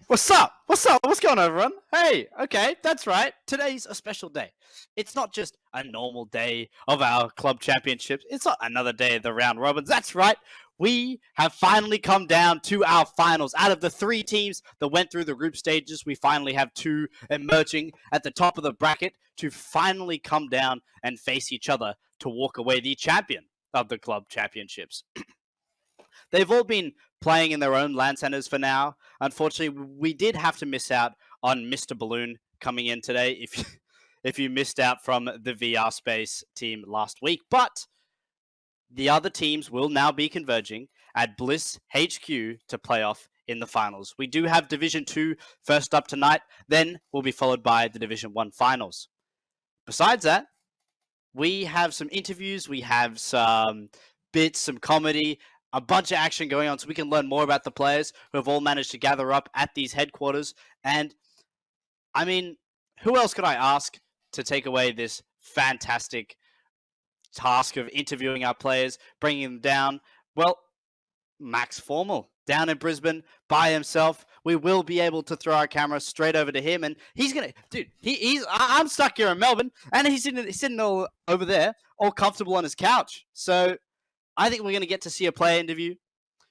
What's up? What's up? What's going on, everyone? Hey, okay, that's right. Today's a special day. It's not just a normal day of our club championships. It's not another day of the round robins. That's right. We have finally come down to our finals. Out of the 3 teams that went through the group stages, we finally have 2 emerging at the top of the bracket to finally come down and face each other to walk away the champion of the club championships. They've all been playing in their own LAN centers for now. Unfortunately, we did have to miss out on Mr. Balloon coming in today if you missed out from the VR Space team last week. But the other teams will now be converging at Bliss HQ to play off in the finals. We do have Division 2 first up tonight, then will be followed by the Division 1 finals. Besides that, we have some interviews, we have some bits, some comedy, a bunch of action going on so we can learn more about the players who have all managed to gather up at these headquarters. And, I mean, who else could I ask to take away this fantastic task of interviewing our players, bringing them down? Well, Max Formal down in Brisbane by himself. We will be able to throw our camera straight over to him, and he's gonna, dude. I'm stuck here in Melbourne, and he's sitting all over there, all comfortable on his couch. So I think we're gonna get to see a player interview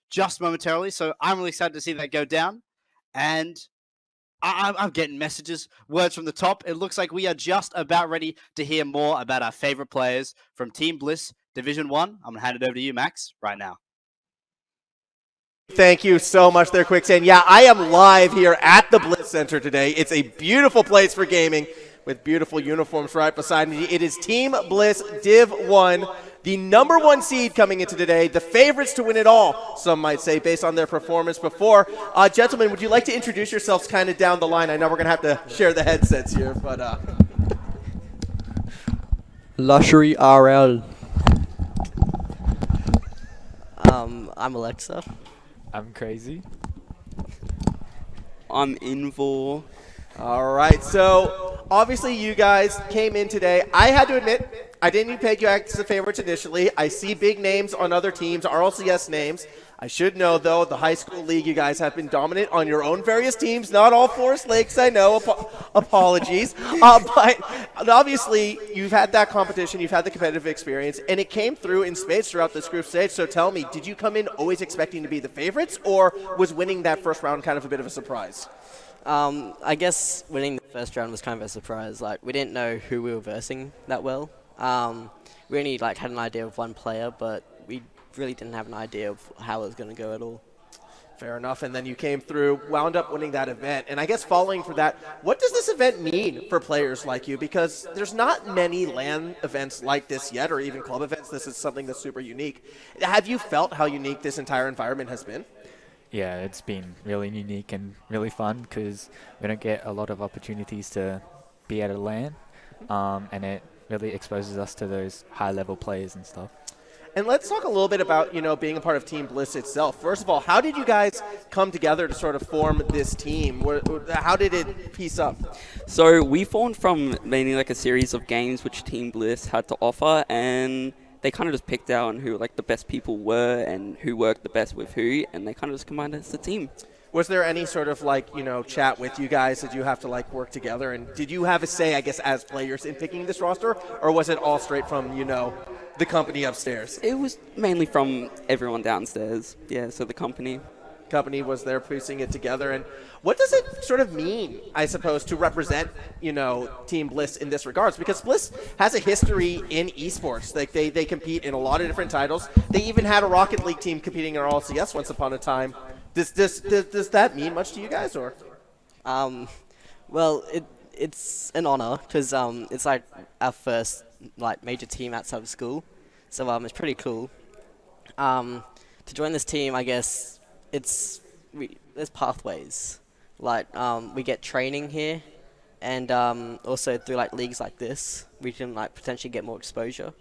just momentarily. So I'm really excited to see that go down, and I'm getting messages, words from the top. It looks like we are just about ready to hear more about our favorite players from Team Bliss Division 1. I'm gonna hand it over to you, Max, right now. Thank you so much there, Quicksand. Yeah, I am live here at the Bliss Center today. It's a beautiful place for gaming with beautiful uniforms right beside me. It is Team Bliss Div-1, the #1 seed coming into today, the favorites to win it all, some might say, based on their performance before. Gentlemen, would you like to introduce yourselves kind of down the line? I know we're going to have to share the headsets here, but... Luxury RL. I'm Alexa. I'm Crazy. I'm Invor. All right, so obviously you guys came in today. I had to admit, I didn't peg you as the favorites initially. I see big names on other teams, RLCS names. I should know, though, the high school league, you guys have been dominant on your own various teams. Not all Forest Lakes, I know. Apologies. But obviously, you've had that competition. You've had the competitive experience. And it came through in spades throughout this group stage. So tell me, did you come in always expecting to be the favorites? Or was winning that first round kind of a bit of a surprise? I guess winning the first round was kind of a surprise. Like, we didn't know who we were versing that well. We only had an idea of one player, but we really didn't have an idea of how it was going to go at all. Fair enough. And then you came through, wound up winning that event. And I guess following for that, what does this event mean for players like you? Because there's not many LAN events like this yet, or even club events. This is something that's super unique. Have you felt how unique this entire environment has been? Yeah, it's been really unique and really fun because we don't get a lot of opportunities to be at a LAN, and it really exposes us to those high-level players and stuff. And let's talk a little bit about, being a part of Team Bliss itself. First of all, how did you guys come together to sort of form this team? How did it piece up? So we formed from mainly a series of games which Team Bliss had to offer, and they kind of just picked out on who the best people were and who worked the best with who, and they kind of just combined as a team. Was there any sort of chat with you guys? Did you have to work together? And did you have a say, I guess, as players in picking this roster? Or was it all straight from, the company upstairs? It was mainly from everyone downstairs. Yeah, so the company was there piecing it together. And what does it sort of mean, I suppose, to represent, Team Bliss in this regards? Because Bliss has a history in esports. They compete in a lot of different titles. They even had a Rocket League team competing in RLCS once upon a time. Does that mean much to you guys, or? Well, it's an honor because it's our first major team outside of school, so it's pretty cool. To join this team, I guess there's pathways. We get training here, and also through leagues like this, we can potentially get more exposure.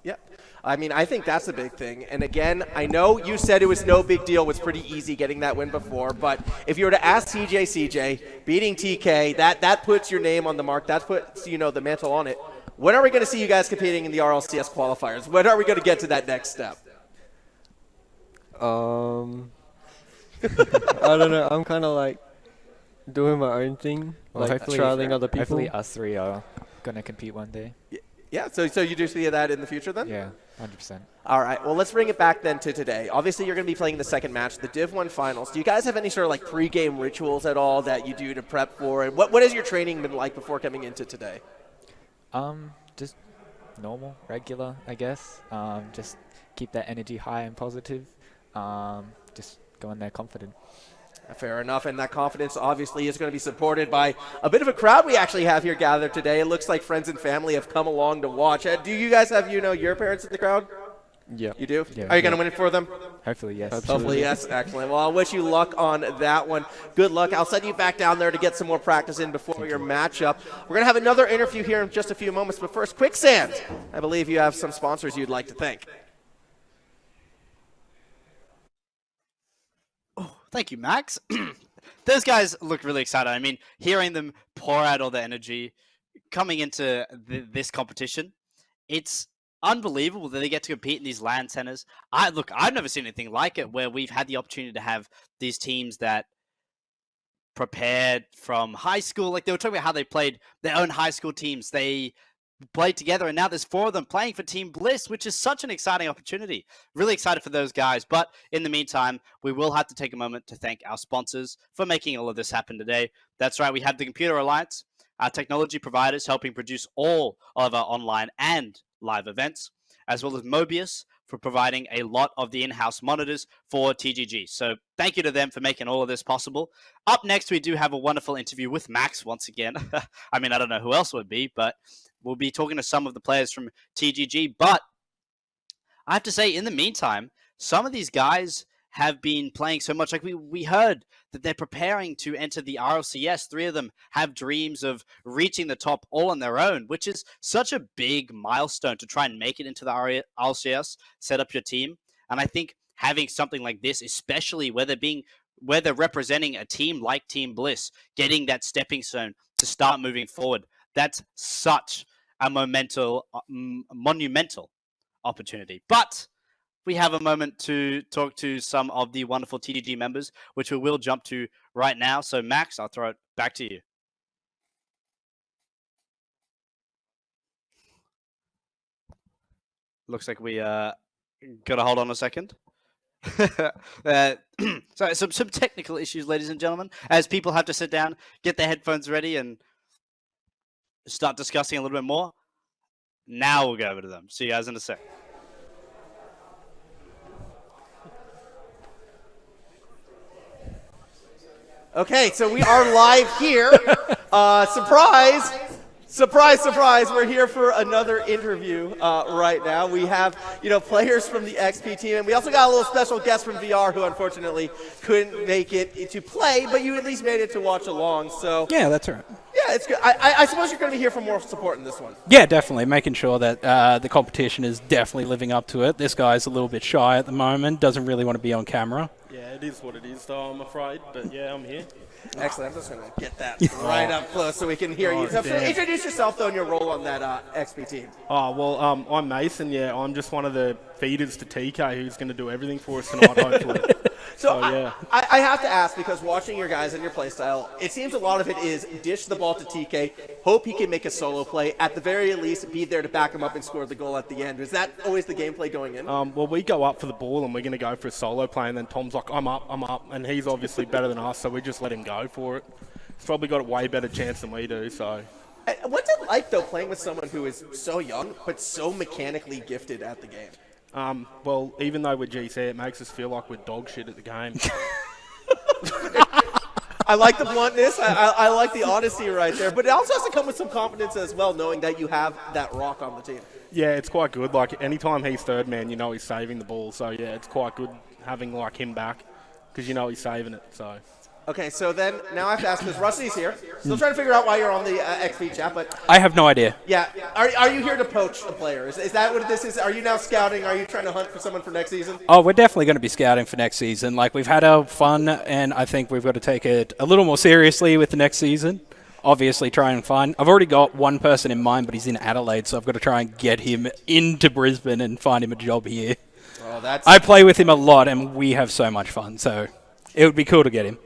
Yeah. I mean, I think that's a big thing. And again, I know you said it was no big deal. It was pretty easy getting that win before. But if you were to ask CJ, beating TK, that puts your name on the mark. That puts, the mantle on it. When are we going to see you guys competing in the RLCS qualifiers? When are we going to get to that next step? I don't know. I'm kind of doing my own thing, Well, like hopefully, trialing other people. hopefully us three are gonna compete one day. Yeah, so you do see that in the future then? Yeah, 100%. All right, well, let's bring it back then to today. Obviously, you're going to be playing the second match, the Div-1 Finals. Do you guys have any sort of like pre-game rituals at all that you do to prep for? And what has your training been like before coming into today? Just normal, regular, I guess. Just keep that energy high and positive. Just go in there confident. Fair enough, and that confidence obviously is going to be supported by a bit of a crowd we actually have here gathered today. It looks like friends and family have come along to watch. Do you guys have, your parents in the crowd? Yeah. You do? Yeah, Are you going to win it for them? Hopefully, yes. Hopefully, yes. Excellent. Well, I wish you luck on that one. Good luck. I'll send you back down there to get some more practice in before your matchup. We're going to have another interview here in just a few moments, but first, Quicksand. I believe you have some sponsors you'd like to thank. Oh, thank you, Max. Those guys look really excited. I mean, hearing them pour out all their energy coming into this competition, it's unbelievable that they get to compete in these LAN centers. I've never seen anything like it where we've had the opportunity to have these teams that prepared from high school. Like they were talking about how they played their own high school teams. They played together, and now there's 4 of them playing for Team Bliss, which is such an exciting opportunity. Really excited for those guys. But in the meantime, we will have to take a moment to thank our sponsors for making all of this happen today. That's right, we have the Computer Alliance, our technology providers helping produce all of our online and live events, as well as Mobius for providing a lot of the in-house monitors for TGG. So thank you to them for making all of this possible. Up next, we do have a wonderful interview with Max once again. I mean, I don't know who else would be, but we'll be talking to some of the players from TGG. But I have to say, in the meantime, some of these guys have been playing so much. Like we heard that they're preparing to enter the RLCS. 3 of them have dreams of reaching the top all on their own, which is such a big milestone to try and make it into the RLCS, set up your team. And I think having something like this, especially where they're representing a team like Team Bliss, getting that stepping stone to start moving forward, that's such a monumental opportunity. But we have a moment to talk to some of the wonderful TGG members, which we will jump to right now. So, Max, I'll throw it back to you. Looks like we got to hold on a second. So, some technical issues, ladies and gentlemen, as people have to sit down, get their headphones ready, and start discussing a little bit more. Now we'll go over to them. See you guys in a sec. Okay, so we are live here. Surprise! Surprise, surprise. We're here for another interview right now. We have, players from the XP team, and we also got a little special guest from VR who unfortunately couldn't make it to play, but you at least made it to watch along. So yeah, that's right. Yeah, it's good. I suppose you're going to be here for more support in this one. Yeah, definitely. Making sure that the competition is definitely living up to it. This guy's a little bit shy at the moment, doesn't really want to be on camera. Yeah, it is what it is, though, I'm afraid. But yeah, I'm here. Excellent. I'm just going to get that right up close so we can hear you. So introduce yourself, though, and your role on that XP team. Oh, well, I'm Mason. Yeah, I'm just one of the feeders to TK who's going to do everything for us tonight, hopefully. So yeah. I have to ask, because watching your guys and your play style, it seems a lot of it is dish the ball to TK, hope he can make a solo play, at the very least be there to back him up and score the goal at the end. Is that always the gameplay going in? Well, we go up for the ball and we're going to go for a solo play, and then Tom's like, I'm up, and he's obviously better than us, so we just let him go for it. He's probably got a way better chance than we do, so... What's it like, though, playing with someone who is so young but so mechanically gifted at the game? Well, even though we're GC, it makes us feel like we're dog shit at the game. I like the bluntness. I like the honesty right there. But it also has to come with some confidence as well, knowing that you have that rock on the team. Yeah, it's quite good. Like, anytime he's third man, he's saving the ball. So, yeah, it's quite good having, him back because he's saving it, so... Okay, so then now I have to ask, because Rusty's here. Still trying to figure out why you're on the XP chat, but... I have no idea. Yeah. Are you here to poach a player? Is that what this is? Are you now scouting? Are you trying to hunt for someone for next season? Oh, we're definitely going to be scouting for next season. We've had our fun, and I think we've got to take it a little more seriously with the next season. Obviously, try and find... I've already got one person in mind, but he's in Adelaide, so I've got to try and get him into Brisbane and find him a job here. Oh, that's... I play with him a lot, and we have so much fun, so it would be cool to get him.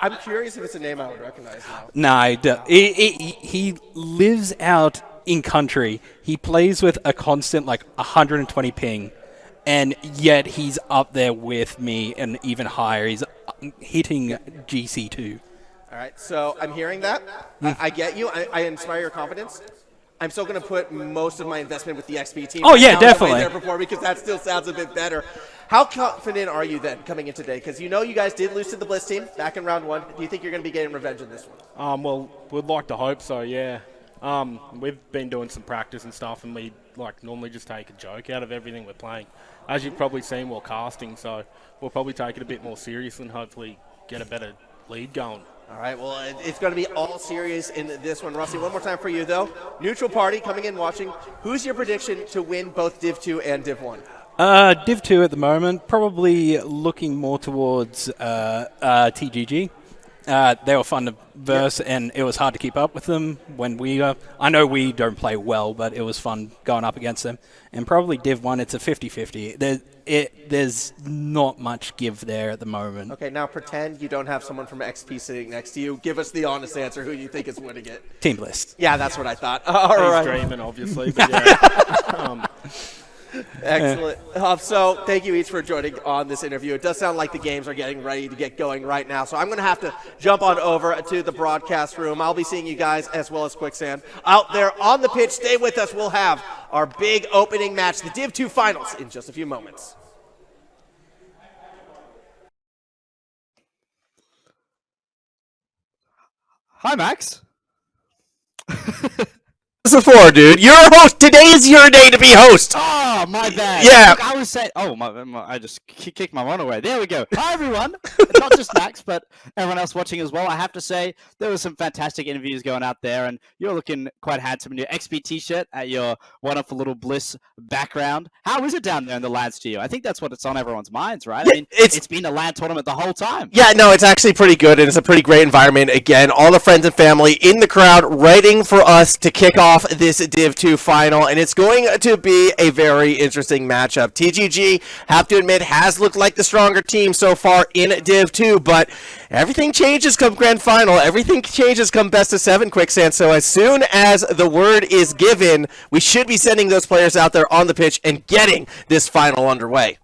I'm curious if it's a name I would recognize now. No, he lives out in country. He plays with a constant 120 ping, and yet he's up there with me and even higher. He's hitting GC2. All right, so I'm hearing that. I get you. I inspire your confidence. I'm still going to put most of my investment with the XP team. Oh, yeah, now definitely. There before, because that still sounds a bit better. How confident are you then coming in today? Because you guys did lose to the Bliss team back in round 1. Do you think you're going to be getting revenge in this one? Well, we'd like to hope so, yeah. We've been doing some practice and stuff, and we normally just take a joke out of everything we're playing. As you've probably seen, we're casting, so we'll probably take it a bit more serious and hopefully get a better lead going. All right, well, it's going to be all serious in this one. Rossi, one more time for you, though. Neutral party coming in watching. Who's your prediction to win both Div-2 and Div-1? Div-2 at the moment, probably looking more towards TGG. They were fun to verse, and it was hard to keep up with them when I know we don't play well, but it was fun going up against them. And probably Div-1, it's a 50-50. There's not much give there at the moment. Okay, now pretend you don't have someone from XP sitting next to you. Give us the honest answer who you think is winning it. Team Bliss. Yeah, that's what I thought. All right. He's dreaming, obviously, but yeah. Excellent. So thank you each for joining on this interview. It does sound like the games are getting ready to get going right now. So I'm going to have to jump on over to the broadcast room. I'll be seeing you guys as well as Quicksand out there on the pitch. Stay with us. We'll have our big opening match, the Div-2 Finals, in just a few moments. Hi, Max. Before, dude. You're a host. Today is your day to be host. Oh, my bad. Yeah. Look, I was saying. Oh, I just kicked my one away. There we go. Hi, everyone. Not just Max, but everyone else watching as well. I have to say, there was some fantastic interviews going out there, and you're looking quite handsome in your XP t-shirt at your wonderful little Bliss background. How is it down there in the LAN studio? I think that's what's on everyone's minds, right? Yeah, I mean, it's been a LAN tournament the whole time. Yeah, no, it's actually pretty good, and it's a pretty great environment. Again, all the friends and family in the crowd waiting for us to kick off this Div-2 final, and it's going to be a very interesting matchup. TGG, have to admit, has looked like the stronger team so far in Div-2, but everything changes come grand final. Everything changes come best of 7, Quicksand. So as soon as the word is given, we should be sending those players out there on the pitch and getting this final underway.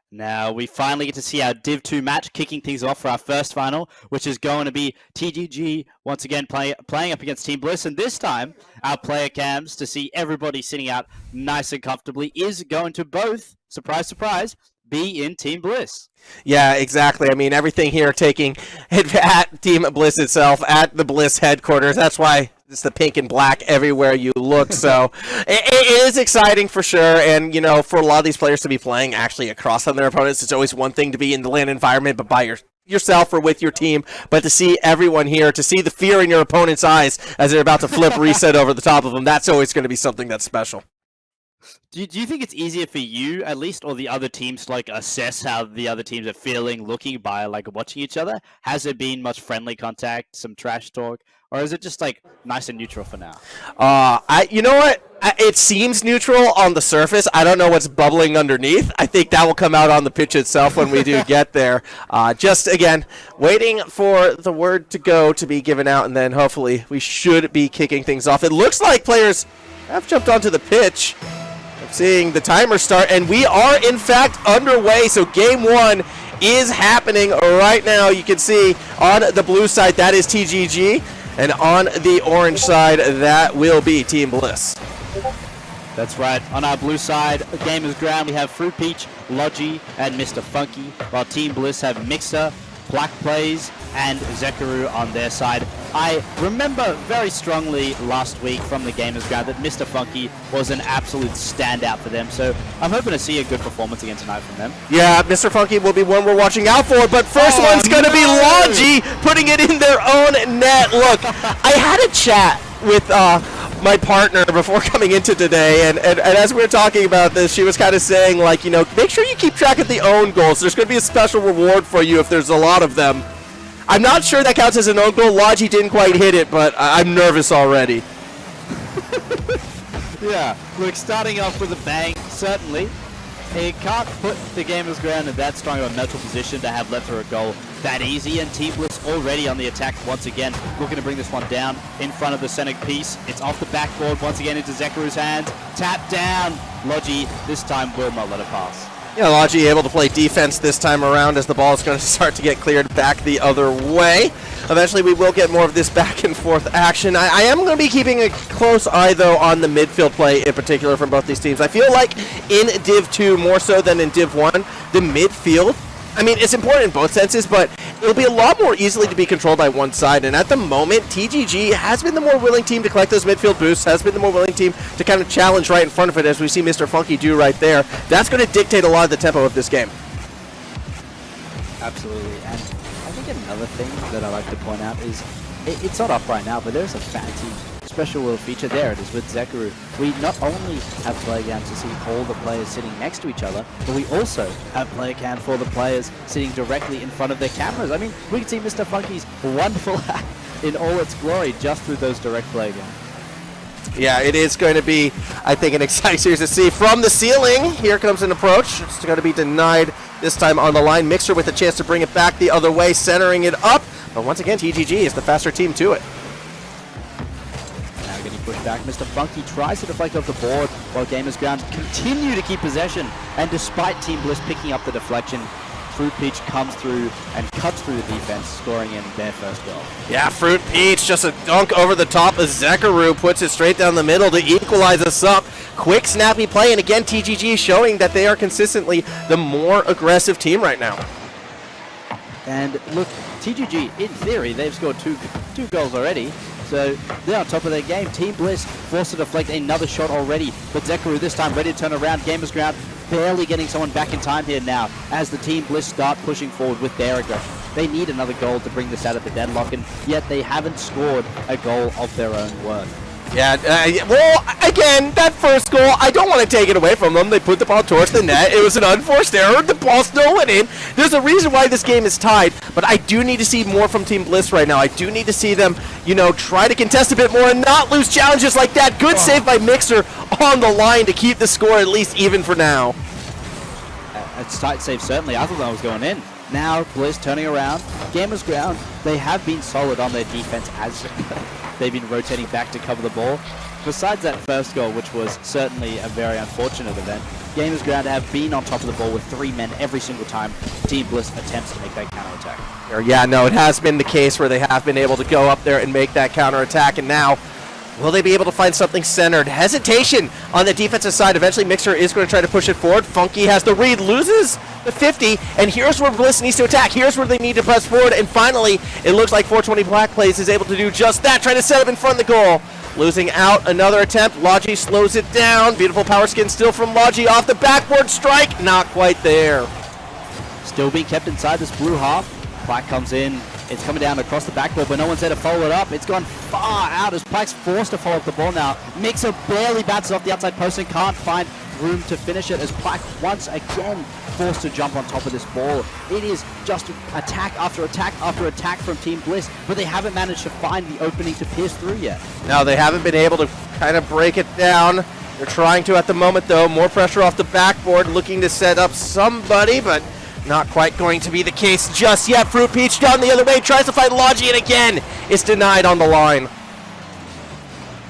Now we finally get to see our Div-2 match, kicking things off for our first final, which is going to be TGG once again playing up against Team Bliss. And this time, our player cams, to see everybody sitting out nice and comfortably, is going to both, surprise, surprise, be in Team Bliss. Yeah, exactly. I mean, everything here taking at Team Bliss itself, at the Bliss headquarters. That's why it's the pink and black everywhere you look. So it is exciting for sure. And, for a lot of these players to be playing actually across on their opponents, it's always one thing to be in the LAN environment, but by yourself or with your team. But to see everyone here, to see the fear in your opponent's eyes as they're about to flip reset over the top of them, that's always going to be something that's special. Do you think it's easier for you, at least, or the other teams to assess how the other teams are feeling, looking by watching each other? Has there been much friendly contact, some trash talk, or is it just nice and neutral for now? You know what? It seems neutral on the surface. I don't know what's bubbling underneath. I think that will come out on the pitch itself when we do get there. Just again, waiting for the word to go to be given out, and then hopefully we should be kicking things off. It looks like players have jumped onto the pitch. Seeing the timer start, and we are in fact underway. So game 1 is happening right now. You can see on the blue side that is TGG, and on the orange side that will be Team Bliss. That's right. On our blue side, the game is ground. We have Fruit Peach, Logi, and Mr. Funky, while Team Bliss have Mixer, Black Plays, and Zekaru on their side. I remember very strongly last week from the Gamers Ground that Mr. Funky was an absolute standout for them, so I'm hoping to see a good performance again tonight from them. Yeah, Mr. Funky will be one we're watching out for, but first one's going to be Logi putting it in their own net. Look, I had a chat with my partner before coming into today, and as we were talking about this, she was kind of saying, make sure you keep track of the own goals. There's going to be a special reward for you if there's a lot of them. I'm not sure that counts as an own goal. Logi didn't quite hit it, but I'm nervous already. Yeah, look, starting off with a bang, certainly. it can't put the Gamers Ground in that strong of a mental position to have let through a goal that easy, and Team Bliss already on the attack once again, looking to bring this one down in front of the center piece. It's off the backboard once again into Zekaru's hands. Tap down. Logi this time will not let it pass. Yeah, Logi able to play defense this time around as the ball is going to start to get cleared back the other way. Eventually we will get more of this back and forth action. I am going to be keeping a close eye though on the midfield play in particular from both these teams. I feel like in Div 2 more so than in Div 1, the midfield, I mean, it's important in both senses, but it'll be a lot more easily to be controlled by one side. And at the moment, TGG has been the more willing team to collect those midfield boosts, has been the more willing team to kind of challenge right in front of it, as we see Mr. Funky do right there. That's going to dictate a lot of the tempo of this game. Absolutely. And I think another thing that I like to point out is, it's not up right now, but there's a fancy special little feature. There it is with Zekaru. We not only have player cams to see all the players sitting next to each other, but we also have player cam for the players sitting directly in front of their cameras. I mean, we can see Mr. Funky's wonderful hack in all its glory just through those direct player cams. Yeah, it is going to be, I think, an exciting series to see. From the ceiling, here comes an approach. It's going to be denied this time on the line. Mixer with a chance to bring it back the other way, centering it up. But once again, TGG is the faster team to it. Now getting pushed back. Mr. Funky tries to deflect off the board while Gamers Ground continue to keep possession. And despite Team Bliss picking up the deflection, Fruit Peach comes through and cuts through the defense, scoring in their first goal. Yeah, Fruit Peach, just a dunk over the top of Zekaru, puts it straight down the middle to equalize us up. Quick, snappy play, and again, TGG showing that they are consistently the more aggressive team right now. And look, TGG, in theory, they've scored two goals already, so they're on top of their game. Team Bliss forced to deflect another shot already, but Zekaru this time ready to turn around. Gamers Ground barely getting someone back in time here now as the Team Bliss start pushing forward with their aggression. They need another goal to bring this out of the deadlock, and yet they haven't scored a goal of their own worth. Yeah, well, again, that first goal, I don't want to take it away from them. They put the ball towards the net. It was an unforced error. The ball still went in. There's a reason why this game is tied, but I do need to see more from Team Bliss right now. I do need to see them, you know, try to contest a bit more and not lose challenges like that. Good save by Mixer on the line to keep the score at least even for now. A tight save, certainly. I thought that was going in. Now, Bliss turning around. Gamers Ground, they have been solid on their defense as they've been rotating back to cover the ball. Besides that first goal, which was certainly a very unfortunate event, Gamers Ground have been on top of the ball with 3 men every single time Team Bliss attempts to make that counterattack. Yeah, no, it has been the case where they have been able to go up there and make that counterattack, and now will they be able to find something centered? Hesitation on the defensive side. Eventually, Mixer is going to try to push it forward. Funky has the read, loses the 50, and here's where Bliss needs to attack. Here's where they need to press forward, and finally, it looks like 420 Black Plays is able to do just that, trying to set up in front of the goal. Losing out, another attempt. Logi slows it down. Beautiful power skin still from Logi off the backboard strike. Not quite there. Still being kept inside this blue half. Plaque comes in. It's coming down across the backboard, but no one's there to follow it up. It's gone far out as Plaque's forced to follow up the ball now. Mixer barely bounces off the outside post and can't find room to finish it as Plaque once again forced to jump on top of this ball. It is just attack after attack after attack from Team Bliss, but they haven't managed to find the opening to pierce through yet. No, they haven't been able to kind of break it down. They're trying to at the moment, though. More pressure off the backboard, looking to set up somebody, but not quite going to be the case just yet. Fruit Peach down the other way, tries to find Logi, and again, it's denied on the line.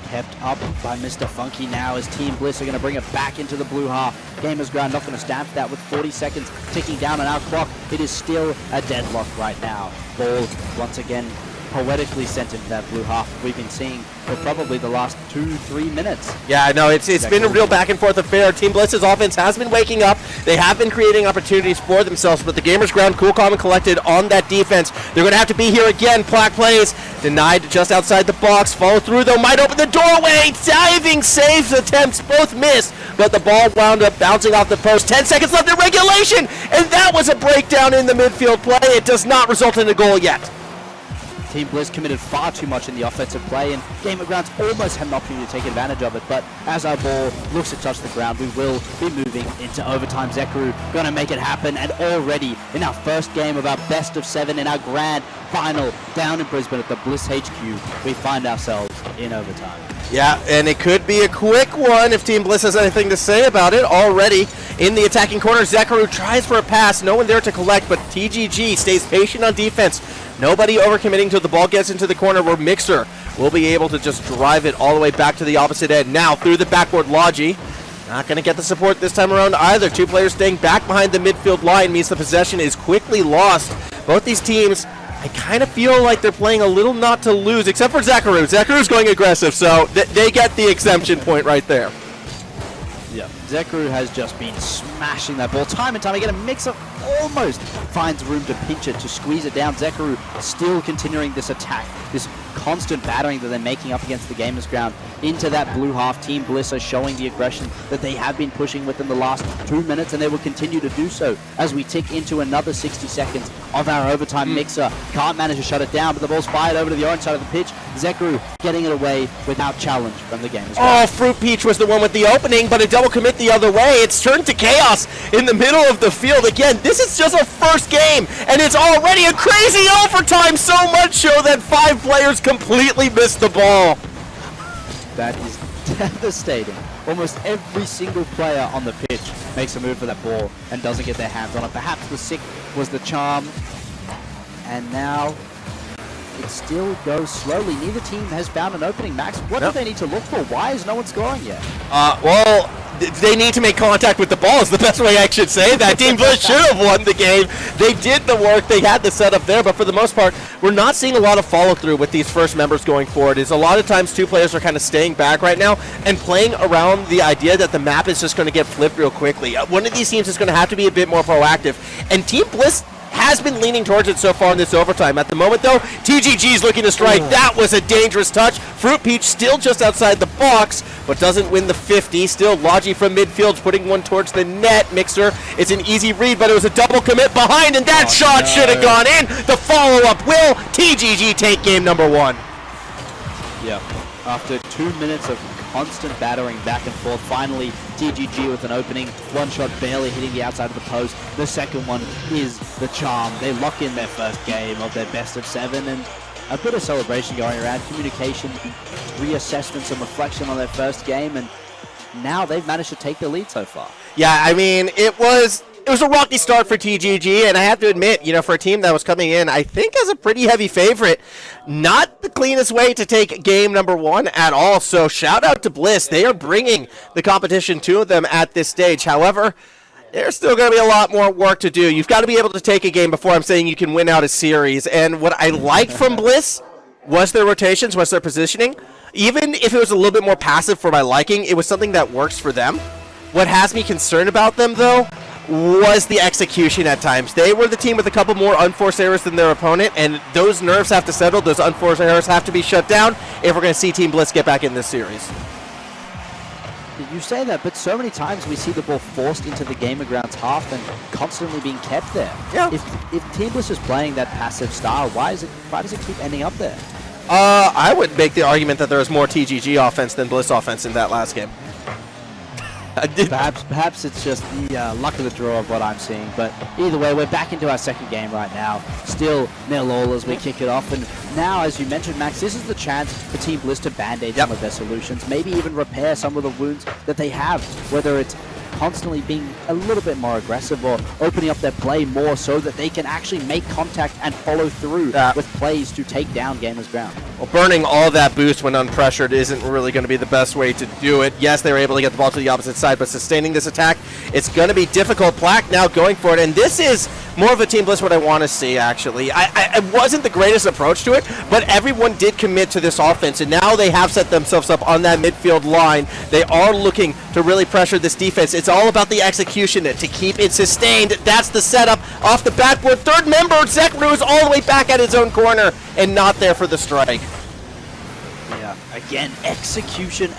Kept up by Mr. Funky now as Team Bliss are going to bring it back into the blue half. Gamers Ground not going to stand for that with 40 seconds ticking down on our clock. It is still a deadlock right now. Ball once again poetically sent into that blue half we've been seeing for probably the last 2-3 minutes. Yeah, no, it's been a real back and forth affair. Team Bliss's offense has been waking up. They have been creating opportunities for themselves, but the Gamers Ground cool, calm, and collected on that defense. They're going to have to be here again. Plaque plays, denied just outside the box. Follow through, though, might open the doorway. Diving saves attempts, both missed, but the ball wound up bouncing off the post. 10 seconds left in regulation, and that was a breakdown in the midfield play. It does not result in a goal yet. Team Bliss committed far too much in the offensive play, and Gamer Grounds almost had an opportunity to take advantage of it, but as our ball looks to touch the ground, we will be moving into overtime. Zekaru gonna make it happen, and already in our first game of our best of 7 in our grand final down in Brisbane at the Bliss HQ, we find ourselves in overtime. Yeah, and it could be a quick one if Team Bliss has anything to say about it. Already in the attacking corner, Zekaru tries for a pass. No one there to collect, but TGG stays patient on defense. Nobody overcommitting till the ball gets into the corner where Mixer will be able to just drive it all the way back to the opposite end. Now through the backboard, Logi. Not going to get the support this time around either. Two players staying back behind the midfield line means the possession is quickly lost. Both these teams, I kind of feel like they're playing a little not to lose, except for Zekaru. Zekaru's going aggressive, so they get the exemption point right there. Yeah, Zekaru has just been smashing that ball time and time again. A Mixer almost finds room to pinch it, to squeeze it down. Zekaru still continuing this attack, this constant battering that they're making up against the Gamers Ground into that blue half. Team Bliss are showing the aggression that they have been pushing within the last 2 minutes, and they will continue to do so as we tick into another 60 seconds of our overtime. Mixer can't manage to shut it down, but the ball's fired over to the orange side of the pitch. Zekaru getting it away without challenge from the Gamers Ground. Oh, Fruit Peach was the one with the opening, but a double commit the other way. It's turned to chaos in the middle of the field. Again, this is just our first game, and it's already a crazy overtime, so much so that 5 players completely missed the ball. That is devastating. Almost every single player on the pitch makes a move for that ball and doesn't get their hands on it. Perhaps the sick was the charm, and now it still goes slowly. Neither team has found an opening. Max, what do they need to look for? Why is no one scoring yet? Well, they need to make contact with the ball is the best way I should say that. Team Bliss should have won the game. They did the work. They had the setup there, but for the most part, we're not seeing a lot of follow-through with these first members going forward. Is a lot of times two players are kind of staying back right now and playing around the idea that the map is just going to get flipped real quickly. One of these teams is going to have to be a bit more proactive, and Team Bliss has been leaning towards it so far in this overtime. At the moment, though, TGG is looking to strike. That was a dangerous touch. Fruit Peach still just outside the box, but doesn't win the 50. Still Logi from midfield, putting one towards the net. Mixer, it's an easy read, but it was a double commit behind, and that shot should have gone in. The follow-up will TGG take game number 1. Yeah. After 2 minutes of constant battering back and forth, finally TGG with an opening. One shot barely hitting the outside of the post. The second one is the charm. They lock in their first game of their best of 7, and a bit of celebration going around. Communication, reassessment, some reflection on their first game, and now they've managed to take the lead so far. Yeah, I mean, it was a rocky start for TGG, and I have to admit, for a team that was coming in, I think as a pretty heavy favorite, not the cleanest way to take game number 1 at all. So shout out to Bliss. They are bringing the competition to them at this stage. However, there's still going to be a lot more work to do. You've got to be able to take a game before I'm saying you can win out a series. And what I liked from Bliss was their rotations, was their positioning. Even if it was a little bit more passive for my liking, it was something that works for them. What has me concerned about them, though, was the execution at times. They were the team with a couple more unforced errors than their opponent, and those nerves have to settle. Those unforced errors have to be shut down if we're going to see Team Bliss get back in this series. You say that, but so many times we see the ball forced into the Gamer Grounds half and constantly being kept there. Yeah. If Team Bliss is playing that passive style, why does it keep ending up there? I would make the argument that there was more TGG offense than Bliss offense in that last game. Perhaps it's just the luck of the draw of what I'm seeing, but either way, we're back into our second game right now. Still 0-0 as we kick it off, and now, as you mentioned, Max, this is the chance for Team Bliss to band-aid some of their solutions, maybe even repair some of the wounds that they have, whether it's constantly being a little bit more aggressive or opening up their play more so that they can actually make contact and follow through with plays to take down Gamers Ground. Well, burning all that boost when unpressured isn't really going to be the best way to do it. Yes, they were able to get the ball to the opposite side, but sustaining this attack, it's going to be difficult. Plaque now going for it, and this is more of a Team Bliss what I want to see, actually. I wasn't the greatest approach to it, but everyone did commit to this offense, and now they have set themselves up on that midfield line. They are looking to really pressure this defense. It's all about the execution to keep it sustained. That's the setup off the backboard. Third member, Zekaru, is all the way back at his own corner and not there for the strike. Yeah, again, execution.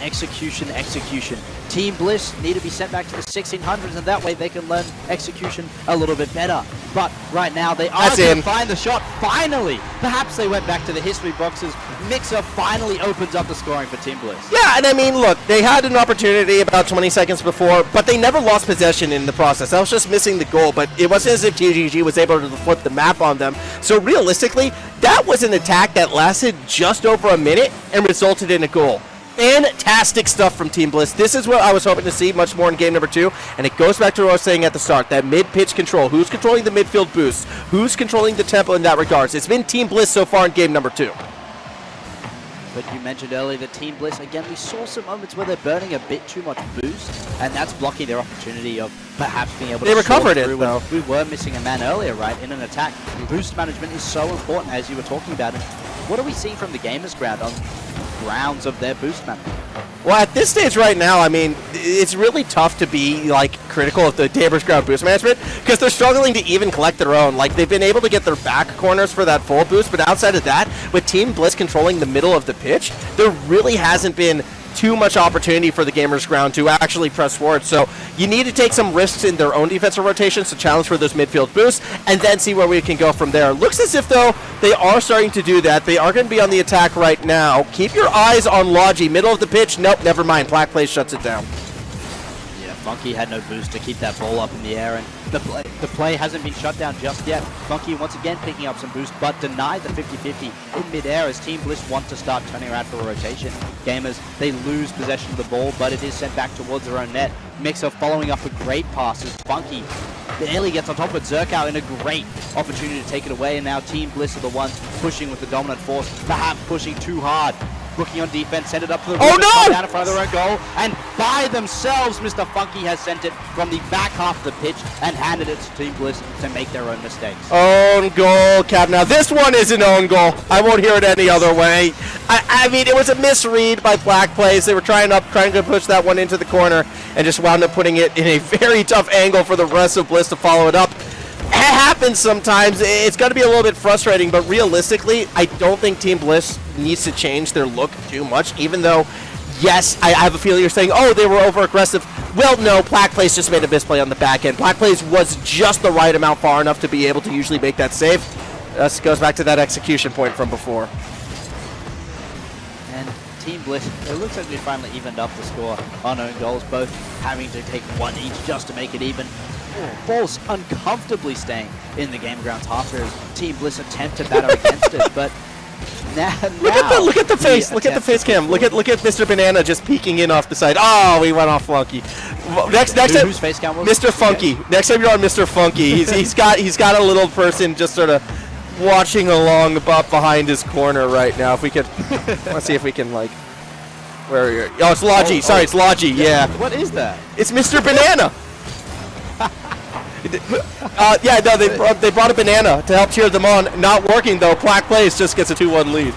Team Bliss need to be sent back to the 1600s, and that way they can learn execution a little bit better. But right now, they are going to find the shot. Finally! Perhaps they went back to the history boxes. Mixer finally opens up the scoring for Team Bliss. Yeah, and I mean, look, they had an opportunity about 20 seconds before, but they never lost possession in the process. That was just missing the goal, but it wasn't as if TGG was able to flip the map on them. So realistically, that was an attack that lasted just over a minute and resulted in a goal. Fantastic stuff from Team Bliss. This is what I was hoping to see much more in game number 2, and it goes back to what I was saying at the start, that mid-pitch control. Who's controlling the midfield boost? Who's controlling the tempo in that regards? It's been Team Bliss so far in game number 2. But you mentioned earlier that Team Bliss, again, we saw some moments where they're burning a bit too much boost, and that's blocking their opportunity of perhaps being able to recovered it, through though. We were missing a man earlier, right, in an attack. Boost management is so important, as you were talking about. And what are we seeing from the Gamers Ground on grounds of their boost management? Well, at this stage right now, I mean, it's really tough to be, like, critical of the Gamers Ground boost management because they're struggling to even collect their own. Like, they've been able to get their back corners for that full boost, but outside of that, with Team Bliss controlling the middle of the pitch, there really hasn't been too much opportunity for the Gamers Ground to actually press forward. So you need to take some risks in their own defensive rotations to challenge for those midfield boosts and then see where we can go from there. Looks as if, though, they are starting to do that. They are going to be on the attack right now. Keep your eyes on Logi. Middle of the pitch. Nope, never mind. Black Place shuts it down. Yeah, Funky had no boost to keep that ball up in the air, and the play hasn't been shut down just yet. Funky once again picking up some boost, but denied the 50-50 in midair as Team Bliss want to start turning around for a rotation. Gamers, they lose possession of the ball, but it is sent back towards their own net. Mixer following up a great pass as Funky barely gets on top of Zerkow in a great opportunity to take it away, and now Team Bliss are the ones pushing with the dominant force, perhaps pushing too hard. Booking on defense, send it up to the down in front of their own goal, and by themselves, Mr. Funky has sent it from the back half of the pitch and handed it to Team Bliss to make their own mistakes. Own goal, Cap. Now, this one is an own goal. I won't hear it any other way. I mean, it was a misread by Black Plays. They were trying to push that one into the corner and just wound up putting it in a very tough angle for the rest of Bliss to follow it up. It happens sometimes. It's going to be a little bit frustrating, but realistically, I don't think Team Bliss needs to change their look too much, even though, yes, I have a feeling you're saying, oh, they were over-aggressive. Well, no, Black Place just made a misplay on the back end. Black Place was just the right amount far enough to be able to usually make that save. This goes back to that execution point from before. And Team Bliss, it looks like they finally evened up the score on own goals, both having to take one each just to make it even. Balls uncomfortably staying in the game grounds after Team Bliss attempt to batter against it, but now look at the face cam. Look at Mr. Banana just peeking in off the side. Oh, we went off Funky. Next time, whose face cam was Mr. Funky. Next time you're on Mr. Funky, he's got a little person just sort of watching along behind his corner right now. If we could, let's see if we can like. Where are you? Oh, it's Logi. Sorry, it's Logi. Yeah. What is that? It's Mr. Banana. Yeah, no, they brought a banana to help cheer them on. Not working though. Black Plays just gets a 2-1 lead.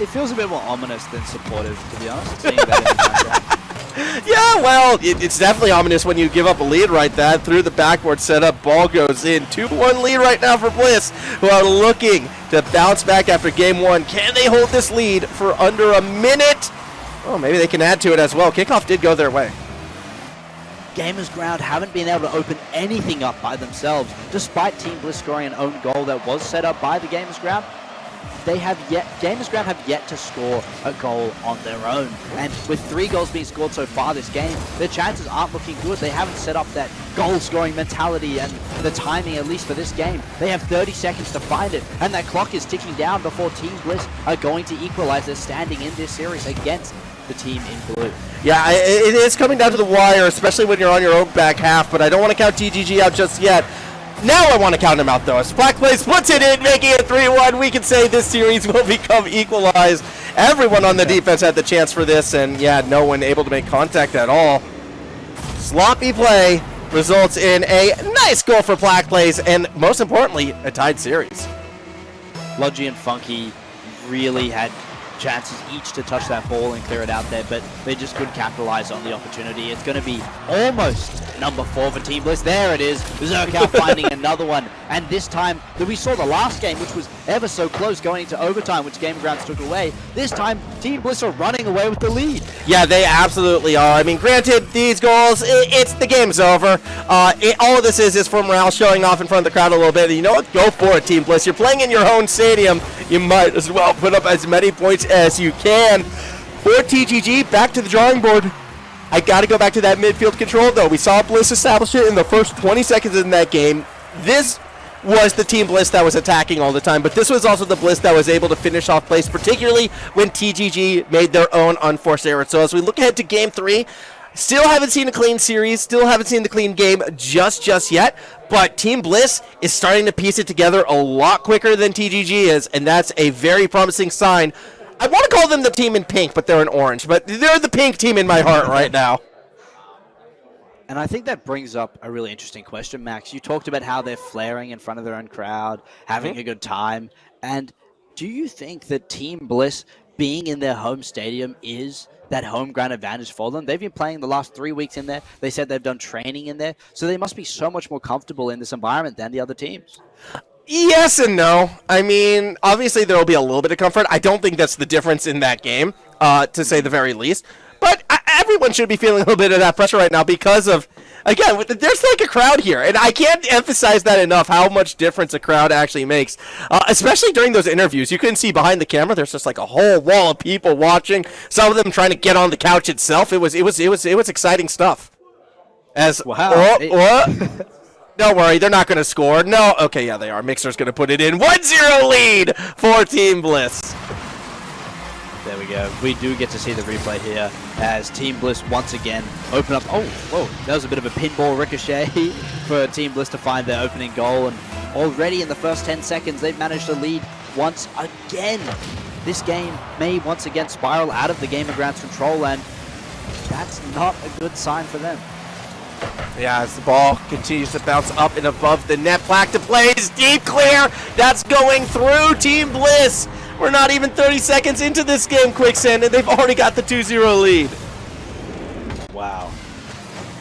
It feels a bit more ominous than supportive, to be honest. Seeing that in the background. Yeah, well, it's definitely ominous when you give up a lead right there. Through the backboard setup, ball goes in. 2-1 lead right now for Bliss, who are looking to bounce back after game 1. Can they hold this lead for under a minute? Oh, maybe they can add to it as well. Kickoff did go their way. Gamers Ground haven't been able to open anything up by themselves, despite Team Bliss scoring an own goal that was set up by the Gamers Ground. Gamers Ground have yet to score a goal on their own, and with 3 goals being scored so far this game, their chances aren't looking good. They haven't set up that goal-scoring mentality and the timing, at least for this game. They have 30 seconds to find it, and that clock is ticking down before Team Bliss are going to equalize their standing in this series against the team in blue. Yeah, it is coming down to the wire, especially when you're on your own back half, but I don't want to count TGG out just yet. Now I want to count him out, though. As Black Place puts it in, making it 3-1, we can say this series will become equalized. Everyone on the defense had the chance for this, and yeah, no one able to make contact at all. Sloppy play results in a nice goal for Black Place, and most importantly, a tied series. Logi and Funky really had chances each to touch that ball and clear it out there, but they just couldn't capitalize on the opportunity. It's going to be almost number 4 for Team Bliss. There it is. Zerkow finding another one. And this time, we saw the last game, which was ever so close going into overtime, which Game Grounds took away. This time, Team Bliss are running away with the lead. Yeah, they absolutely are. I mean, granted, these goals, it's the game's over. All of this is for morale, showing off in front of the crowd a little bit. And you know what? Go for it, Team Bliss. You're playing in your own stadium. You might as well put up as many points as you can. For TGG, back to the drawing board. I got to go back to that midfield control, though. We saw Bliss establish it in the first 20 seconds in that game. This was the Team Bliss that was attacking all the time, but this was also the Bliss that was able to finish off plays, particularly when TGG made their own unforced errors. So as we look ahead to Game 3, still haven't seen a clean series, still haven't seen the clean game just yet, but Team Bliss is starting to piece it together a lot quicker than TGG is, and that's a very promising sign. I want to call them the team in pink, but they're in orange, but they're the pink team in my heart right now. And I think that brings up a really interesting question, Max. You talked about how they're flaring in front of their own crowd, having a good time. And do you think that Team Bliss being in their home stadium is that home ground advantage for them? They've been playing the last 3 weeks in there. They said they've done training in there. So they must be so much more comfortable in this environment than the other teams. Yes and no. I mean, obviously there will be a little bit of comfort. I don't think that's the difference in that game, to say the very least. But everyone should be feeling a little bit of that pressure right now because of, again, there's like a crowd here. And I can't emphasize that enough, how much difference a crowd actually makes. Especially during those interviews. You couldn't see behind the camera. There's just like a whole wall of people watching. Some of them trying to get on the couch itself. It was exciting stuff. Wow. Don't worry, they're not going to score. No, okay, yeah, they are. Mixer's going to put it in. 1-0 lead for Team Bliss. There we go. We do get to see the replay here as Team Bliss once again open up. Oh, whoa, that was a bit of a pinball ricochet for Team Bliss to find their opening goal. And already in the first 10 seconds, they've managed to lead once again. This game may once again spiral out of the Game of Ground's control, and that's not a good sign for them. Yeah, as the ball continues to bounce up and above the net. Plaque to play is deep clear. That's going through Team Bliss. We're not even 30 seconds into this game, Quicksand, and they've already got the 2-0 lead. Wow.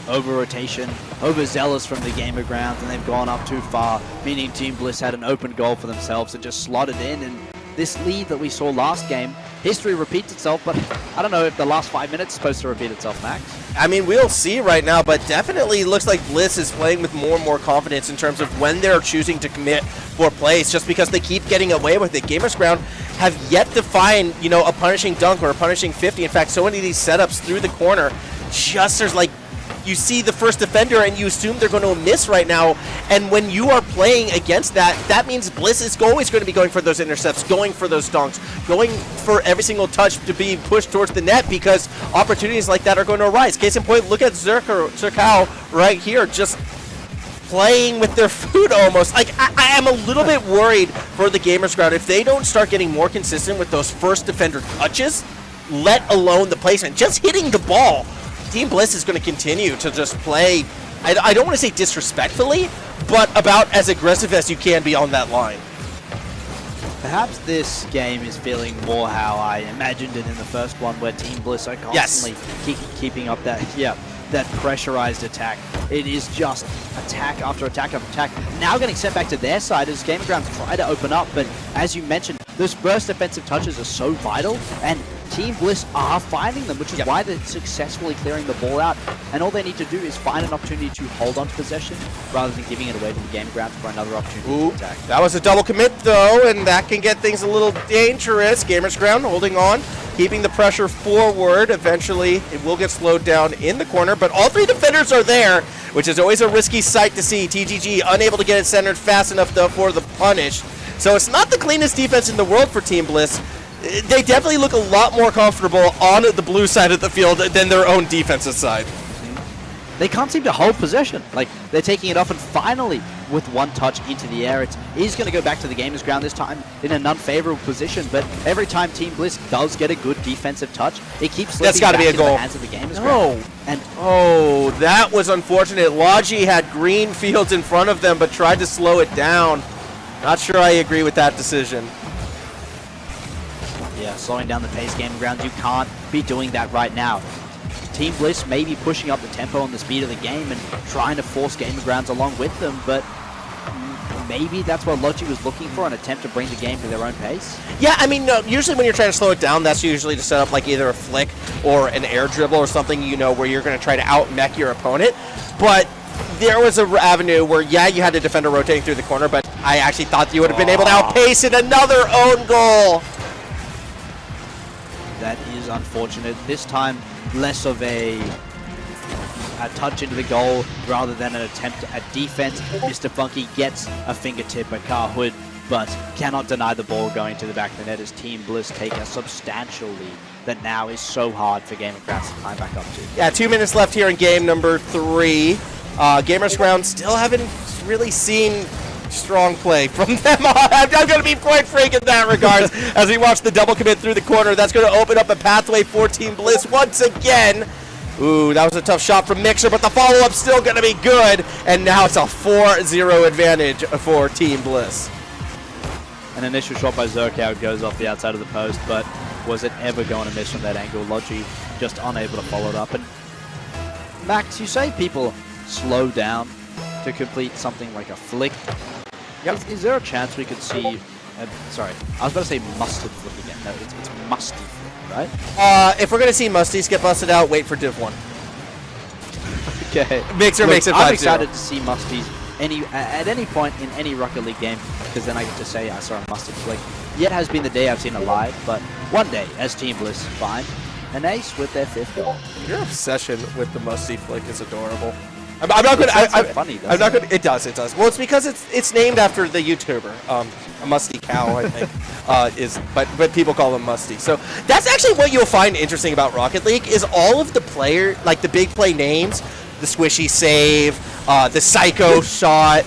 Over-rotation, overzealous from the Game of Grounds, and they've gone up too far, meaning Team Bliss had an open goal for themselves and just slotted in. And this lead that we saw last game, history repeats itself, but I don't know if the last 5 minutes is supposed to repeat itself, Max. I mean, we'll see right now, but definitely looks like Bliss is playing with more and more confidence in terms of when they're choosing to commit for plays, just because they keep getting away with it. Gamers Ground have yet to find, you know, a punishing dunk or a punishing 50. In fact, so many of these setups through the corner, just there's like, you see the first defender and you assume they're going to miss right now. And when you are playing against that, that means Bliss is always going to be going for those intercepts, going for those dunks, going for every single touch to be pushed towards the net, because opportunities like that are going to arise. Case in point, look at Zerkow right here, just playing with their food almost. Like, I am a little bit worried for the Gamers Ground if they don't start getting more consistent with those first defender touches, let alone the placement. Just hitting the ball. Team Bliss is going to continue to just play, I don't want to say disrespectfully, but about as aggressive as you can be on that line. Perhaps this game is feeling more how I imagined it in the first one, where Team Bliss are constantly keeping up that, that pressurized attack. It is just attack after attack after attack. Now getting sent back to their side as Game of Grounds try to open up, but as you mentioned, those first defensive touches are so vital, and Team Bliss are finding them, which is why they're successfully clearing the ball out. And all they need to do is find an opportunity to hold on to possession rather than giving it away to the Game of Grounds for another opportunity to attack. That was a double commit, though, and that can get things a little dangerous. Gamers Ground holding on, keeping the pressure forward. Eventually, it will get slowed down in the corner, but all three defenders are there, which is always a risky sight to see. TGG unable to get it centered fast enough, though, for the punish. So it's not the cleanest defense in the world for Team Bliss. They definitely look a lot more comfortable on the blue side of the field than their own defensive side. They can't seem to hold possession. Like, they're taking it off, and finally, with one touch into the air, it is going to go back to the Gamers Ground, this time in an unfavorable position. But every time Team Bliss does get a good defensive touch, it keeps slipping back into the hands of the Gamers Ground. And oh, that was unfortunate. Logi had green fields in front of them, but tried to slow it down. Not sure I agree with that decision. Yeah, slowing down the pace, Game of Grounds, you can't be doing that right now. Team Bliss may be pushing up the tempo and the speed of the game and trying to force Game of Grounds along with them, but maybe that's what Logi was looking for, an attempt to bring the game to their own pace? Yeah, I mean, no, usually when you're trying to slow it down, that's usually to set up like either a flick or an air dribble or something, you know, where you're going to try to out-mech your opponent. But there was an avenue where, yeah, you had a defender rotating through the corner, but I actually thought you would have been able to outpace it. Another own goal. That is unfortunate. This time, less of a a touch into the goal rather than an attempt at defense. Mr. Funky gets a fingertip at Carhood, but cannot deny the ball going to the back of the net as Team Bliss take a substantial lead that now is so hard for Game of Grass to climb back up to. Yeah, 2 minutes left here in game number 3. Gamers Ground still haven't really seen strong play from them. I'm going to be quite frank in that regards as we watch the double commit through the corner. That's going to open up a pathway for Team Bliss once again. Ooh, that was a tough shot from Mixer, but the follow-up's still going to be good. And now it's a 4-0 advantage for Team Bliss. An initial shot by Zerkow goes off the outside of the post, but was it ever going to miss from that angle? Logi just unable to follow it up. And Max, you say people slow down to complete something like a flick. Yep. Is there a chance we could see... sorry, I was about to say mustard flick again. No, it's musty flick, right? If we're going to see Musties get busted out, wait for Div 1. Okay. Mixer makes it 5-0. I'm excited to see Musties at any point in any Rocket League game, because then I get to say I saw a mustard flick. Yet has been the day I've seen it live, but one day, as Team Bliss find an ace with their 5th goal. Your obsession with the musty flick is adorable. I'm not going to. Funny, I'm not going. It does. It does. Well, it's because it's named after the YouTuber, a musty cow, I think, but people call them musty. So that's actually what you'll find interesting about Rocket League is all of the like the big play names, the squishy save, the psycho shot.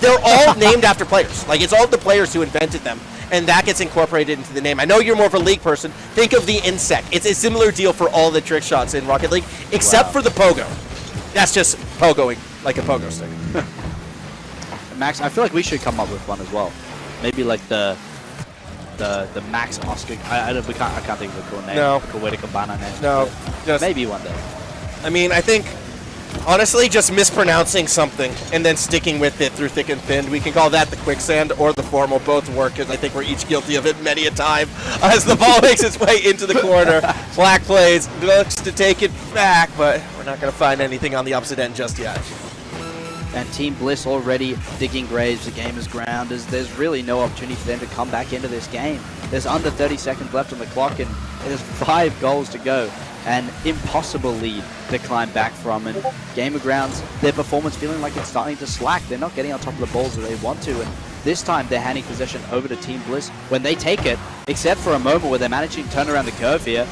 They're all named after players. Like it's all the players who invented them, and that gets incorporated into the name. I know you're more of a League person. Think of the insect. It's a similar deal for all the trick shots in Rocket League, except for the pogo. That's just pogoing like a pogo stick. Max, I feel like we should come up with one as well. Maybe like the Max Oscar. I can't think of a cool name. No. A cool way to combine our names. No, just maybe one day. I mean, I think honestly, just mispronouncing something and then sticking with it through thick and thin. We can call that the quicksand or the formal. Both work, because I think we're each guilty of it many a time. As the ball makes its way into the corner, Black plays, looks to take it back, but we're not going to find anything on the opposite end just yet. And Team Bliss already digging graves. The game is ground. There's really no opportunity for them to come back into this game. There's under 30 seconds left on the clock, and there's 5 goals to go. An impossible lead to climb back from. And Game of Grounds, their performance feeling like it's starting to slack. They're not getting on top of the balls that they want to. And this time they're handing possession over to Team Bliss when they take it, except for a moment where they're managing to turn around the curve here.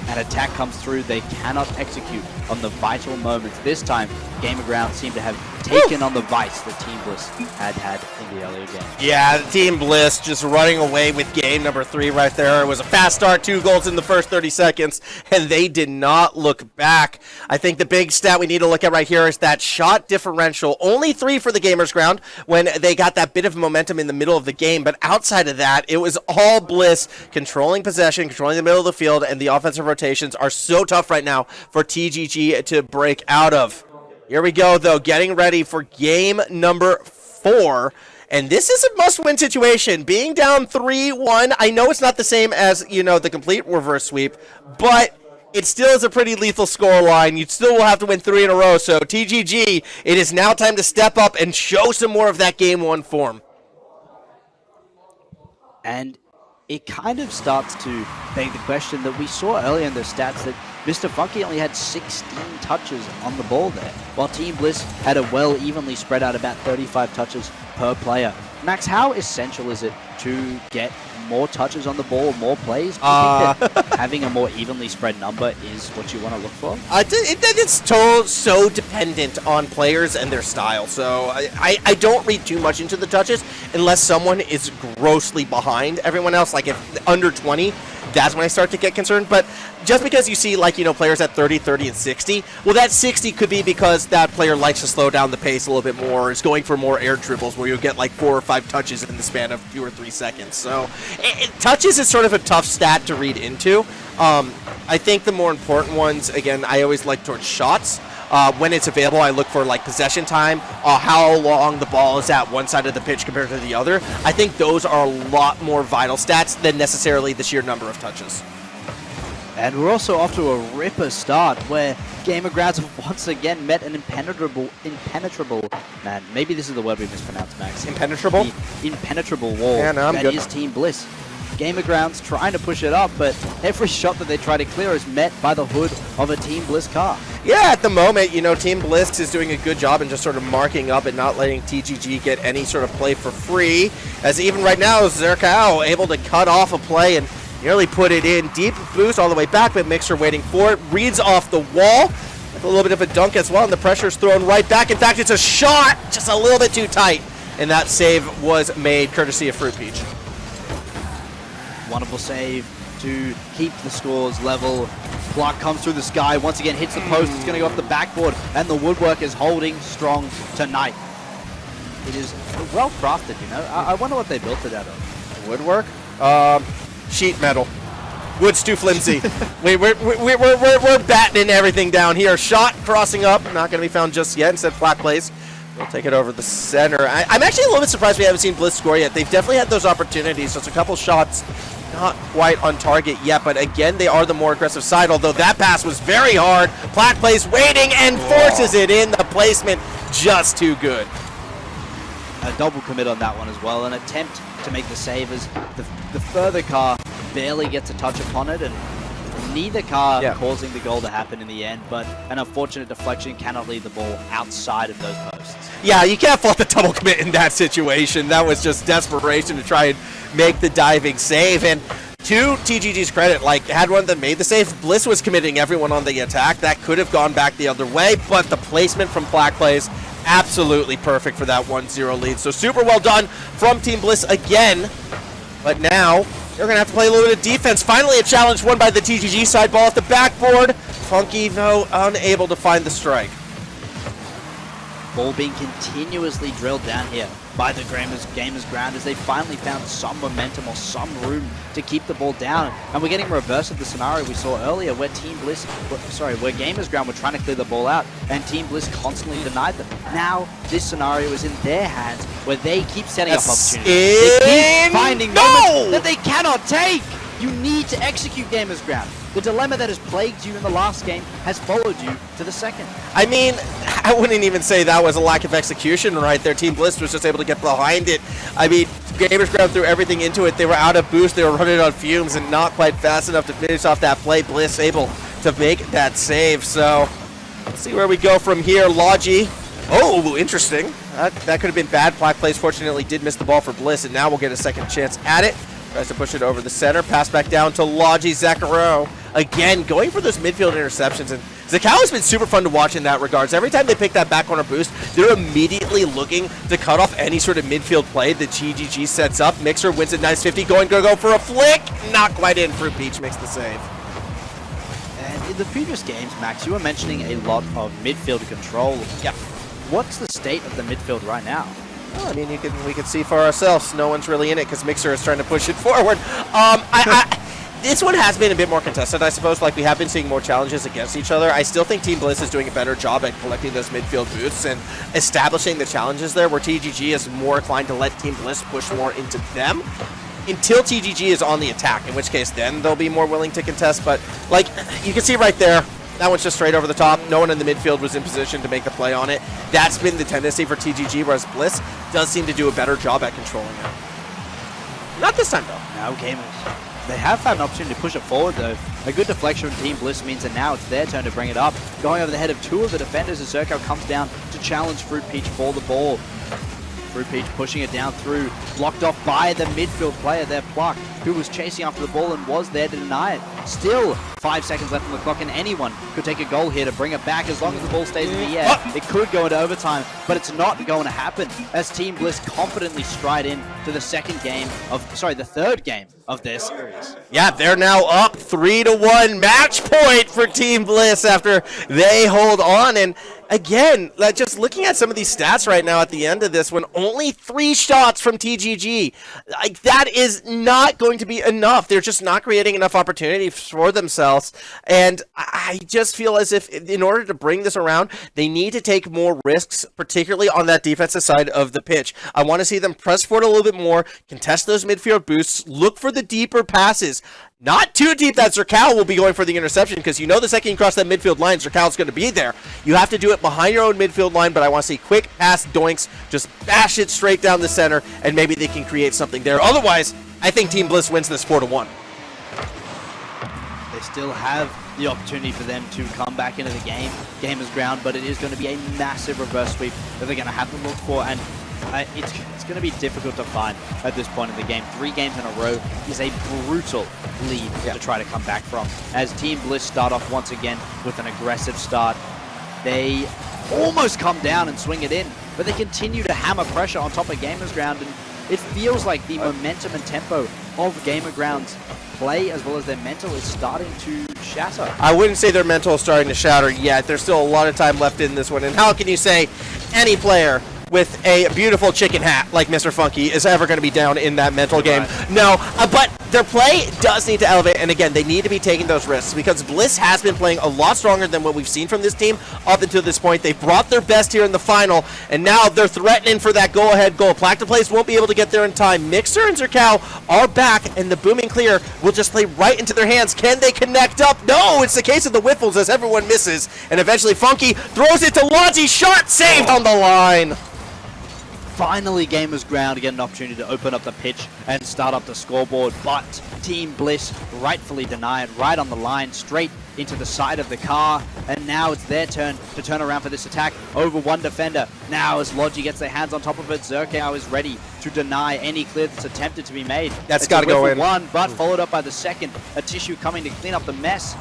An attack comes through. They cannot execute on the vital moments. This time, Game of Grounds seem to have taken on the vice that Team Bliss had in the earlier game. Yeah, Team Bliss just running away with game number 3 right there. It was a fast start, 2 goals in the first 30 seconds, and they did not look back. I think the big stat we need to look at right here is that shot differential. Only 3 for the Gamers Ground when they got that bit of momentum in the middle of the game, but outside of that, it was all Bliss controlling possession, controlling the middle of the field, and the offensive rotations are so tough right now for TGG to break out of. Here we go, though, getting ready for game number 4. And this is a must-win situation. Being down 3-1, I know it's not the same as, the complete reverse sweep, but it still is a pretty lethal scoreline. You still will have to win 3 in a row. So, TGG, it is now time to step up and show some more of that Game 1 form. And it kind of starts to beg the question that we saw earlier in the stats that Mr. Funky only had 16 touches on the ball there, while Team Bliss had a well evenly spread out about 35 touches per player. Max, how essential is it to get more touches on the ball, more plays? Do you think that having a more evenly spread number is what you want to look for? It's so dependent on players and their style. So I don't read too much into the touches unless someone is grossly behind everyone else. Like if under 20, that's when I start to get concerned. But just because you see players at 30, 30, and 60, well, that 60 could be because that player likes to slow down the pace a little bit more, is going for more air dribbles where you'll get like 4 or 5 touches in the span of 2 or 3 seconds. So touches is sort of a tough stat to read into. I think the more important ones, again, I always like towards shots. When it's available, I look for like possession time, how long the ball is at one side of the pitch compared to the other. I think those are a lot more vital stats than necessarily the sheer number of touches. And we're also off to a ripper start where Game of Grounds have once again met an impenetrable, man, maybe this is the word we mispronounced, Max. Impenetrable? The impenetrable wall Yeah, no, I'm that good. is Team Bliss. Gamer Grounds trying to push it up, but every shot that they try to clear is met by the hood of a Team Bliss car. Yeah, at the moment, you know, Team Bliss is doing a good job in just sort of marking up and not letting TGG get any sort of play for free. As even right now, Zerkao able to cut off a play and nearly put it in. Deep boost all the way back, but Mixer waiting for it. Reads off the wall. With a little bit of a dunk as well, and the pressure's thrown right back. In fact, it's a shot, just a little bit too tight. And that save was made courtesy of Fruit Peach. Wonderful save to keep the scores level. Block comes through the sky, once again hits the post, it's going to go off the backboard, and the woodwork is holding strong tonight. It is well crafted, you know. I wonder what they built it out of. Woodwork? Sheet metal. Wood's too flimsy. we're battening everything down here. Shot crossing up, not going to be found just yet. Instead, flat plays. We'll take it over the center. I'm actually a little bit surprised we haven't seen Bliss score yet. They've definitely had those opportunities. So it's a couple shots not quite on target yet, but again, they are the more aggressive side, although that pass was very hard. Platt plays waiting and forces it in. The placement just too good. A double commit on that one as well. An attempt to make the save as the further car barely gets a touch upon it, and neither car causing the goal to happen in the end, but an unfortunate deflection cannot leave the ball outside of those posts. Yeah, you can't fault the double commit in that situation. That was just desperation to try and make the diving save. And to TGG's credit, like, had one that made the save, Bliss was committing everyone on the attack. That could have gone back the other way, but the placement from Black plays absolutely perfect for that 1-0 lead. So super well done from Team Bliss again. But now they're going to have to play a little bit of defense. Finally a challenge won by the TGG side. Ball off the backboard. Funky, though, unable to find the strike. Ball being continuously drilled down here by the Gamers Ground as they finally found some momentum or some room to keep the ball down. And we're getting a reverse of the scenario we saw earlier where where Gamers Ground were trying to clear the ball out and Team Bliss constantly denied them. Now this scenario is in their hands where they keep setting up opportunities. They keep finding moments that they cannot take. You need to execute Gamers Ground. The dilemma that has plagued you in the last game has followed you to the second. I mean, I wouldn't even say that was a lack of execution right there. Team Bliss was just able to get behind it. I mean, Gamers Ground threw everything into it. They were out of boost. They were running on fumes and not quite fast enough to finish off that play. Bliss able to make that save. So let's see where we go from here. Logi. Oh, interesting. That could have been bad. Black plays fortunately did miss the ball for Bliss, and now we'll get a second chance at it. Tries to push it over the center. Pass back down to Logi. Zakaro. Again, going for those midfield interceptions. And Zakao has been super fun to watch in that regards. Every time they pick that back corner boost, they're immediately looking to cut off any sort of midfield play that GGG sets up. Mixer wins at nice 50. Going to go for a flick. Not quite in. Fruit Peach makes the save. And in the previous games, Max, you were mentioning a lot of midfield control. Yeah. What's the state of the midfield right now? Well, I mean, we can see for ourselves. No one's really in it because Mixer is trying to push it forward. This one has been a bit more contested, I suppose. Like, we have been seeing more challenges against each other. I still think Team Bliss is doing a better job at collecting those midfield boosts and establishing the challenges there, where TGG is more inclined to let Team Bliss push more into them until TGG is on the attack, in which case then they'll be more willing to contest. But, like, you can see right there, that one's just straight over the top. No one in the midfield was in position to make the play on it. That's been the tendency for TGG, whereas Bliss does seem to do a better job at controlling it. Not this time, though. Now Gamers. They have found an opportunity to push it forward, though. A good deflection from Team Bliss means that now it's their turn to bring it up. Going over the head of two of the defenders as Zerko comes down to challenge Fruit Peach for the ball. Fruit Peach pushing it down through, blocked off by the midfield player there, Pluck, who was chasing after the ball and was there to deny it. Still 5 seconds left on the clock, and anyone could take a goal here to bring it back as long as the ball stays in the air. It could go into overtime, but it's not going to happen as Team Bliss confidently stride in to the third game of their series. Yeah, they're now up 3-1, match point for Team Bliss after they hold on. And again, just looking at some of these stats right now at the end of this one, only 3 shots from TGG. Like, that is not going to be enough. They're just not creating enough opportunity for themselves. And I just feel as if in order to bring this around, they need to take more risks, particularly on that defensive side of the pitch. I want to see them press forward a little bit more, contest those midfield boosts, look for the deeper passes. Not too deep that Zerkal will be going for the interception, because you know the second you cross that midfield line, Zerkal's going to be there. You have to do it behind your own midfield line, but I want to see quick pass doinks, just bash it straight down the center, and maybe they can create something there. Otherwise, I think Team Bliss wins this 4-1. They still have the opportunity for them to come back into the game, Gamers Ground, but it is going to be a massive reverse sweep that they're going to have to look for, and it's going to be difficult to find at this point in the game. 3 games in a row is a brutal lead to try to come back from. As Team Bliss start off once again with an aggressive start, they almost come down and swing it in, but they continue to hammer pressure on top of Gamers Ground, and it feels like the momentum and tempo of Gamer Ground's play as well as their mental is starting to shatter. I wouldn't say their mental is starting to shatter yet. There's still a lot of time left in this one. And how can you say any player with a beautiful chicken hat like Mr. Funky is ever going to be down in that mental game? No, but their play does need to elevate, and again, they need to be taking those risks because Bliss has been playing a lot stronger than what we've seen from this team up until this point. They brought their best here in the final, and now they're threatening for that go-ahead goal. Plactoplace won't be able to get there in time. Mixer and Zerkow are back, and the booming clear will just play right into their hands. Can they connect up? No, it's the case of the Whiffles as everyone misses, and eventually Funky throws it to Lonzy. Shot saved on the line. Finally, Gamers Ground get an opportunity to open up the pitch and start up the scoreboard, but Team Bliss rightfully deny it right on the line, straight into the side of the car, and now it's their turn to turn around for this attack over one defender. Now as Logi gets their hands on top of it, Zerkow is ready to deny any clear that's attempted to be made. That's got to go in. One, but followed up by the second. A Tissue coming to clean up the mess.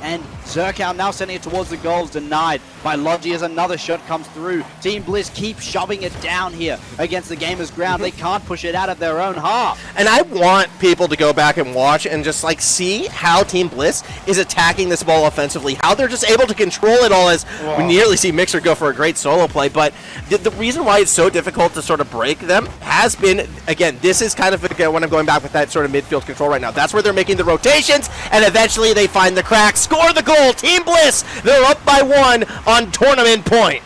And Zerkow now sending it towards the goals, denied by Logi as another shot comes through. Team Bliss keeps shoving it down here against the Gamers Ground. They can't push it out of their own half. And I want people to go back and watch and just like see how Team Bliss is attacking this ball offensively, how they're just able to control it all as we nearly see Mixer go for a great solo play. But the reason why it's so difficult to sort of break them has been, again, this is kind of, again, when I'm going back with that sort of midfield control right now. That's where they're making the rotations, and eventually they find the cracks, score the goal. Team Bliss, they're up by 1 on tournament point.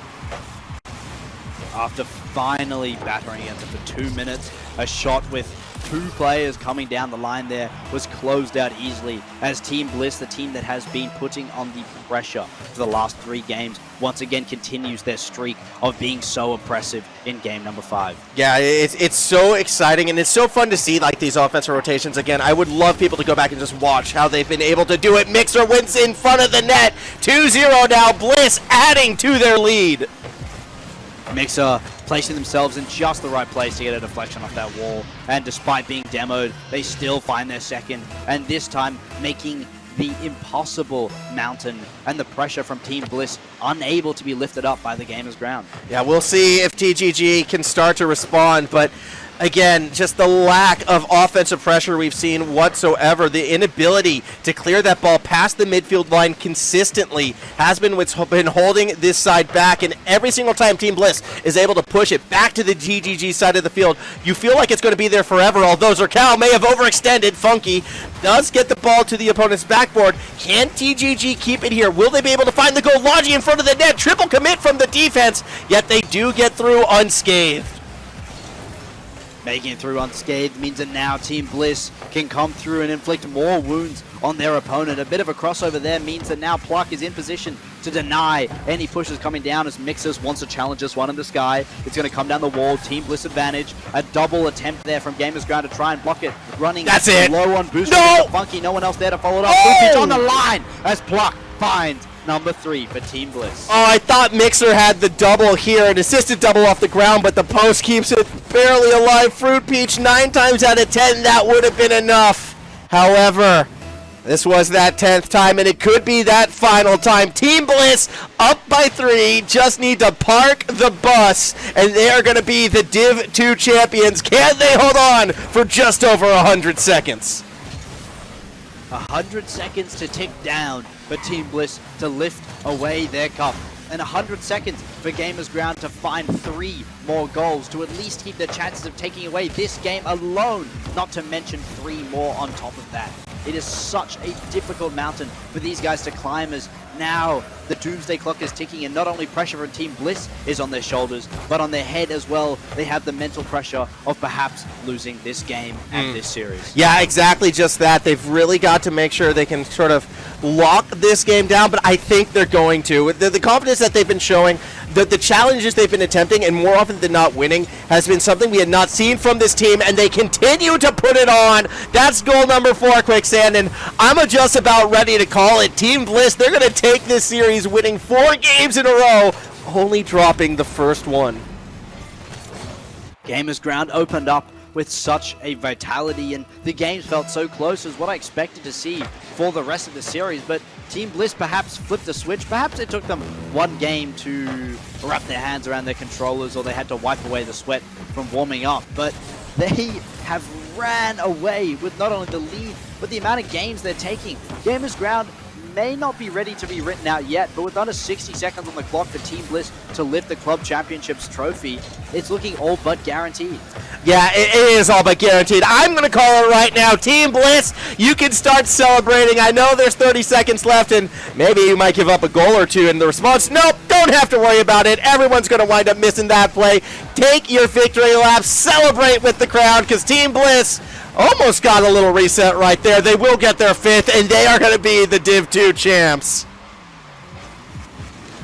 After finally battering against it for 2 minutes, a shot with 2 players coming down the line there was closed out easily as Team Bliss, the team that has been putting on the pressure for the last 3 games, once again continues their streak of being so oppressive in game number 5. Yeah, it's so exciting, and it's so fun to see like these offensive rotations again. I would love people to go back and just watch how they've been able to do it. Mixer wins in front of the net. 2-0 now. Bliss adding to their lead. Mixer placing themselves in just the right place to get a deflection off that wall, and despite being demoed, they still find their second, and this time making the impossible mountain and the pressure from Team Bliss unable to be lifted up by the Gamers Ground. Yeah, we'll see if TGG can start to respond, but again, just the lack of offensive pressure we've seen whatsoever, the inability to clear that ball past the midfield line consistently has been what's been holding this side back, and every single time Team Bliss is able to push it back to the TGG side of the field, you feel like it's going to be there forever, although Zerkow may have overextended. Funky does get the ball to the opponent's backboard. Can TGG keep it here? Will they be able to find the goal? Logi in front of the net, triple commit from the defense, yet they do get through unscathed. Making it through unscathed means that now Team Bliss can come through and inflict more wounds on their opponent. A bit of a crossover there means that now Pluck is in position to deny any pushes coming down as Mixers wants to challenge this one in the sky. It's going to come down the wall. Team Bliss advantage. A double attempt there from Gamers Ground to try and block it. Running low on boost. No! Funky, no one else there to follow it up. Pitch on the line as Pluck finds number 3 for Team Bliss. Oh, I thought Mixer had the double here, an assisted double off the ground, but the post keeps it barely alive. Fruit Peach, 9 times out of 10, that would have been enough. However, this was that 10th time, and it could be that final time. Team Bliss up by 3, just need to park the bus, and they are going to be the Div-2 champions. Can they hold on for just over 100 seconds? 100 seconds to tick down for Team Bliss to lift away their cup. And 100 seconds for Gamers Ground to find 3 more goals to at least keep their chances of taking away this game alone, not to mention 3 more on top of that. It is such a difficult mountain for these guys to climb as now the doomsday clock is ticking, and not only pressure from Team Bliss is on their shoulders, but on their head as well. They have the mental pressure of perhaps losing this game and this series. Yeah, exactly just that. They've really got to make sure they can sort of lock this game down, but I think they're going to. The confidence that they've been showing, the challenges they've been attempting, and more often than not winning, has been something we had not seen from this team, and they continue to put it on. That's goal number 4, Quicksand, and I'm just about ready to call it. Team Bliss, they're going to take this series, winning 4 games in a row, only dropping the first one. Gamers Ground opened up with such a vitality, and the games felt so close as what I expected to see for the rest of the series. But Team Bliss perhaps flipped the switch. Perhaps it took them one game to wrap their hands around their controllers, or they had to wipe away the sweat from warming up. But they have ran away with not only the lead, but the amount of games they're taking. Gamers Ground may not be ready to be written out yet, but with under 60 seconds on the clock for Team Bliss to lift the Club Championships trophy, it's looking all but guaranteed. Yeah, it is all but guaranteed. I'm going to call it right now. Team Bliss, you can start celebrating. I know there's 30 seconds left, and maybe you might give up a goal or two in the response. Nope, don't have to worry about it. Everyone's going to wind up missing that play. Take your victory lap. Celebrate with the crowd, because Team Bliss almost got a little reset right there. They will get their 5th, and they are going to be the Div-2 champs.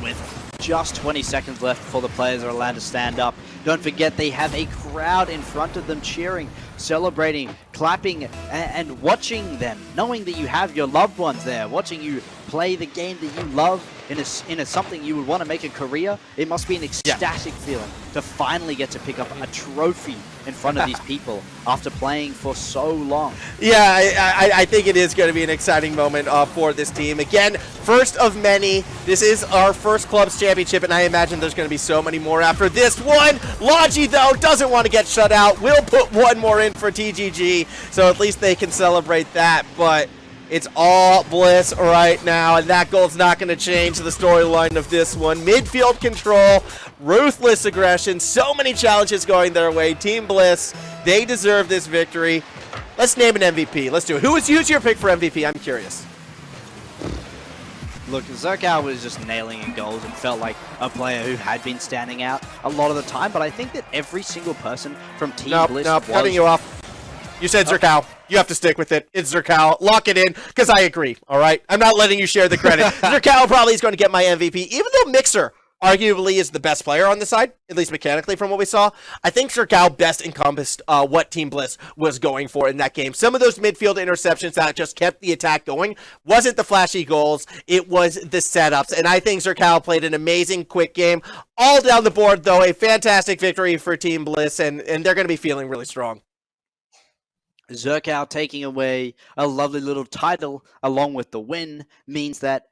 With just 20 seconds left before the players are allowed to stand up, don't forget they have a crowd in front of them cheering, celebrating, clapping, and watching them, knowing that you have your loved ones there, watching you play the game that you love in a something you would want to make a career. It must be an ecstatic feeling to finally get to pick up a trophy in front of these people after playing for so long. Yeah, I think it is going to be an exciting moment for this team. Again, first of many. This is our first club's championship, and I imagine there's going to be so many more after this one. Logi, though, doesn't want to get shut out. We'll put one more in for TGG, so at least they can celebrate that. But it's all Bliss right now, and that goal's not going to change the storyline of this one. Midfield control, ruthless aggression, so many challenges going their way. Team Bliss, they deserve this victory. Let's name an MVP. Let's do it. Who's your pick for MVP? I'm curious. Look, Zerkow was just nailing in goals and felt like a player who had been standing out a lot of the time, but I think that every single person from Team Bliss was... cutting you off. You said Zerkow. You have to stick with it. It's Zerkow. Lock it in, because I agree, all right? I'm not letting you share the credit. Zerkow probably is going to get my MVP, even though Mixer arguably is the best player on the side, at least mechanically from what we saw. I think Zerkow best encompassed what Team Bliss was going for in that game. Some of those midfield interceptions that just kept the attack going wasn't the flashy goals, it was the setups. And I think Zerkow played an amazing quick game. All down the board, though, a fantastic victory for Team Bliss, and they're going to be feeling really strong. Zerkow taking away a lovely little title along with the win means that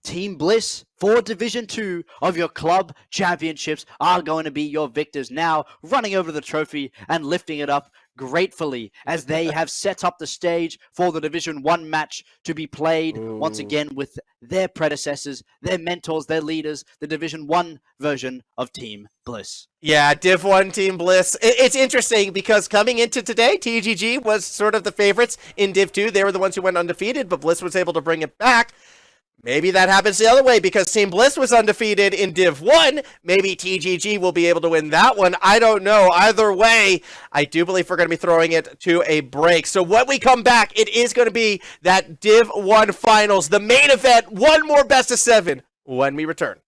Team Bliss for Division 2 of your club championships are going to be your victors now, running over the trophy and lifting it up gratefully as they have set up the stage for the Division 1 match to be played once again with their predecessors, their mentors, their leaders, the Division 1 version of Team Bliss. Yeah, Div 1 Team Bliss. It's interesting because coming into today, TGG was sort of the favorites in Div 2. They were the ones who went undefeated, but Bliss was able to bring it back. Maybe that happens the other way because Team Bliss was undefeated in Div 1. Maybe TGG will be able to win that one. I don't know. Either way, I do believe we're going to be throwing it to a break. So when we come back, it is going to be that Div 1 finals, the main event, one more best of 7 when we return.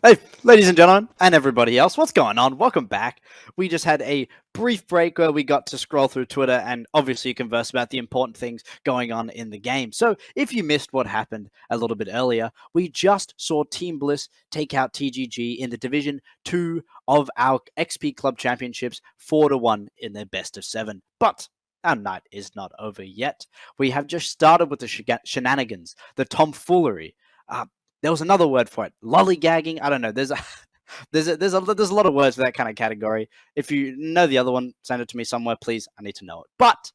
Hey, ladies and gentlemen, and everybody else, what's going on? Welcome back. We just had a brief break where we got to scroll through Twitter and obviously converse about the important things going on in the game. So if you missed what happened a little bit earlier, we just saw Team Bliss take out TGG in the Division 2 of our XP Club Championships 4-1 in their best of 7. But our night is not over yet. We have just started with the shenanigans, the tomfoolery. There was another word for it, lollygagging. I don't know. There's a lot of words for that kind of category. If you know the other one, send it to me somewhere, please. I need to know it. But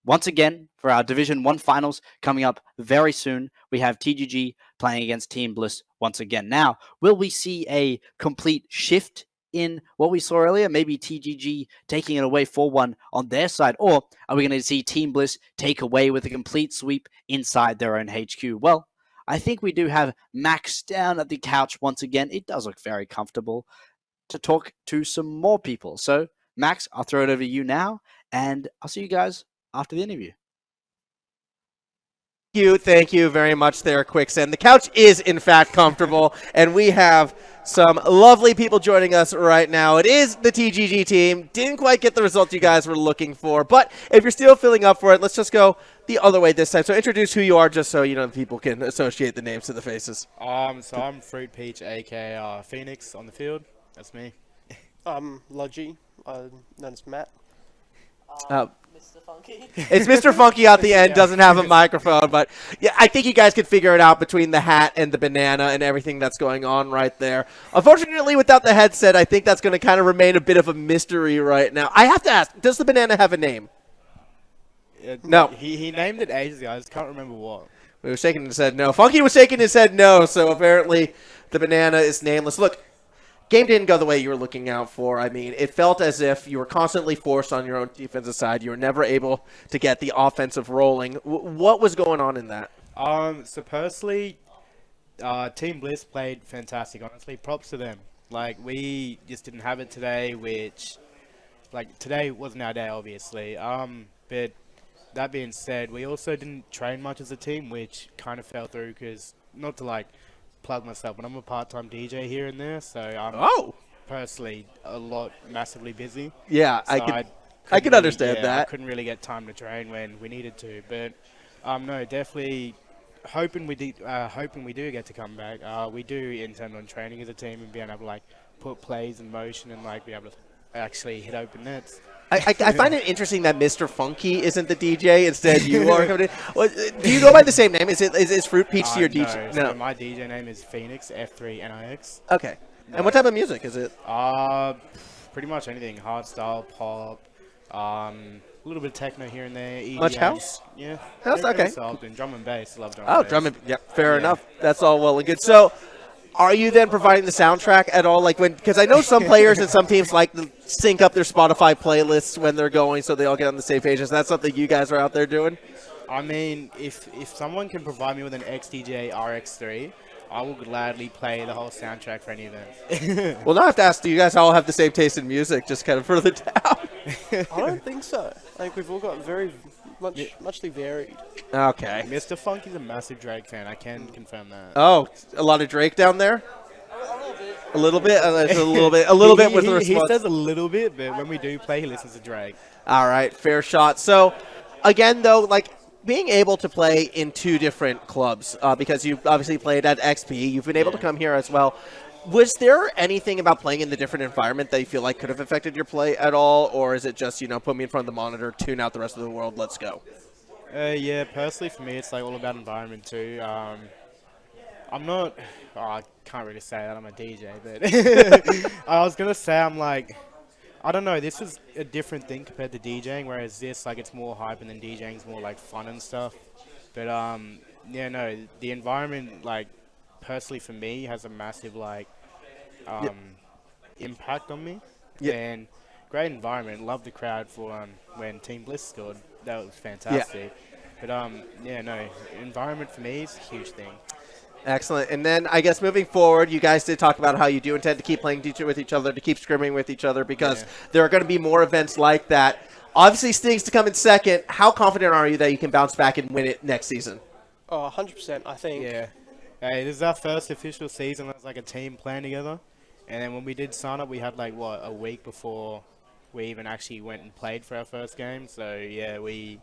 once again, for our Division 1 finals coming up very soon, we have TGG playing against Team Bliss once again. Now, will we see a complete shift in what we saw earlier? Maybe TGG taking it away 4-1 on their side, or are we going to see Team Bliss take away with a complete sweep inside their own HQ? Well, I think we do have Max down at the couch once again. It does look very comfortable. to talk to some more people. So, Max, I'll throw it over to you now, and I'll see you guys after the interview. Thank you very much there, Quicksand. The couch is, in fact, comfortable, and we have some lovely people joining us right now. It is the TGG team. Didn't quite get the result you guys were looking for, but if you're still filling up for it, let's just go the other way this time. So introduce who you are, just so people can associate the names to the faces. So I'm Fruit Peach, aka Phoenix, on the field. That's me. I'm Logi, known as Matt. Mr. Funky. It's Mr. Funky out the end, doesn't have a microphone, but yeah, I think you guys could figure it out between the hat and the banana and everything that's going on right there. Unfortunately, without the headset, I think that's going to kind of remain a bit of a mystery right now. I have to ask, does the banana have a name? No. He named it ages ago. I just can't remember what. We were shaking his head no. Funky was shaking his head no, so apparently the banana is nameless. Look, game didn't go the way you were looking out for. I mean, it felt as if you were constantly forced on your own defensive side. You were never able to get the offensive rolling. What was going on in that? So personally, Team Bliss played fantastic. Honestly, props to them. Like, we just didn't have it today, which, like, today wasn't our day, obviously. But that being said, we also didn't train much as a team, which kind of fell through because, not to, like, plug myself, but I'm a part-time DJ here and there, so I'm personally massively busy. Yeah, so I can understand that. I couldn't really get time to train when we needed to, but no, definitely hoping we do get to come back. We do intend on training as a team and being able to like put plays in motion and like be able to actually hit open nets. I find it interesting that Mr. Funky isn't the DJ. Instead, you are coming in. Well, do you go by the same name? Is Fruit Peach your DJ? No. So my DJ name is Phoenix, F3NIX. Okay. And what type of music is it? Pretty much anything. Hardstyle, pop, a little bit of techno here and there. EDM. Much house? Yeah. House, okay. And drum and bass. Love drum Oh, and bass. drum and fair enough. That's all well and good. So, are you then providing the soundtrack at all? Like because I know some players and some teams like to sync up their Spotify playlists when they're going, so they all get on the same page. Is that something you guys are out there doing? I mean, if someone can provide me with an XDJ RX3, I will gladly play the whole soundtrack for any event. Well, now I have to ask: do you guys all have the same taste in music? Just kind of further down. I don't think so. I think we've all got very muchly varied. Okay. Mr. Funky's a massive Drake fan. I can confirm that. Oh, a lot of Drake down there. A little bit. A little bit. A little bit with the response. He says a little bit, but when we do play, he listens to Drake. All right, fair shot. So, again, though, like being able to play in two different clubs, because you obviously played at XP, you've been able to come here as well. Was there anything about playing in the different environment that you feel like could have affected your play at all, or is it just put me in front of the monitor, tune out the rest of the world, let's go? Yeah, personally for me, it's like all about environment too. I'm not. I can't really say that I'm a DJ, but I was gonna say I'm like. I don't know, this is a different thing compared to DJing, whereas this, like, it's more hype and then DJing's more, like, fun and stuff. But, yeah, no, the environment, like, personally for me, has a massive, like, impact on me. And great environment. Love the crowd for when Team Bliss scored. That was fantastic. But, yeah, no, environment for me is a huge thing. Excellent. And then I guess moving forward, you guys did talk about how you do intend to keep playing with each other, to keep scrimming with each other, because there are going to be more events like that. Obviously, Stings to come in second. How confident are you that you can bounce back and win it next season? Oh, 100%, I think. Yeah. Hey, this is our first official season as like a team playing together. And then when we did sign up, we had like, a week before we even actually went and played for our first game. So, yeah, we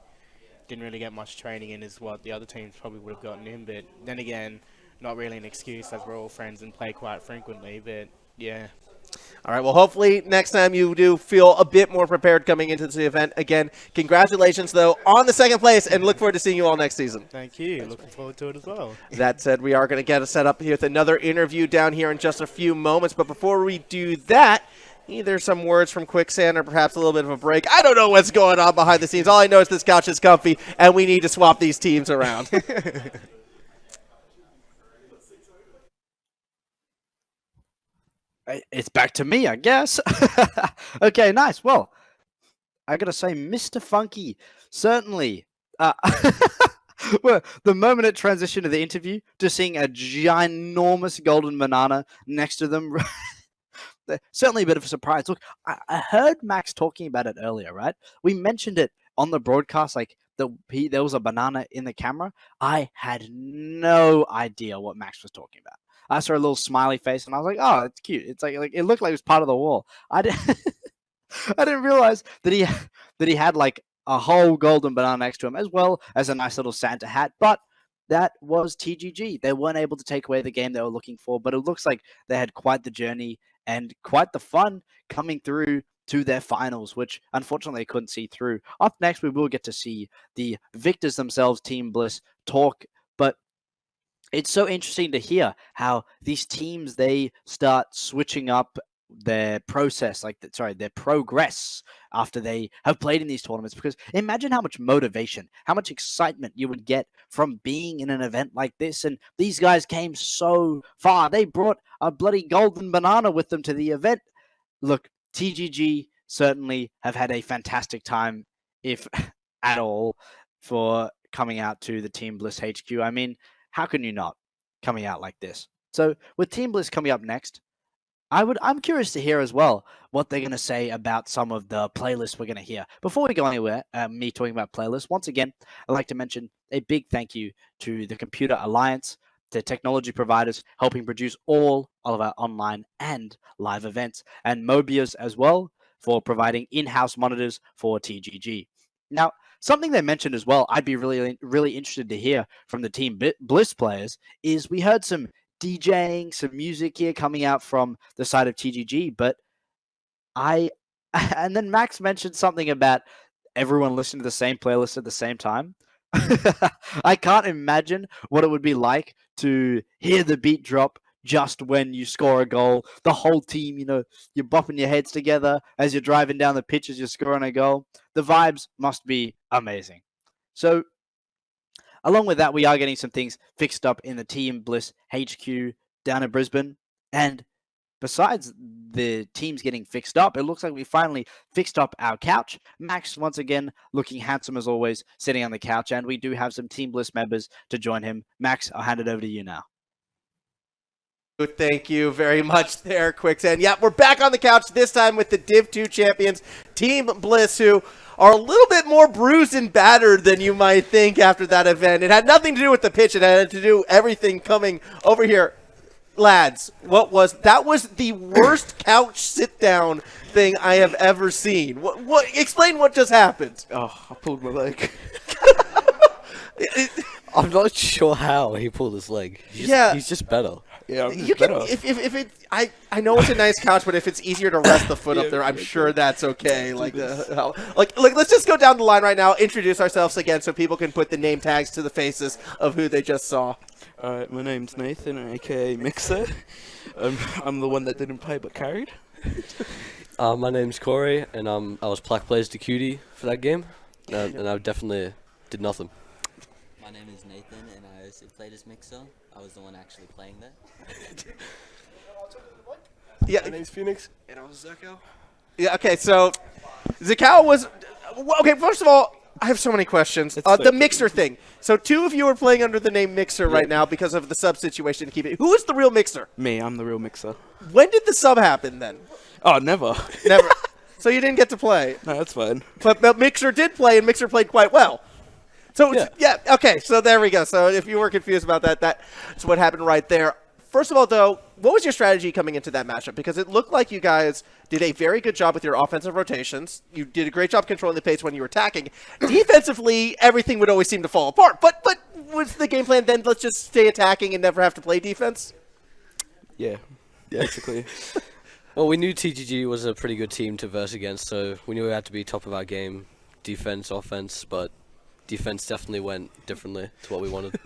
didn't really get much training in as what the other teams probably would have gotten in. But then again, not really an excuse as we're all friends and play quite frequently, but yeah. All right, well, hopefully next time you do feel a bit more prepared coming into the event. Again, congratulations, though, on the second place, and look forward to seeing you all next season. Thank you. Looking forward to it as well. That said, we are going to get us set up here with another interview down here in just a few moments, but before we do that, either some words from Quicksand or perhaps a little bit of a break. I don't know what's going on behind the scenes. All I know is this couch is comfy, and we need to swap these teams around. It's back to me, I guess. Okay, nice. Well, I gotta say, Mr. Funky, certainly. Well, the moment it transitioned to the interview to seeing a ginormous golden banana next to them certainly a bit of a surprise. Look, I heard Max talking about it earlier, right? We mentioned it on the broadcast, like there was a banana in the camera. I had no idea what Max was talking about. I saw a little smiley face, and I was like, "Oh, it's cute." It's like it looked like it was part of the wall. I didn't realize that he had like a whole golden banana next to him, as well as a nice little Santa hat. But that was TGG. They weren't able to take away the game they were looking for, but it looks like they had quite the journey and quite the fun coming through to their finals, which unfortunately they couldn't see through. Up next, we will get to see the victors themselves, Team Bliss, talk. But it's so interesting to hear how these teams, they start switching up their process, their progress after they have played in these tournaments. Because imagine how much motivation, how much excitement you would get from being in an event like this. And these guys came so far. They brought a bloody golden banana with them to the event. Look, TGG certainly have had a fantastic time, if at all, for coming out to the Team Bliss HQ. I mean, how can you not coming out like this? So with Team Bliss coming up next, I'm curious to hear as well what they're going to say about some of the playlists we're going to hear. Before we go anywhere, me talking about playlists, once again, I'd like to mention a big thank you to the Computer Alliance, the technology providers helping produce all of our online and live events, and Mobius as well for providing in-house monitors for TGG. Now, something they mentioned as well, I'd be really, really interested to hear from the Team Bliss players, is we heard some DJing, some music here coming out from the side of TGG, but and then Max mentioned something about everyone listening to the same playlist at the same time. I can't imagine what it would be like to hear the beat drop just when you score a goal. The whole team, you're bopping your heads together as you're driving down the pitch as you're scoring a goal. The vibes must be amazing. So, along with that, we are getting some things fixed up in the Team Bliss HQ down in Brisbane. And besides the teams getting fixed up, it looks like we finally fixed up our couch. Max, once again, looking handsome as always, sitting on the couch. And we do have some Team Bliss members to join him. Max, I'll hand it over to you now. Thank you very much there, Quicksand. Yeah, we're back on the couch, this time with the Div-2 champions, Team Bliss, who are a little bit more bruised and battered than you might think after that event. It had nothing to do with the pitch. It had to do everything coming over here. Lads, that was the worst couch sit-down thing I have ever seen. Explain what just happened. Oh, I pulled my leg. I'm not sure how he pulled his leg. He's just better. Yeah, I know it's a nice couch, but if it's easier to rest the foot up there, I'm sure that's okay. Let's just go down the line right now. Introduce ourselves again, so people can put the name tags to the faces of who they just saw. All right, my name's Nathan, aka Mixer. I'm the one that didn't play but carried. My name's Corey, and I was Plaque Plays the Cutie for that game, and I definitely did nothing. My name is Nathan, and I also played as Mixer. I was the one actually playing there. Yeah. My name's Phoenix, and I was Zeko. Yeah, okay, so Zeko was... Okay, first of all, I have so many questions. The Mixer thing. So two of you are playing under the name Mixer right now because of the sub situation. Who is the real Mixer? Me, I'm the real Mixer. When did the sub happen then? Oh, never. Never. So you didn't get to play? No, that's fine. But Mixer did play, and Mixer played quite well. So, yeah, okay, so there we go. So if you were confused about that, that's what happened right there. First of all, though, what was your strategy coming into that matchup? Because it looked like you guys did a very good job with your offensive rotations. You did a great job controlling the pace when you were attacking. Defensively, everything would always seem to fall apart. But was the game plan then, let's just stay attacking and never have to play defense? Yeah, basically. Well, we knew TGG was a pretty good team to verse against, so we knew we had to be top of our game, defense, offense, but defense definitely went differently to what we wanted.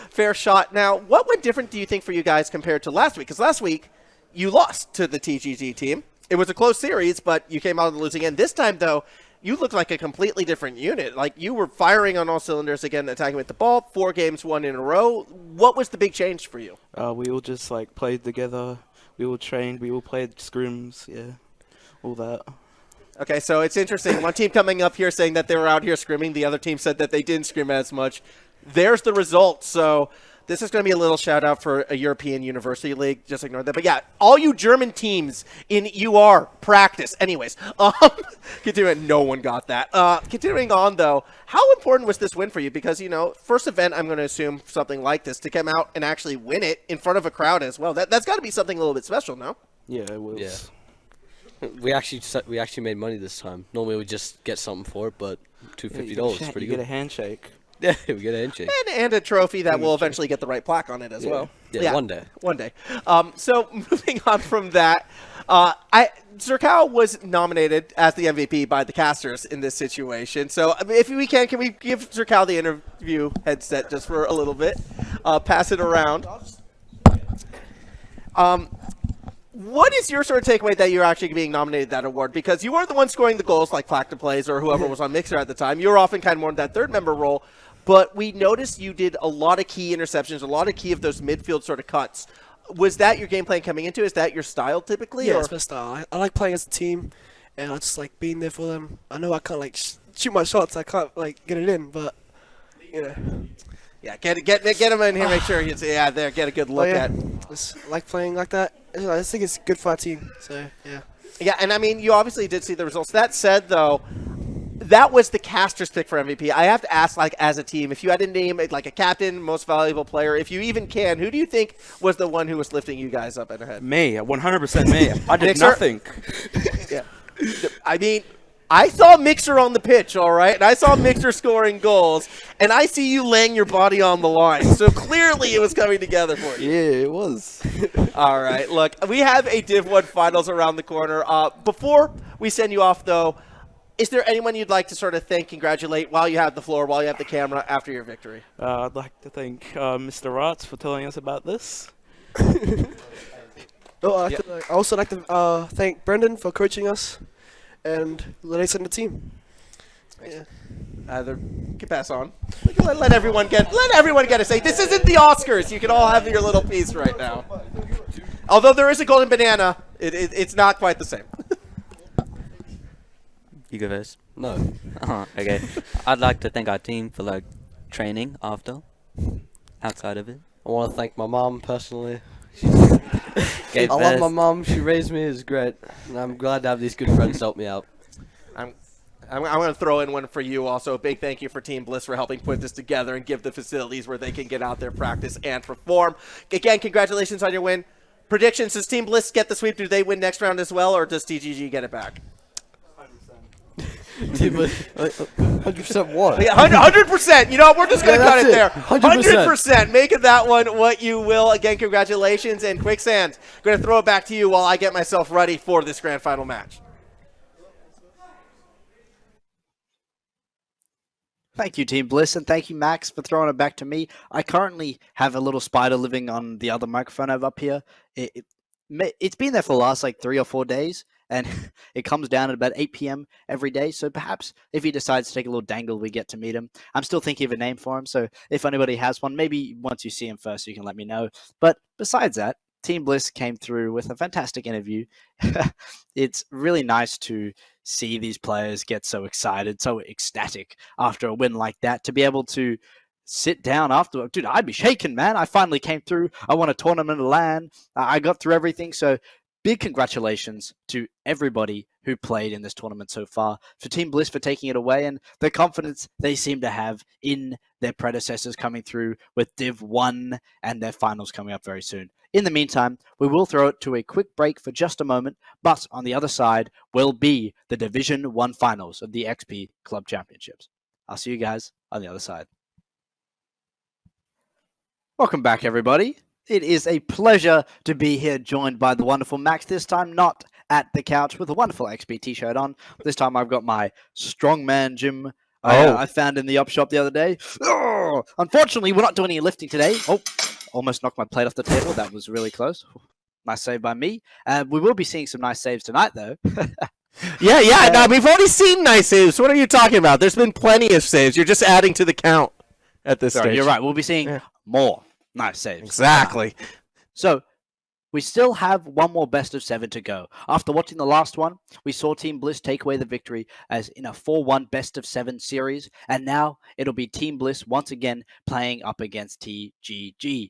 Fair shot. Now, what went different, do you think, for you guys compared to last week? Because last week, you lost to the TGG team. It was a close series, but you came out on the losing end. This time, though, you looked like a completely different unit. Like, you were firing on all cylinders again, attacking with the ball, 4 games won in a row. What was the big change for you? We all just, played together. We all trained. We all played scrims. Yeah, all that. Okay, so it's interesting. One team coming up here saying that they were out here scrimming. The other team said that they didn't scrim as much. There's the result. So this is going to be a little shout out for a European University League. Just ignore that. But yeah, all you German teams in UR practice. Anyways, continuing, no one got that. Continuing on though, how important was this win for you? Because, you know, first event, I'm going to assume something like this, to come out and actually win it in front of a crowd as well. That's got to be something a little bit special, no? Yeah, it was. Yeah. We actually made money this time. Normally we just get something for it, but $250 is pretty you good. get a handshake. Yeah, we get a handshake. And a trophy that will eventually get the right plaque on it as well. Yeah, one day. One day. So moving on from that, Zerkal was nominated as the MVP by the casters in this situation. So if we can we give Zerkal the interview headset just for a little bit? Pass it around. What is your sort of takeaway that you're actually being nominated that award? Because you weren't the one scoring the goals like Flacta Plays or whoever was on Mixer at the time. You were often kind of more in that third member role. But we noticed you did a lot of key interceptions, a lot of key of those midfield sort of cuts. Was that your game plan coming into? Is that your style typically? Yeah, it's my style. I like playing as a team, and I just like being there for them. I know I can't like shoot my shots. I can't like get it in, but you know. Yeah, get him in here. Make sure he's get a good look at. Just like playing like that. I just think it's good for our team. So yeah. Yeah, and I mean, you obviously did see the results. That said, though, that was the caster's pick for MVP. I have to ask, like, as a team, if you had to name like a captain, most valuable player, if you even can, who do you think was the one who was lifting you guys up and ahead? Me, 100% me. I did Mixer? nothing. Yeah, I mean, I saw Mixer on the pitch, all right, and I saw Mixer scoring goals, and I see you laying your body on the line. So clearly, it was coming together for you. Yeah, it was. All right, look, we have a Div-1 finals around the corner. Before we send you off, though, is there anyone you'd like to sort of thank, congratulate while you have the floor, while you have the camera after your victory? I'd like to thank Mr. Rotz for telling us about this. I also like to thank Brendan for coaching us and Lennox and the team. Yeah. You can pass on. Let everyone get a say. This isn't the Oscars. You can all have your little piece right now. Although there is a golden banana, it's not quite the same. You go first. No. Okay. I'd like to thank our team for like training outside of it. I want to thank my mom personally. Okay, I love my mom. She raised me. It's great. And I'm glad to have these good friends help me out. I'm going to throw in one for you also. A big thank you for Team Bliss for helping put this together and give the facilities where they can get out there, practice, and perform. Again, congratulations on your win. Predictions, does Team Bliss get the sweep? Do they win next round as well, or does TGG get it back? 100% what? Yeah, 100%. You know, we're just going to cut it there. 100%. 100%. Make it that one what you will. Again, congratulations. And Quicksand, going to throw it back to you while I get myself ready for this grand final match. Thank you, Team Bliss, and thank you, Max, for throwing it back to me. I currently have a little spider living on the other microphone over up here. It's been there for the last like 3 or 4 days, and it comes down at about 8 p.m. every day. So perhaps if he decides to take a little dangle, we get to meet him. I'm still thinking of a name for him, so if anybody has one, maybe once you see him first, you can let me know. But besides that, Team Bliss came through with a fantastic interview. It's really nice to see these players get so excited, so ecstatic after a win like that, to be able to sit down after. Dude, I'd be shaking, man. I finally came through. I won a tournament of LAN. I got through everything. So big congratulations to everybody who played in this tournament so far, for Team Bliss for taking it away, and the confidence they seem to have in their predecessors coming through with Div-1 and their finals coming up very soon. In the meantime, we will throw it to a quick break for just a moment, but on the other side will be the Division 1 finals of the XP Club Championships. I'll see you guys on the other side. Welcome back, everybody. It is a pleasure to be here, joined by the wonderful Max, this time not at the couch with a wonderful XP t-shirt on. This time I've got my strongman gym I found in the up shop the other day. Oh, unfortunately, we're not doing any lifting today. Oh, almost knocked my plate off the table. That was really close. Nice save by me. We will be seeing some nice saves tonight, though. Yeah. No, we've already seen nice saves. What are you talking about? There's been plenty of saves. You're just adding to the count at this stage. You're right. We'll be seeing more nice saves. Exactly. So we still have one more best of 7 to go. After watching the last one, we saw Team Bliss take away the victory as in a 4-1 best of 7 series, and now it'll be Team Bliss once again playing up against TGG.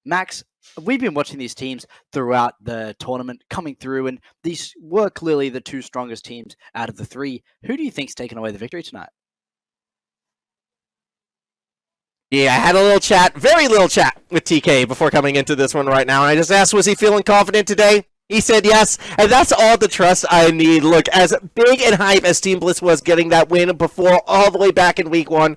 Max, we've been watching these teams throughout the tournament coming through, and these were clearly the 2 strongest teams out of the 3. Who do you think's taken away the victory tonight? Yeah, I had a little chat, very little chat with TK before coming into this one right now. And I just asked, was he feeling confident today? He said yes, and that's all the trust I need. Look, as big and hype as Team Bliss was getting that win before all the way back in week 1,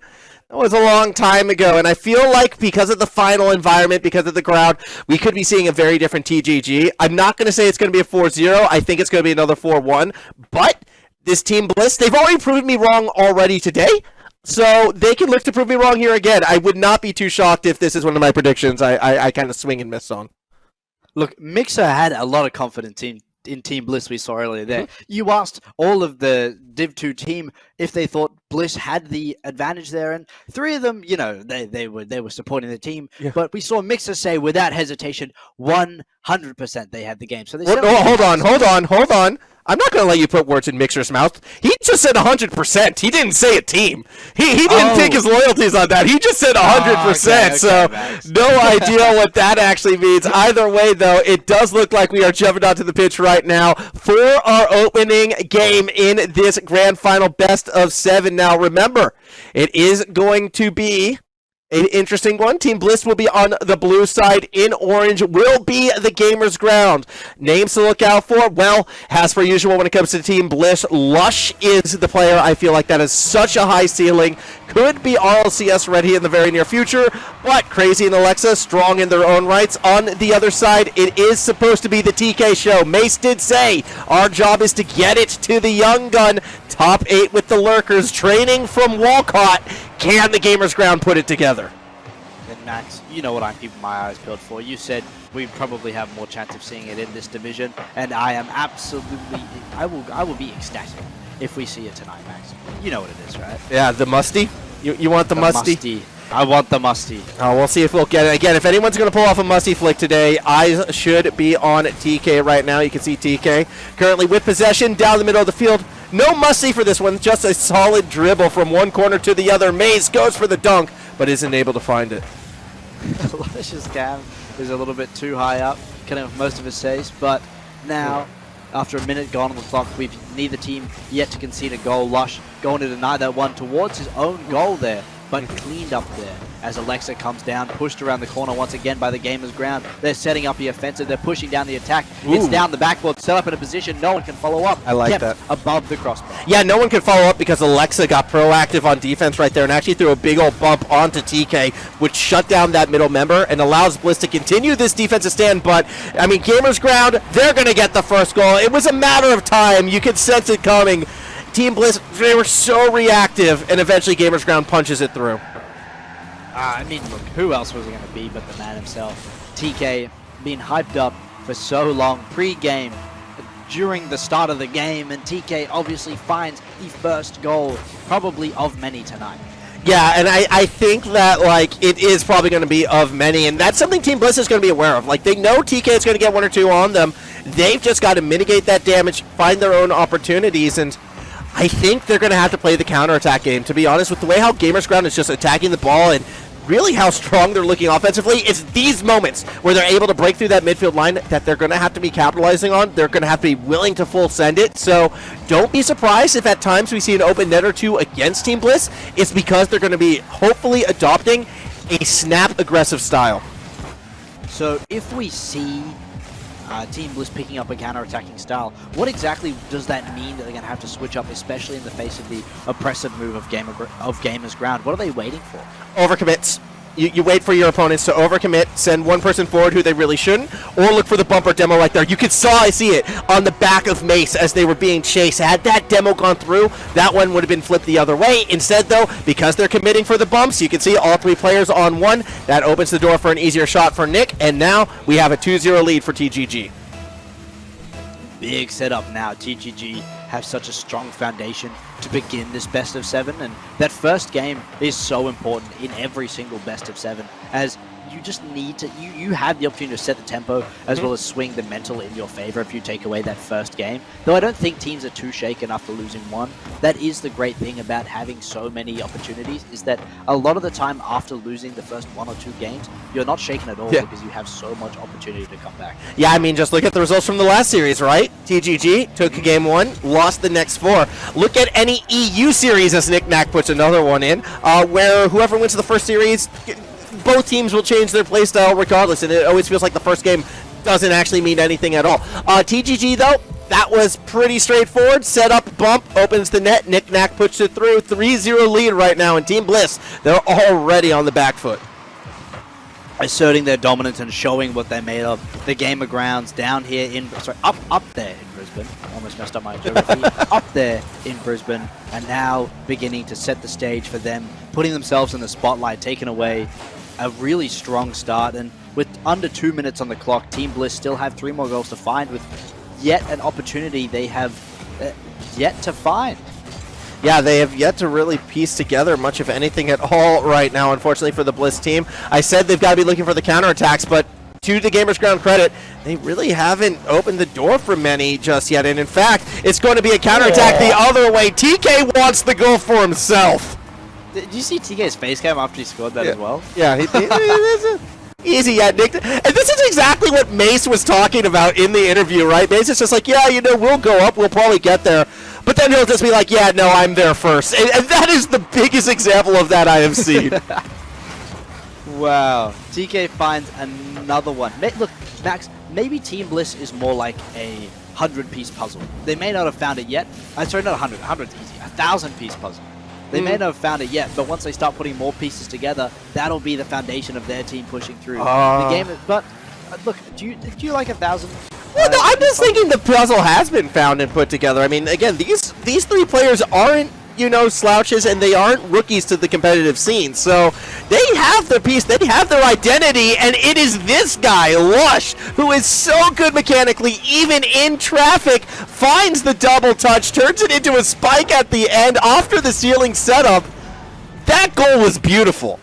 that was a long time ago. And I feel like because of the final environment, because of the crowd, we could be seeing a very different TGG. I'm not going to say it's going to be a 4-0. I think it's going to be another 4-1. But this Team Bliss, they've already proven me wrong already today. So they can look to prove me wrong here again. I would not be too shocked if this is one of my predictions I kind of swing and miss on. Look, Mixer had a lot of confidence in Team Bliss we saw earlier there. You asked all of the Div-2 team if they thought Bliss had the advantage there, and 3 of them, you know, they were supporting the team. Yeah. But we saw Mixer say without hesitation, 100% they had the game. So they hold on. I'm not going to let you put words in Mixer's mouth. He just said 100%. He didn't say a team. He didn't take his loyalties on that. He just said 100%. So no idea what that actually means. Either way, though, it does look like we are jumping onto the pitch right now for our opening game in this grand final best of 7. Now, remember, it is going to be an interesting one. Team Bliss will be on the blue side. In orange will be the Gamers Ground. Names to look out for? Well, as per usual when it comes to Team Bliss, Lush is the player. I feel like that is such a high ceiling. Could be RLCS ready in the very near future, but Crazy and Alexa strong in their own rights. On the other side, it is supposed to be the TK show. Mace did say our job is to get it to the young gun. Top 8 with the Lurkers, training from Walcott. Can the Gamers Ground put it together? And Max, you know what I'm keeping my eyes peeled for. You said we probably have more chance of seeing it in this division, and I am absolutely, I will be ecstatic if we see it tonight, Max. You know what it is, right? Yeah, the musty? You want the musty? I want the musty. Oh, we'll see if we'll get it. Again, if anyone's going to pull off a musty flick today, eyes should be on TK right now. You can see TK currently with possession down the middle of the field. No musty for this one, just a solid dribble from one corner to the other. Maze goes for the dunk, but isn't able to find it. Lush's cam is a little bit too high up, cutting off most of his saves, but now, after a minute gone on the clock, we've neither team yet to concede a goal. Lush going to deny that one towards his own goal there, but cleaned up there as Alexa comes down, pushed around the corner once again by the Gamers Ground. They're setting up the offensive, they're pushing down the attack. Ooh. It's down the backboard, set up in a position no one can follow up. I like that. Above the crossbar. Yeah, no one can follow up because Alexa got proactive on defense right there and actually threw a big old bump onto TK, which shut down that middle member and allows Bliss to continue this defensive stand. But, I mean, Gamers Ground, they're going to get the first goal. It was a matter of time. You could sense it coming. Team Bliss, they were so reactive, and eventually Gamers Ground punches it through. I mean, look, who else was it going to be but the man himself? TK being hyped up for so long, pre-game, during the start of the game, and TK obviously finds the first goal, probably of many tonight. Yeah, and I think that, like, it is probably going to be of many, and that's something Team Bliss is going to be aware of. Like, they know TK is going to get 1 or 2 on them. They've just got to mitigate that damage, find their own opportunities, and I think they're going to have to play the counterattack game. To be honest, with the way how Gamers Ground is just attacking the ball and really how strong they're looking offensively, it's these moments where they're able to break through that midfield line that they're going to have to be capitalizing on. They're going to have to be willing to full send it. So don't be surprised if at times we see an open net or 2 against Team Bliss. It's because they're going to be hopefully adopting a snap aggressive style. So if we see Team Bliss picking up a counter-attacking style, what exactly does that mean that they're going to have to switch up, especially in the face of the oppressive move of Gamers Ground? What are they waiting for? Overcommits. You wait for your opponents to overcommit, send one person forward who they really shouldn't, or look for the bumper demo right there. You can see it on the back of Mace as they were being chased. Had that demo gone through, that one would have been flipped the other way. Instead, though, because they're committing for the bumps, you can see all 3 players on one. That opens the door for an easier shot for Nick, and now we have a 2-0 lead for TGG. Big setup now. TGG have such a strong foundation to begin this best of 7, and that first game is so important in every single best of 7, as you just need to, you have the opportunity to set the tempo as well as swing the mental in your favor if you take away that first game. Though I don't think teams are too shaken after losing one. That is the great thing about having so many opportunities, is that a lot of the time after losing the first 1 or 2 games, you're not shaken at all because you have so much opportunity to come back. Yeah, I mean, just look at the results from the last series, right? TGG took game 1, lost the next 4. Look at any EU series, as Nick Knack puts another one in, where whoever wins the first series, both teams will change their playstyle regardless, and it always feels like the first game doesn't actually mean anything at all. TGG, though, that was pretty straightforward. Set up, bump, opens the net. Nick Knack puts it through. 3-0 lead right now, and Team Bliss, they're already on the back foot. Asserting their dominance and showing what they're made of. The Game of Grounds down here in, up there in Brisbane. Almost messed up my geography. Up there in Brisbane, and now beginning to set the stage for them, putting themselves in the spotlight, taking away a really strong start. And with under 2 minutes on the clock, Team Bliss still have 3 more goals to find, with yet an opportunity they have yet to find. Yeah, they have yet to really piece together much of anything at all right now, unfortunately, for the Bliss team. I said they've got to be looking for the counterattacks, but to the Gamers Ground credit, they really haven't opened the door for many just yet. And in fact, it's going to be a counterattack the other way. TK wants the goal for himself. Did you see TK's face cam after he scored that as well? Yeah, easy, yeah, Nick. And this is exactly what Mace was talking about in the interview, right? Mace is just like, yeah, you know, we'll go up, we'll probably get there. But then he'll just be like, yeah, no, I'm there first. And that is the biggest example of that I have seen. Wow. TK finds another one. Look, Max, maybe Team Bliss is more like a 100-piece puzzle. They may not have found it yet. Sorry, not 100. 100's easy. 1,000-piece puzzle. They may not have found it yet, but once they start putting more pieces together, that'll be the foundation of their team pushing through the game. But look, do you like 1,000? Well, no, I'm just thinking the puzzle has been found and put together. I mean, again, these 3 players aren't, you know, slouches, and they aren't rookies to the competitive scene. So they have their piece, they have their identity, and it is this guy, Lush, who is so good mechanically, even in traffic, finds the double touch, turns it into a spike at the end after the ceiling setup. That goal was beautiful.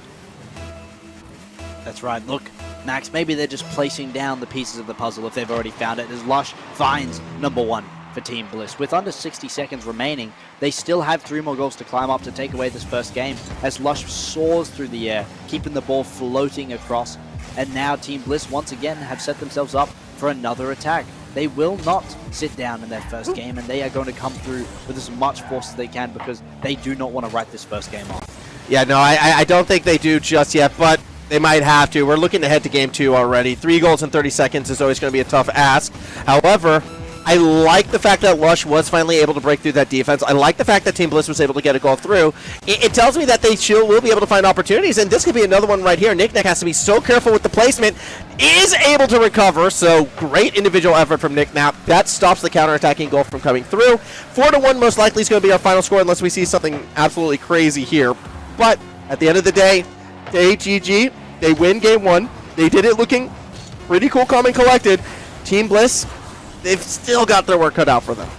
That's right. Look, Max, maybe they're just placing down the pieces of the puzzle if they've already found it, as Lush finds number 1 for Team Bliss. With under 60 seconds remaining, they still have 3 more goals to climb up to take away this first game, as Lush soars through the air, keeping the ball floating across. And now Team Bliss once again have set themselves up for another attack. They will not sit down in their first game, and they are going to come through with as much force as they can, because they do not want to write this first game off. Yeah, no, I don't think they do just yet, but they might have to. We're looking ahead to game 2 already. 3 goals in 30 seconds is always going to be a tough ask. However, I like the fact that Lush was finally able to break through that defense. I like the fact that Team Bliss was able to get a goal through. It tells me that they will be able to find opportunities, and this could be another one right here. Nick Knack has to be so careful with the placement. Is able to recover, so great individual effort from Nick Knack. That stops the counterattacking goal from coming through. 4-1 most likely is going to be our final score unless we see something absolutely crazy here. But at the end of the day, TGG, they win game 1. They did it looking pretty cool, calm, and collected. Team Bliss, they've still got their work cut out for them.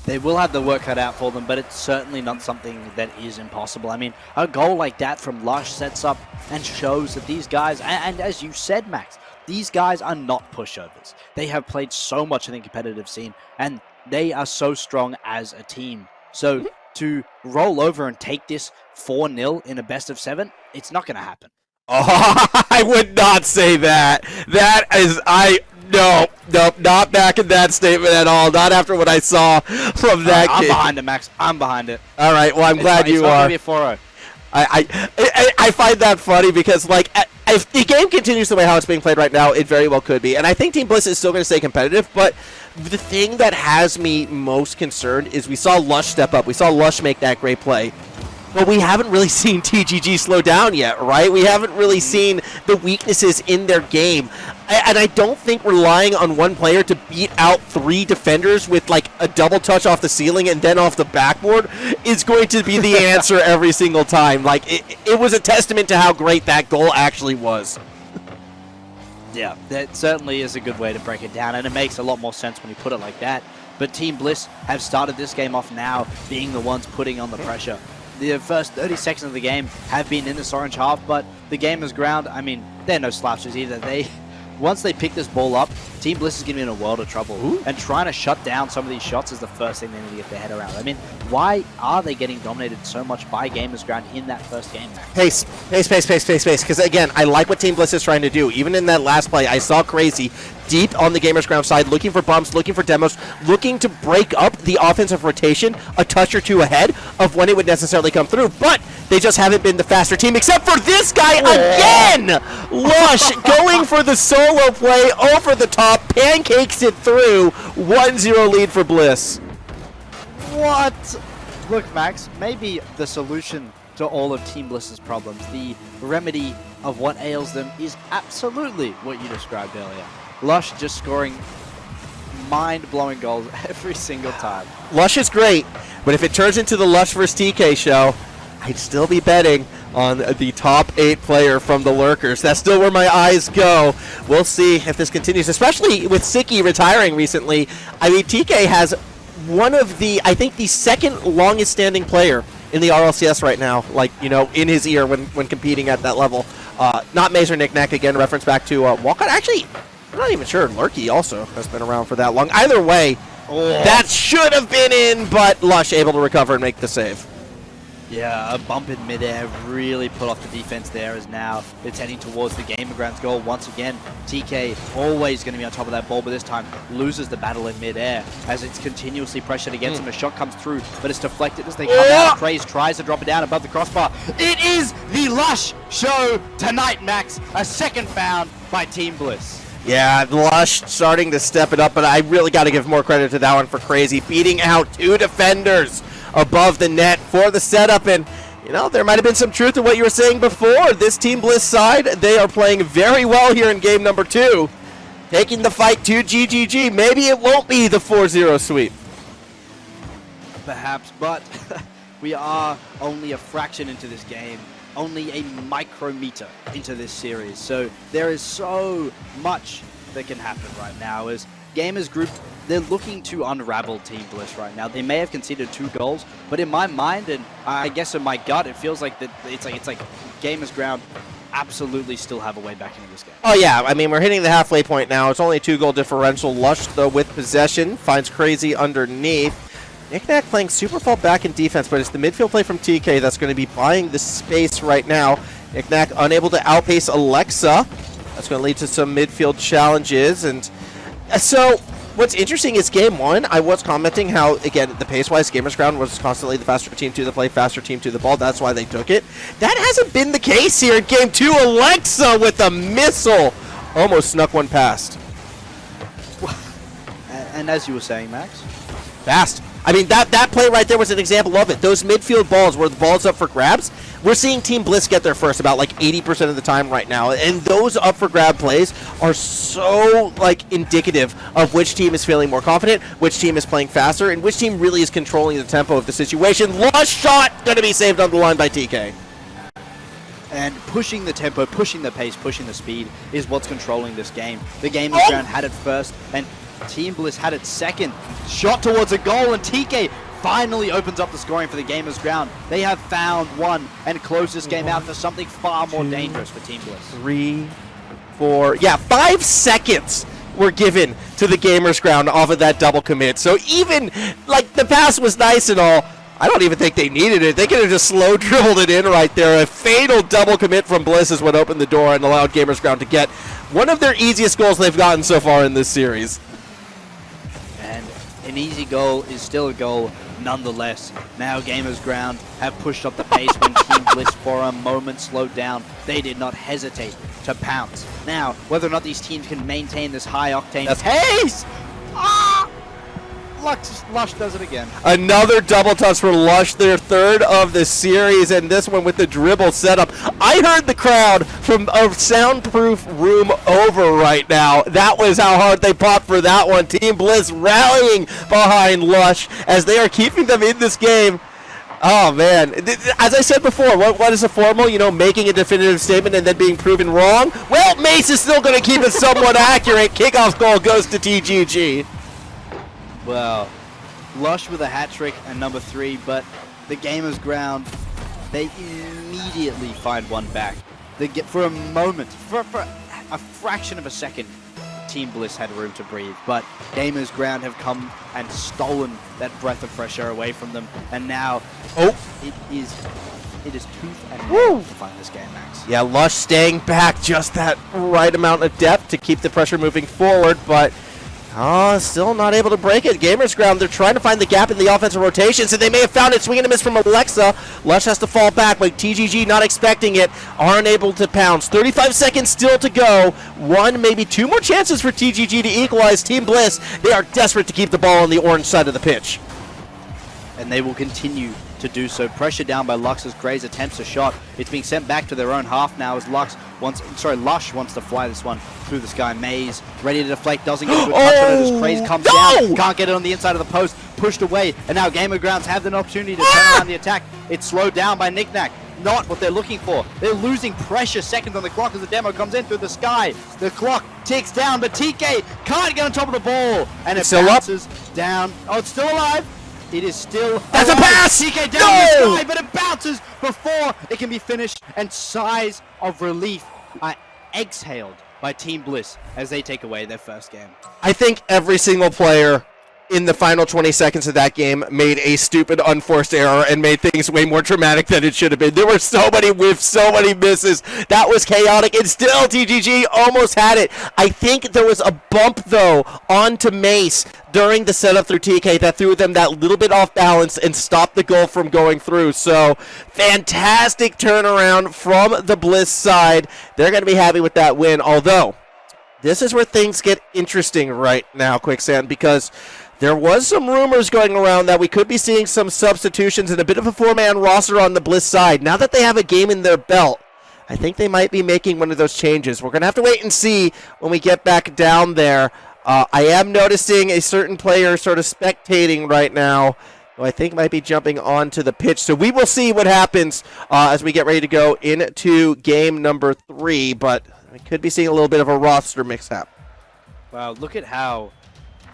They will have the work cut out for them, but it's certainly not something that is impossible. I mean, a goal like that from Lush sets up and shows that these guys, and as you said, Max, these guys are not pushovers. They have played so much in the competitive scene, and they are so strong as a team. So to roll over and take this 4-0 in a best of 7, it's not going to happen. Oh, I would not say that. That is, nope, not back in that statement at all. Not after what I saw from that I'm game. behind it, Max. I'm behind it. All right, well, I'm glad you are. It's not going to be a 4-0. I find that funny because, like, if the game continues the way how it's being played right now, it very well could be. And I think Team Bliss is still going to stay competitive, but the thing that has me most concerned is we saw Lush step up. We saw Lush make that great play. But we haven't really seen TGG slow down yet, right? We haven't really seen the weaknesses in their game. And I don't think relying on one player to beat out 3 defenders with like a double touch off the ceiling and then off the backboard is going to be the answer every single time. Like, it was a testament to how great that goal actually was. Yeah, that certainly is a good way to break it down, and it makes a lot more sense when you put it like that. But Team Bliss have started this game off now being the ones putting on the pressure. the first 30 seconds of the game have been in this orange half, but the Gamers Ground, I mean, they're no slouches either. Once they pick this ball up, Team Bliss is going to be in a world of trouble. Ooh. And trying to shut down some of these shots is the first thing they need to get their head around. I mean, why are they getting dominated so much by Gamers Ground in that first game? Pace. Because again, I like what Team Bliss is trying to do. Even in that last play, I saw Crazy deep on the Gamers Ground side, looking for bumps, looking for demos, looking to break up the offensive rotation a touch or two ahead of when it would necessarily come through. But they just haven't been the faster team, except for this guy again! Lush going for the solo play over the top, pancakes it through, 1-0 lead for Bliss. What? Look, Max, maybe the solution to all of Team Bliss's problems, the remedy of what ails them, is absolutely what you described earlier. Lush just scoring mind-blowing goals every single time. Lush is great, but if it turns into the Lush vs TK show, I'd still be betting on the top 8 player from the Lurkers. That's still where my eyes go. We'll see if this continues, especially with Siki retiring recently. I mean, TK has one of the, I think, the second longest standing player in the RLCS right now, like, you know, in his ear when competing at that level. Not Mazer Knickknack, again, reference back to Walcott. Actually, I'm not even sure Lurky also has been around for that long. Either way, that should have been in, but Lush able to recover and make the save. Yeah, a bump in midair really put off the defense there, as now it's heading towards the Gamer Grounds goal. Once again, TK always going to be on top of that ball, but this time loses the battle in midair as it's continuously pressured against him. A shot comes through, but it's deflected as they come out. Craze tries to drop it down above the crossbar. It is the Lush show tonight, Max. A second found by Team Bliss. Yeah, Lush starting to step it up, but I really got to give more credit to that one for Crazy. Beating out 2 defenders above the net for the setup, and you know, there might have been some truth to what you were saying before. This Team Bliss side, they are playing very well here in game number 2, taking the fight to GGG. Maybe it won't be the 4-0 sweep. Perhaps, but we are only a fraction into this game, only a micrometer into this series, so there is so much that can happen right now as Gamers Group, they're looking to unravel Team Bliss right now. They may have conceded 2 goals, but in my mind, and I guess in my gut, it feels like that it's like Gamers Ground absolutely still have a way back into this game. Oh yeah, I mean, we're hitting the halfway point now. It's only a 2-goal differential. Lush, though, with possession, finds Crazy underneath. Knickknack playing super far back in defense, but it's the midfield play from TK that's going to be buying the space right now. Knickknack unable to outpace Alexa. That's going to lead to some midfield challenges, and so what's interesting is game 1, I was commenting how, again, the pace-wise, Gamers Ground was constantly the faster team to the play, faster team to the ball. That's why they took it. That hasn't been the case here in game 2. Alexa with a missile. Almost snuck one past. And as you were saying, Max? Fast. I mean, that play right there was an example of it. Those midfield balls where the ball's up for grabs, we're seeing Team Bliss get there first about like 80% of the time right now. And those up for grab plays are so like indicative of which team is feeling more confident, which team is playing faster, and which team really is controlling the tempo of the situation. Lush shot going to be saved on the line by TK. And pushing the tempo, pushing the pace, pushing the speed is what's controlling this game. The Gamers Ground had it first, and Team Bliss had it second. Shot towards a goal, and TK finally opens up the scoring for the Gamers Ground. They have found one and closed this game out for something far more dangerous for Team Bliss. 3, 4, yeah, 5 seconds were given to the Gamers Ground off of that double commit. So even, like, the pass was nice and all, I don't even think they needed it. They could have just slow dribbled it in right there. A fatal double commit from Bliss is what opened the door and allowed Gamers Ground to get one of their easiest goals they've gotten so far in this series. And an easy goal is still a goal nonetheless. Now Gamers Ground have pushed up the pace when Team Bliss for a moment slowed down. They did not hesitate to pounce. Now, whether or not these teams can maintain this high octane pace, Lush does it again. Another double touch for Lush, their third of the series, and this one with the dribble setup. I heard the crowd from a soundproof room over right now. That was how hard they popped for that one. Team Bliss rallying behind Lush as they are keeping them in this game. Oh, man. As I said before, what is a formal? You know, making a definitive statement and then being proven wrong? Well, Mace is still going to keep it somewhat accurate. Kickoff goal goes to TGG. Well, Lush with a hat trick and number 3, but the Gamers Ground they immediately find one back. They get, for a moment, for a fraction of a second, Team Bliss had room to breathe, but Gamers Ground have come and stolen that breath of fresh air away from them, and now, it is tooth and nail to find this game, Max. Yeah, Lush staying back just that right amount of depth to keep the pressure moving forward, but still not able to break it. Gamers Ground, they're trying to find the gap in the offensive rotations, and they may have found it. Swing and a miss from Alexa. Lush has to fall back, but TGG not expecting it, aren't able to pounce. 35 seconds still to go. One, maybe two more chances for TGG to equalize. Team Bliss, they are desperate to keep the ball on the orange side of the pitch. And they will continue to do so. Pressure down by Lux's Grays attempts a shot. It's being sent back to their own half now as Lush wants to fly this one through the sky. Maze ready to deflect, doesn't get a good touch on it as Grays comes down. Can't get it on the inside of the post, pushed away, and now Gamer Grounds have an opportunity to turn around the attack. It's slowed down by Knickknack. Not what they're looking for. They're losing pressure, seconds on the clock as the demo comes in through the sky. The clock ticks down, but TK can't get on top of the ball, and it bounces down. Oh, it's still alive. It is still That's alive. A pass! TK down the sky, but it bounces before it can be finished, and sighs of relief are exhaled by Team Bliss as they take away their first game. I think every single player in the final 20 seconds of that game made a stupid unforced error and made things way more dramatic than it should have been. There were so many whiffs, so many misses. That was chaotic, and still TGG almost had it. I think there was a bump, though, onto Mace during the setup through TK that threw them that little bit off balance and stopped the goal from going through. So, fantastic turnaround from the Bliss side. They're going to be happy with that win, although this is where things get interesting right now, Quicksand, because there was some rumors going around that we could be seeing some substitutions and a bit of a four-man roster on the Bliss side. Now that they have a game in their belt, I think they might be making one of those changes. We're going to have to wait and see when we get back down there. I am noticing a certain player sort of spectating right now, who I think might be jumping onto the pitch. So we will see what happens as we get ready to go into game number 3, but we could be seeing a little bit of a roster mix-up. Wow, look at how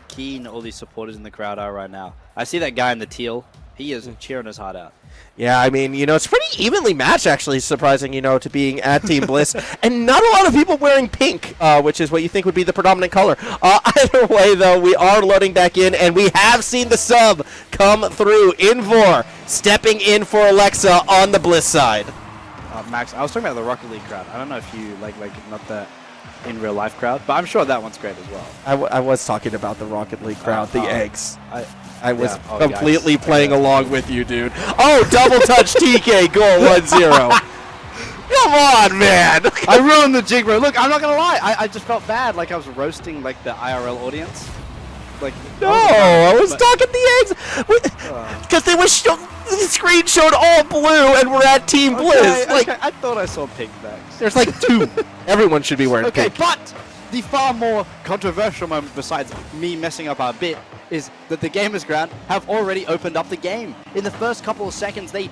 keen all these supporters in the crowd are right now. I see that guy in the teal. He is cheering his heart out. Yeah, I mean, it's pretty evenly matched, actually, surprising, to being at Team Bliss. And not a lot of people wearing pink, which is what you think would be the predominant color. Either way, though, we are loading back in, and we have seen the sub come through. Invor stepping in for Alexa on the Bliss side. Max, I was talking about the Rocket League crowd. I don't know if you, like not the in real life crowd, but I'm sure that one's great as well. I was talking about the Rocket League crowd, the eggs. I was yeah. completely playing along with you, dude. Oh, double touch TK, goal 1-0. Come on, man. I ruined the jig, bro. Look, I'm not going to lie. I just felt bad, like I was roasting like the IRL audience. Like, no, I was talking the eggs. Because they were the screen showed all blue, and we're at Team Bliss. Okay, I thought I saw pink bags. There's like 2. Everyone should be wearing pink. Okay, but the far more controversial moment, besides me messing up our bit, is that the Gamers Ground have already opened up the game. In the first couple of seconds, they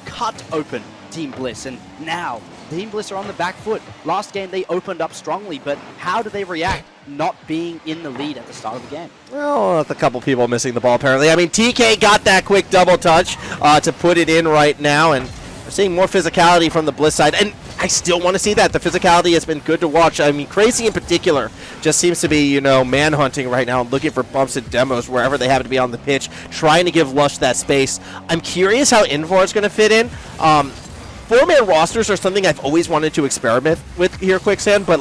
cut open Team Bliss, and now Team Bliss are on the back foot. Last game, they opened up strongly, but how do they react not being in the lead at the start of the game? Well, a couple people missing the ball, apparently. I mean, TK got that quick double touch to put it in right now, and we're seeing more physicality from the Bliss side, and I still want to see that. The physicality has been good to watch. I mean, Crazy in particular just seems to be, man-hunting right now, looking for bumps and demos wherever they happen to be on the pitch, trying to give Lush that space. I'm curious how Invor is going to fit in. Four-man rosters are something I've always wanted to experiment with here, Quicksand, but,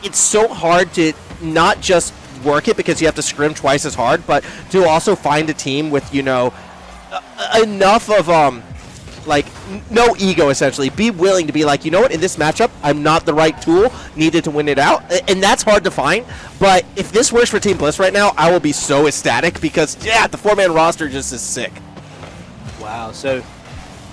it's so hard to not just work it because you have to scrim twice as hard, but to also find a team with, enough of, no ego, essentially. Be willing to be like, you know what, in this matchup, I'm not the right tool, needed to win it out, and that's hard to find, but if this works for Team Bliss right now, I will be so ecstatic because, yeah, the four-man roster just is sick. Wow, so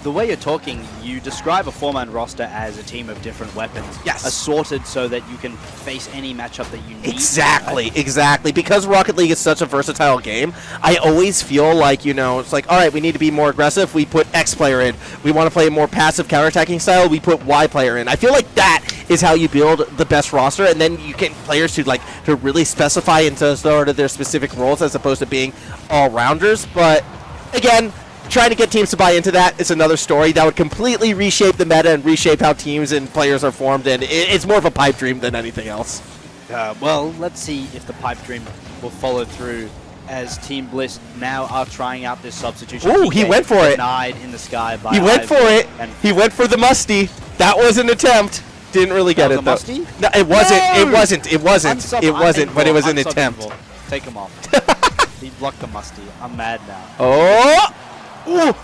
the way you're talking, you describe a four-man roster as a team of different weapons. Yes. Assorted so that you can face any matchup that you need. Exactly. Because Rocket League is such a versatile game, I always feel like, it's like, all right, we need to be more aggressive, we put X player in. We want to play a more passive counterattacking style, we put Y player in. I feel like that is how you build the best roster, and then you get players to really specify into sort of their specific roles as opposed to being all-rounders. But, again, trying to get teams to buy into that is another story that would completely reshape the meta and reshape how teams and players are formed, and it's more of a pipe dream than anything else. Well, let's see if the pipe dream will follow through, as Team Bliss now are trying out this substitution. Ooh, he went for it. Denied in the sky by He went Ivy, for it. and He went for the musty. That was an attempt. Didn't really get it, though. musty? No, it wasn't. No! It wasn't. It wasn't. It wasn't, but it was an attempt. Take him off. He blocked the musty. I'm mad now. Oh! Ooh!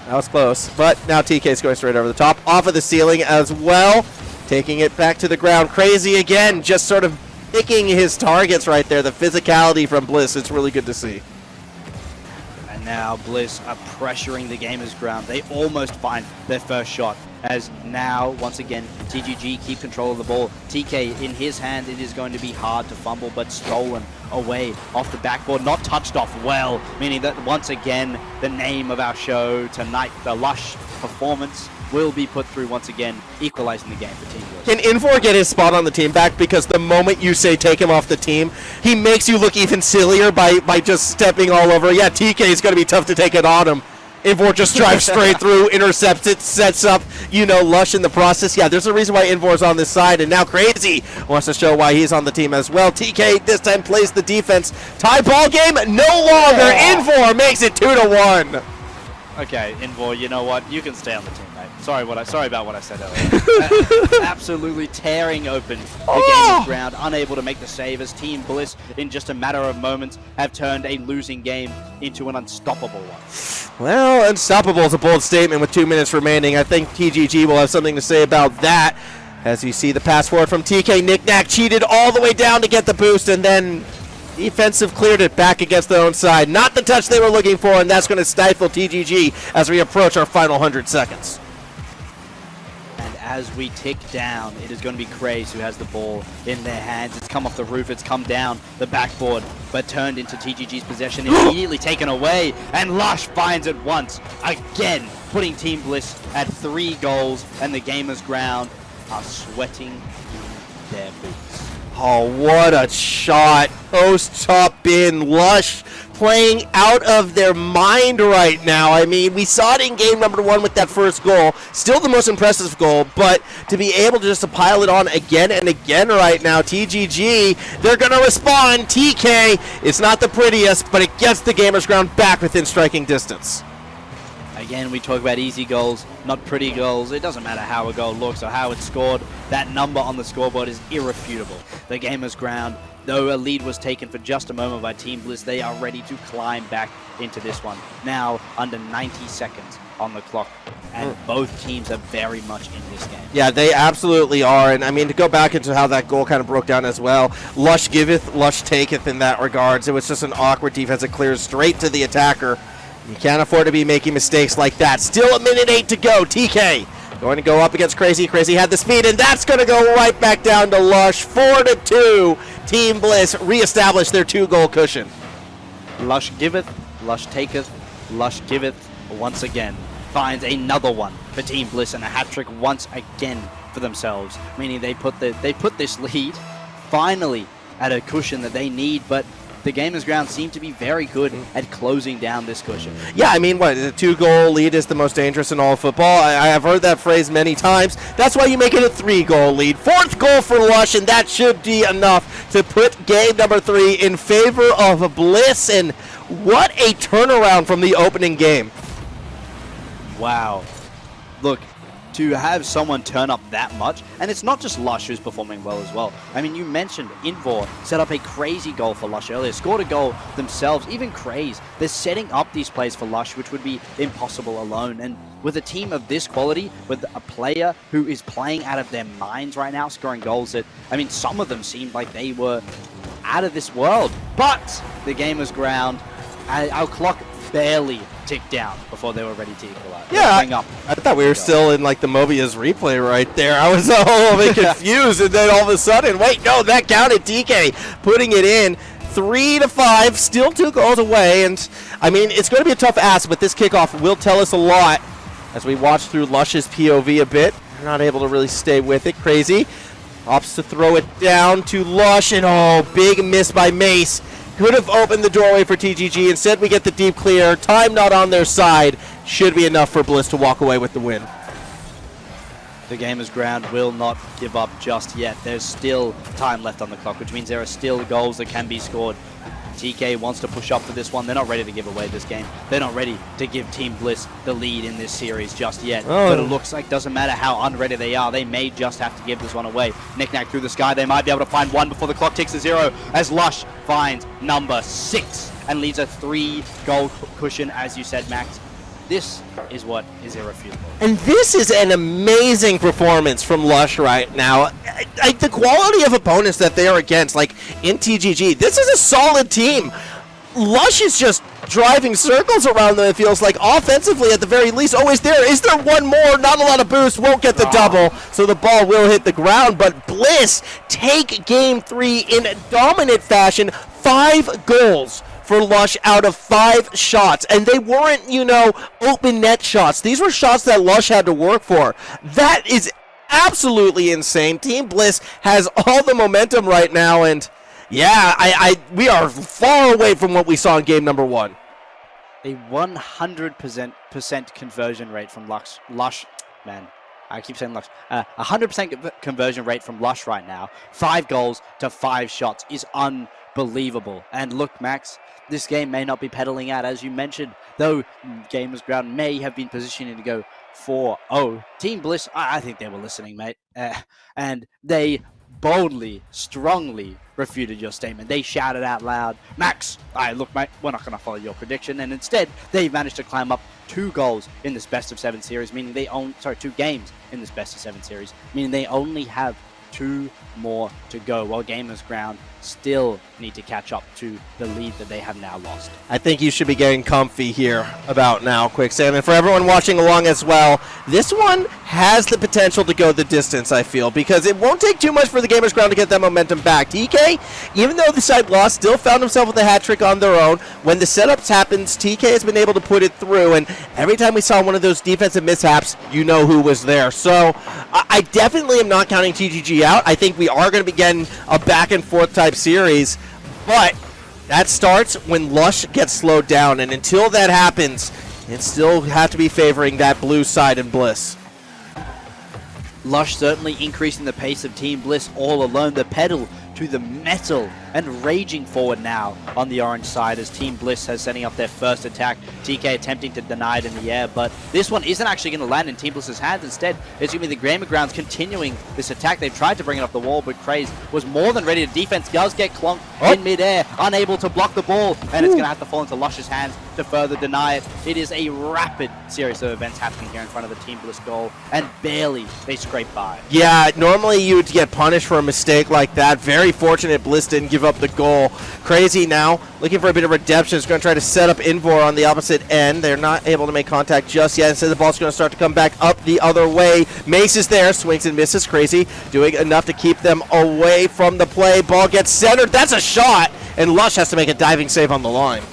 That was close, but now TK's going straight over the top, off of the ceiling as well, taking it back to the ground. Crazy again, just sort of picking his targets right there. The physicality from Bliss, it's really good to see. And now Bliss are pressuring the Gamers ground. They almost find their first shot, as now, once again, TGG keep control of the ball. TK in his hand, it is going to be hard to fumble, but stolen away off the backboard, not touched off well, meaning that once again, the name of our show tonight, the Lush performance, will be put through once again, equalizing the game for Team Bliss. Can Infor get his spot on the team back? Because the moment you say take him off the team, he makes you look even sillier by just stepping all over. Yeah, TK is going to be tough to take it on him. Infor just drives straight through, intercepts it, sets up, Lush in the process. Yeah, there's a reason why Invor's on this side, and now Crazy wants to show why he's on the team as well. TK this time plays the defense. Tie ball game, no longer. Infor makes it 2-1. Okay, Infor, you know what? You can stay on the team, mate. Sorry about what I said earlier. Absolutely tearing open the Gamers ground, unable to make the save, as Team Bliss, in just a matter of moments, have turned a losing game into an unstoppable one. Well, unstoppable is a bold statement with 2 minutes remaining. I think TGG will have something to say about that. As you see the pass forward from TK, Knick-Knack cheated all the way down to get the boost, and then defensive cleared it back against their own side. Not the touch they were looking for, and that's going to stifle TGG as we approach our final 100 seconds. And as we tick down, it is going to be Craze who has the ball in their hands. It's come off the roof, it's come down the backboard, but turned into TGG's possession, immediately taken away, and Lush finds it once again, putting Team Bliss at 3 goals, and the Gamers ground are sweating in their boots. Oh, what a shot. Post top bin. Lush playing out of their mind right now. I mean, we saw it in game number 1 with that first goal. Still the most impressive goal, but to be able to just to pile it on again and again right now, TGG, they're going to respond. TK, it's not the prettiest, but it gets the Gamers ground back within striking distance. Again, we talk about easy goals, not pretty goals. It doesn't matter how a goal looks or how it's scored. That number on the scoreboard is irrefutable. The Gamers ground, though a lead was taken for just a moment by Team Bliss, they are ready to climb back into this one. Now, under 90 seconds on the clock, and both teams are very much in this game. Yeah, they absolutely are, and I mean, to go back into how that goal kind of broke down as well, Lush giveth, Lush taketh in that regards. It was just an awkward defensive clear straight to the attacker. You can't afford to be making mistakes like that. Still 1:08 to go. TK going to go up against Crazy. Crazy had the speed, and that's going to go right back down to Lush. 4-2. Team Bliss reestablish their 2-goal cushion. Lush giveth, Lush taketh, Lush giveth once again. Finds another one for Team Bliss, and a hat-trick once again for themselves. Meaning they put this lead finally at a cushion that they need, but the Gamers ground seem to be very good at closing down this cushion. Yeah, I mean, what, a 2-goal lead is the most dangerous in all of football. I have heard that phrase many times. That's why you make it a 3-goal lead. 4th goal for Lush, and that should be enough to put game number 3 in favor of Bliss. And what a turnaround from the opening game. Wow. Look, to have someone turn up that much, and it's not just Lush who's performing well as well. I mean, you mentioned Infor set up a crazy goal for Lush earlier, scored a goal themselves, even Craze. They're setting up these plays for Lush, which would be impossible alone. And with a team of this quality, with a player who is playing out of their minds right now, scoring goals that, I mean, some of them seemed like they were out of this world. But the Gamers ground, our clock barely ticked down before they were ready to equalize. Yeah, I thought we were still in like the Mobius replay right there. I was a little bit confused, and then all of a sudden, wait, no, that counted. TK putting it in. 3-5, still 2 goals away, and I mean, it's going to be a tough ask, but this kickoff will tell us a lot as we watch through Lush's POV a bit. They're not able to really stay with it. Crazy opts to throw it down to Lush, and oh, big miss by Mace. could have opened the doorway for TGG. Instead, we get the deep clear. Time not on their side. Should be enough for Bliss to walk away with the win. The Gamers Ground will not give up just yet. There's still time left on the clock, which means there are still goals that can be scored. TK wants to push up for this one. They're not ready to give away this game. They're not ready to give Team Bliss the lead in this series just yet. But it looks like doesn't matter how unready they are, they may just have to give this one away. Knick-knack through the sky. They might be able to find one before the clock ticks to 0 as Lush finds number 6 and leaves a 3-goal cushion, as you said, Max. This is what is irrefutable. And this is an amazing performance from Lush right now. The quality of opponents that they are against, like in TGG, this is a solid team. Lush is just driving circles around them, it feels like, offensively at the very least. Oh, is there one more? Not a lot of boost, won't get the double, so the ball will hit the ground. But Bliss take game 3 in dominant fashion. 5 goals for Lush out of 5 shots, and they weren't, open net shots. These were shots that Lush had to work for. That is absolutely insane. Team Bliss has all the momentum right now, and yeah, we are far away from what we saw in game number 1. A 100% conversion rate from Lush, man. I keep saying Lush. 100% conversion rate from Lush right now. 5 goals to 5 shots is unbelievable. And look, Max, this game may not be pedaling out, as you mentioned, though Gamers Ground may have been positioning to go 4-0. Team Bliss, I think they were listening, mate. And they boldly, strongly refuted your statement. They shouted out loud, Max, look, mate, we're not going to follow your prediction. And instead, they managed to climb up 2 goals in this best-of-7 series, meaning they own, 2 games in this best-of-7 series, meaning they only have 2 more to go, while Gamers Ground still need to catch up to the lead that they have now lost. I think you should be getting comfy here about now, Quicksand. And for everyone watching along as well, this one has the potential to go the distance, I feel, because it won't take too much for the Gamers Ground to get that momentum back. TK, even though the side lost, still found himself with a hat trick on their own. When the setups happens, TK has been able to put it through, and every time we saw one of those defensive mishaps, you know who was there. So I definitely am not counting TGG out. I think we are going to be getting a back and forth type series, but that starts when Lush gets slowed down, and until that happens, it still have to be favoring that blue side in Bliss. Lush certainly increasing the pace of Team Bliss all alone. The pedal to the metal and raging forward now on the orange side as Team Bliss has setting up their first attack. TK attempting to deny it in the air, but this one isn't actually going to land in Team Bliss's hands. Instead, it's going to be the Gamer Grounds continuing this attack. They've tried to bring it off the wall, but Craze was more than ready. The defense does get clonked in midair, unable to block the ball, and it's going to have to fall into Lush's hands to further deny it. It is a rapid series of events happening here in front of the Team Bliss goal, and barely they scrape by. Yeah, normally you would get punished for a mistake like that. Very fortunate Bliss didn't give up the goal. Crazy now, looking for a bit of redemption. Is going to try to set up Invor on the opposite end. They're not able to make contact just yet. Instead, the ball's going to start to come back up the other way. Mace is there, swings and misses. Crazy doing enough to keep them away from the play. Ball gets centered. That's a shot, and Lush has to make a diving save on the line.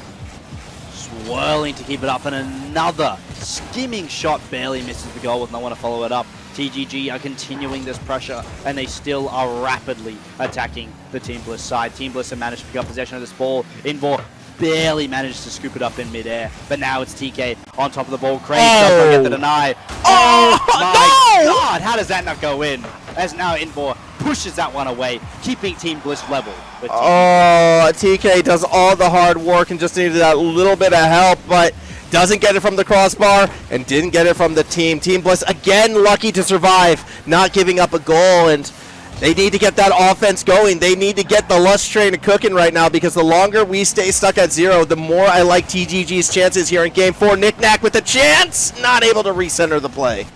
Swirling to keep it up, and another skimming shot barely misses the goal with no one to follow it up. TGG are continuing this pressure, and they still are rapidly attacking the Team Bliss side. Team Bliss have managed to pick up possession of this ball. Invor barely managed to scoop it up in midair, but now it's TK on top of the ball. Craig does not get the deny. Oh my God, how does that not go in? As now Invor pushes that one away, keeping Team Bliss level. With TK does all the hard work and just needed that little bit of help, but doesn't get it from the crossbar and didn't get it from the team. Team Bliss again lucky to survive, not giving up a goal, and they need to get that offense going. They need to get the Lush train cooking right now, because the longer we stay stuck at 0, the more I like TGG's chances here in Game 4. Knick-knack with a chance, not able to recenter the play.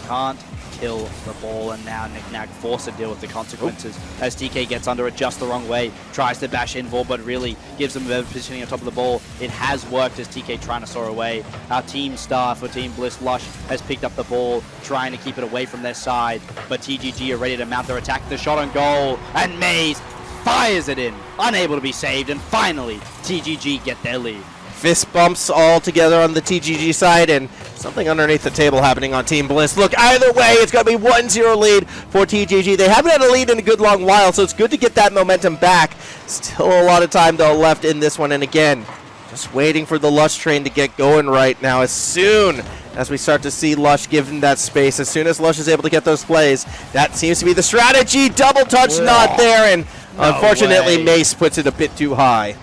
Can't kill the ball, and now Knick-knack forced to deal with the consequences as TK gets under it just the wrong way, tries to bash Invor, but really gives them a positioning on top of the ball. It has worked as TK trying to soar away. Our team star for Team Bliss, Lush, has picked up the ball, trying to keep it away from their side, but TGG are ready to mount their attack. The shot on goal, and Maze fires it in, unable to be saved, and finally TGG get their lead. fist bumps all together on the TGG side, and something underneath the table happening on Team Bliss. Look, either way, it's going to be 1-0 lead for TGG. They haven't had a lead in a good long while, so it's good to get that momentum back. Still a lot of time, though, left in this one, and again, just waiting for the Lush train to get going right now. As soon as we start to see Lush given that space, as soon as Lush is able to get those plays, that seems to be the strategy. Double touch not there, and unfortunately, Mace puts it a bit too high.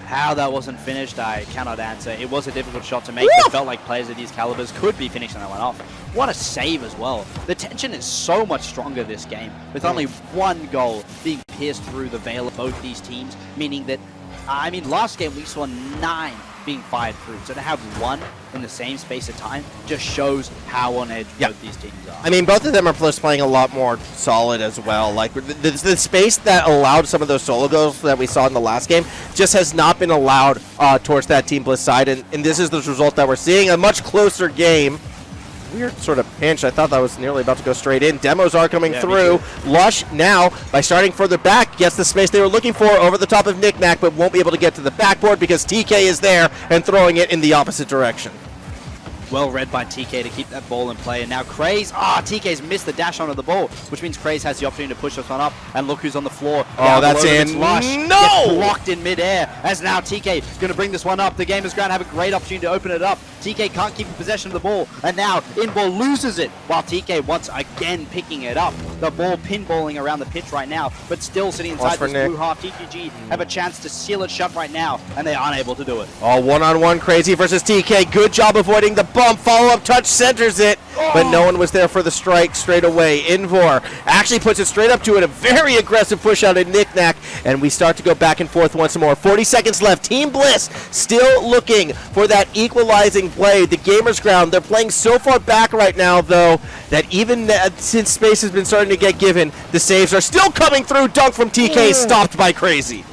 How that wasn't finished, I cannot answer. It was a difficult shot to make. It felt like players of these calibers could be finishing that one off. What a save as well. The tension is so much stronger this game, with only one goal being pierced through the veil of both these teams, meaning that, I mean, last game we saw 9 being fired through. So to have 1 in the same space of time just shows how on edge both these teams are. I mean, both of them are playing a lot more solid as well. Like, the space that allowed some of those solo goals that we saw in the last game just has not been allowed towards that Team Bliss side, and this is the result that we're seeing. A much closer game. Weird sort of pinch. I thought that was nearly about to go straight in. Demos are coming through. Lush now, by starting further back, gets the space they were looking for over the top of Knickknack, but won't be able to get to the backboard because TK is there and throwing it in the opposite direction. Well read by TK to keep that ball in play. And now Craze, TK's missed the dash onto the ball, which means Craze has the opportunity to push this one up. And look who's on the floor. Oh, that's in. Lush. No! Gets blocked in midair. As now TK going to bring this one up. The game is going to have a great opportunity to open it up. TK can't keep possession of the ball. And now Inball loses it while TK once again picking it up. The ball pinballing around the pitch right now, but still sitting inside this blue half. TGG have a chance to seal it shut right now, and they aren't able to do it. Oh, one-on-one Crazy versus TK. Good job avoiding the bump. Follow-up touch centers it, but no one was there for the strike straight away. Invor actually puts it straight up to it. A very aggressive push out of Knickknack, and we start to go back and forth once more. 40 seconds left. Team Bliss still looking for that equalizing play. The Gamers Ground, they're playing so far back right now, though, that even since space has been starting to get given, the saves are still coming through. Dunk from TK, stopped by Crazy.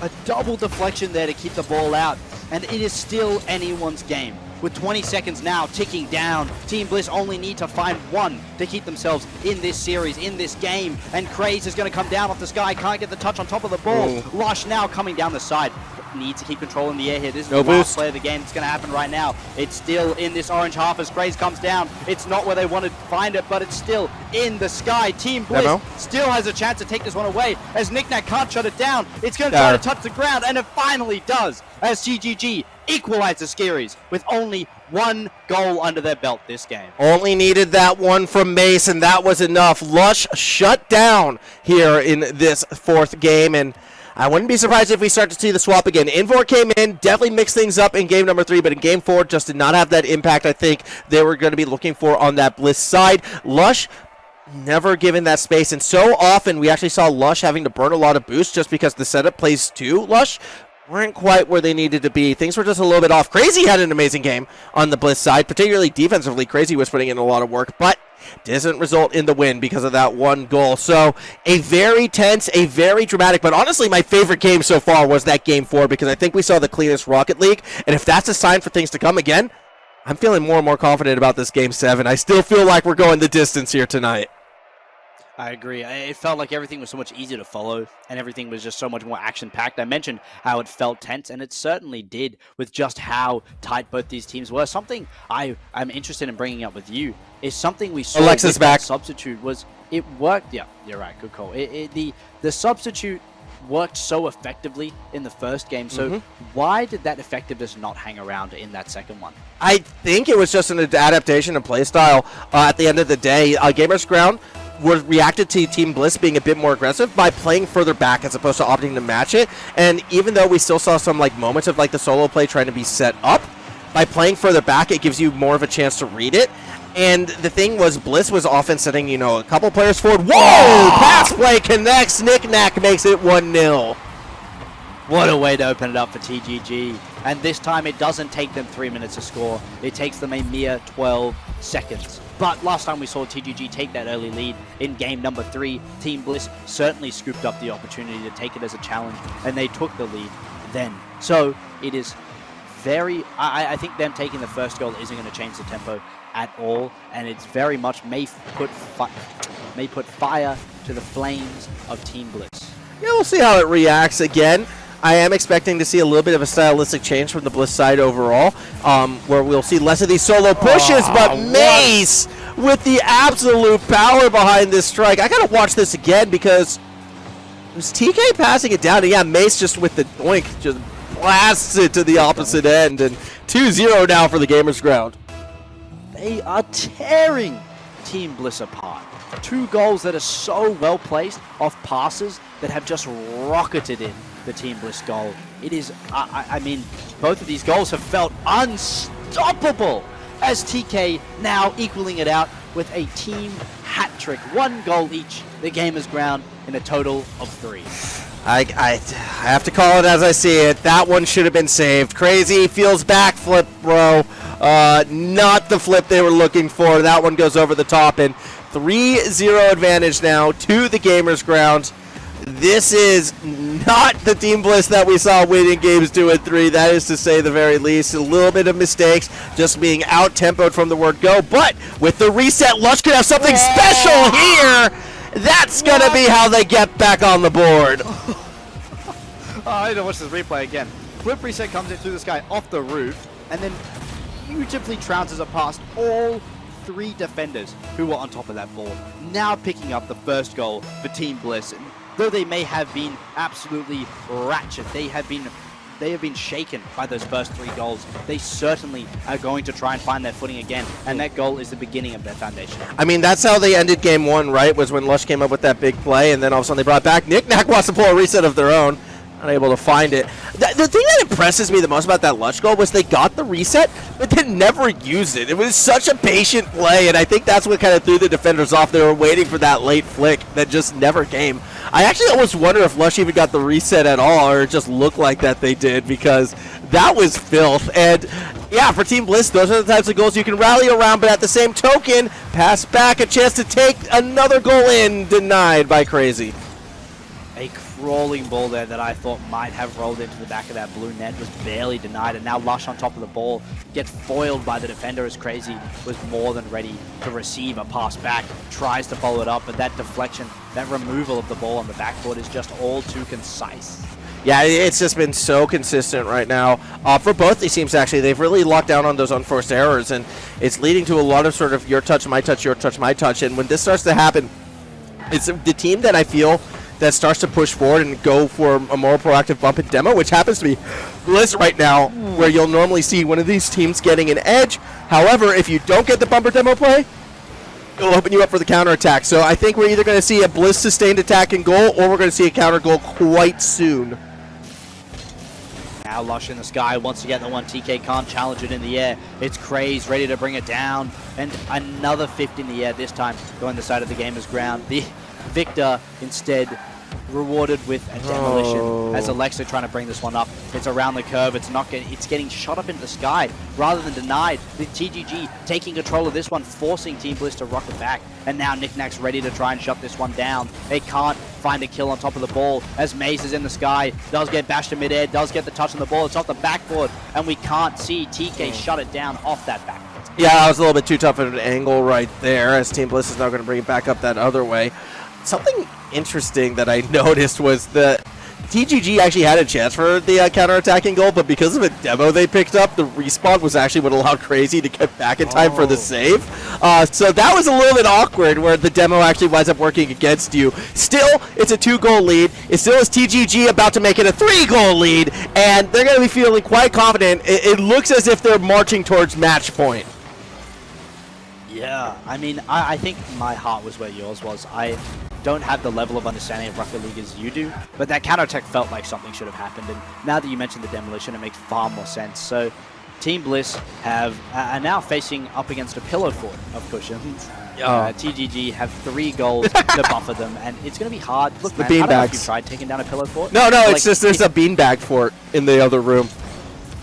A double deflection there to keep the ball out, and it is still anyone's game. With 20 seconds now ticking down, Team Bliss only need to find 1 to keep themselves in this series, in this game. And Craze is going to come down off the sky, can't get the touch on top of the ball. Lush now coming down the side. Needs to keep control in the air here. This is the last play of the game. It's going to happen right now. It's still in this orange half as Craze comes down. It's not where they wanted to find it, but it's still in the sky. Team Bliss still has a chance to take this one away as Knickknack can't shut it down. It's going to try to touch the ground, and it finally does as TGG equalize the series with only 1 goal under their belt this game. Only needed that one from Mace, and that was enough. Lush shut down here in this 4th game, and I wouldn't be surprised if we start to see the swap again. Invor came in, definitely mixed things up in game number 3, but in game 4 just did not have that impact I think they were going to be looking for on that Bliss side. Lush never given that space, and so often we actually saw Lush having to burn a lot of boost just because the setup plays to Lush weren't quite where they needed to be. Things were just a little bit off. Crazy had an amazing game on the Bliss side, particularly defensively. Crazy was putting in a lot of work, but doesn't result in the win because of that 1 goal. So a very tense, a very dramatic, but honestly my favorite game so far was that game 4 because I think we saw the cleanest Rocket League, and if that's a sign for things to come again, I'm feeling more and more confident about this game 7. I still feel like we're going the distance here tonight. I agree. It felt like everything was so much easier to follow and everything was just so much more action-packed. I mentioned how it felt tense, and it certainly did with just how tight both these teams were. Something I'm interested in bringing up with you is something we saw Alexa's with back. That substitute was it worked. Yeah, you're right. Good call. The substitute worked so effectively in the first game. So why did that effectiveness not hang around in that second one? I think it was just an adaptation of play style. At the end of the day, Gamers Ground reacted to Team Bliss being a bit more aggressive by playing further back as opposed to opting to match it. And even though we still saw some moments of the solo play trying to be set up, by playing further back, it gives you more of a chance to read it. And the thing was, Bliss was often setting, a couple players forward. Whoa! Pass play connects. Knickknack makes it 1-0. What a way to open it up for TGG. And this time it doesn't take them 3 minutes to score. It takes them a mere 12 seconds. But last time we saw TGG take that early lead in game number 3, Team Bliss certainly scooped up the opportunity to take it as a challenge, and they took the lead then. So it is very... I think them taking the first goal isn't going to change the tempo at all, and it's very much may put fire to the flames of Team Bliss. Yeah, we'll see how it reacts again. I am expecting to see a little bit of a stylistic change from the Bliss side overall, where we'll see less of these solo pushes, but Mace with the absolute power behind this strike. I gotta watch this again because was TK passing it down? And yeah, Mace just with the doink just blasts it to the opposite end, and 2-0 now for the Gamers Ground. They are tearing Team Bliss apart. 2 goals that are so well placed off passes that have just rocketed in the Team Bliss goal. It is, I mean, both of these goals have felt unstoppable as TK now equaling it out with a team hat trick. 1 goal each, the Gamers Ground in a total of 3. I have to call it as I see it. That one should have been saved. Crazy feels backflip, bro. Not the flip they were looking for. That one goes over the top, and 3-0 advantage now to the Gamers Ground. This is not the Team Bliss that we saw winning games 2 and 3. That is to say the very least. A little bit of mistakes, just being out-tempoed from the word go. But with the reset, Lush could have something special here. That's going to be how they get back on the board. I need to watch this replay again. Flip reset comes in through the sky off the roof and then beautifully trounces it past all 3 defenders who were on top of that ball. Now picking up the first goal for Team Bliss. And though they may have been absolutely ratchet, they have been shaken by those first 3 goals. They certainly are going to try and find their footing again, and that goal is the beginning of their foundation. I mean, that's how they ended game 1, right? Was when Lush came up with that big play, and then all of a sudden they brought back. Knick-Knack wants to pull a reset of their own. Unable to find it. The thing that impresses me the most about that Lush goal was they got the reset, but then never used it. It was such a patient play, and I think that's what kind of threw the defenders off. They were waiting for that late flick that just never came. I actually almost wonder if Lush even got the reset at all, or it just looked like that they did, because that was filth. And yeah, for Team Bliss, those are the types of goals you can rally around, but at the same token, pass back, a chance to take another goal in, denied by Crazy. A crawling ball there that I thought might have rolled into the back of that blue net was barely denied, and now Lush on top of the ball get foiled by the defender as Crazy was more than ready to receive a pass back, tries to follow it up, but that deflection, that removal of the ball on the backboard is just all too concise. Yeah, it's just been so consistent right now. For both these teams, actually, they've really locked down on those unforced errors, and it's leading to a lot of sort of your touch, my touch, your touch, my touch, and when this starts to happen, it's the team that I feel that starts to push forward and go for a more proactive bump and demo, which happens to be Bliss right now, where you'll normally see one of these teams getting an edge. However, if you don't get the bumper demo play, it'll open you up for the counterattack. So I think we're either going to see a Bliss sustained attack and goal, or we're going to see a counter goal quite soon. Now Lush in the sky once again, the one TK can't challenge it in the air. It's Craze ready to bring it down, and another 50 in the air, this time going the side of the Gamers Ground. The Victor instead rewarded with a demolition as Alexa trying to bring this one up. It's around the curve. It's getting shot up into the sky rather than denied. The TGG taking control of this one, forcing Team Bliss to rock it back. And now Knick-Knack's ready to try and shut this one down. They can't find a kill on top of the ball as Maze is in the sky. Does get bashed in midair, does get the touch on the ball. It's off the backboard, and we can't see TK shut it down off that backboard. Yeah, that was a little bit too tough of an angle right there, as Team Bliss is now going to bring it back up that other way. Something interesting that I noticed was that TGG actually had a chance for the counterattacking goal, but because of a demo they picked up, the respawn was actually what allowed Crazy to get back in time for the save. So that was a little bit awkward, where the demo actually winds up working against you. Still, it's a 2-goal lead. It still is TGG about to make it a 3-goal lead, and they're going to be feeling quite confident. It looks as if they're marching towards match point. Yeah, I mean, I think my heart was where yours was. I don't have the level of understanding of Rocket League as you do, but that counterattack felt like something should have happened, and now that you mentioned the demolition, it makes far more sense. So Team Bliss are now facing up against a pillow fort of cushions. TGG have 3 goals to buffer them, and it's going to be hard. Look, man, I don't know if you've tried taking down a pillow fort. No, it's just there's a beanbag fort in the other room.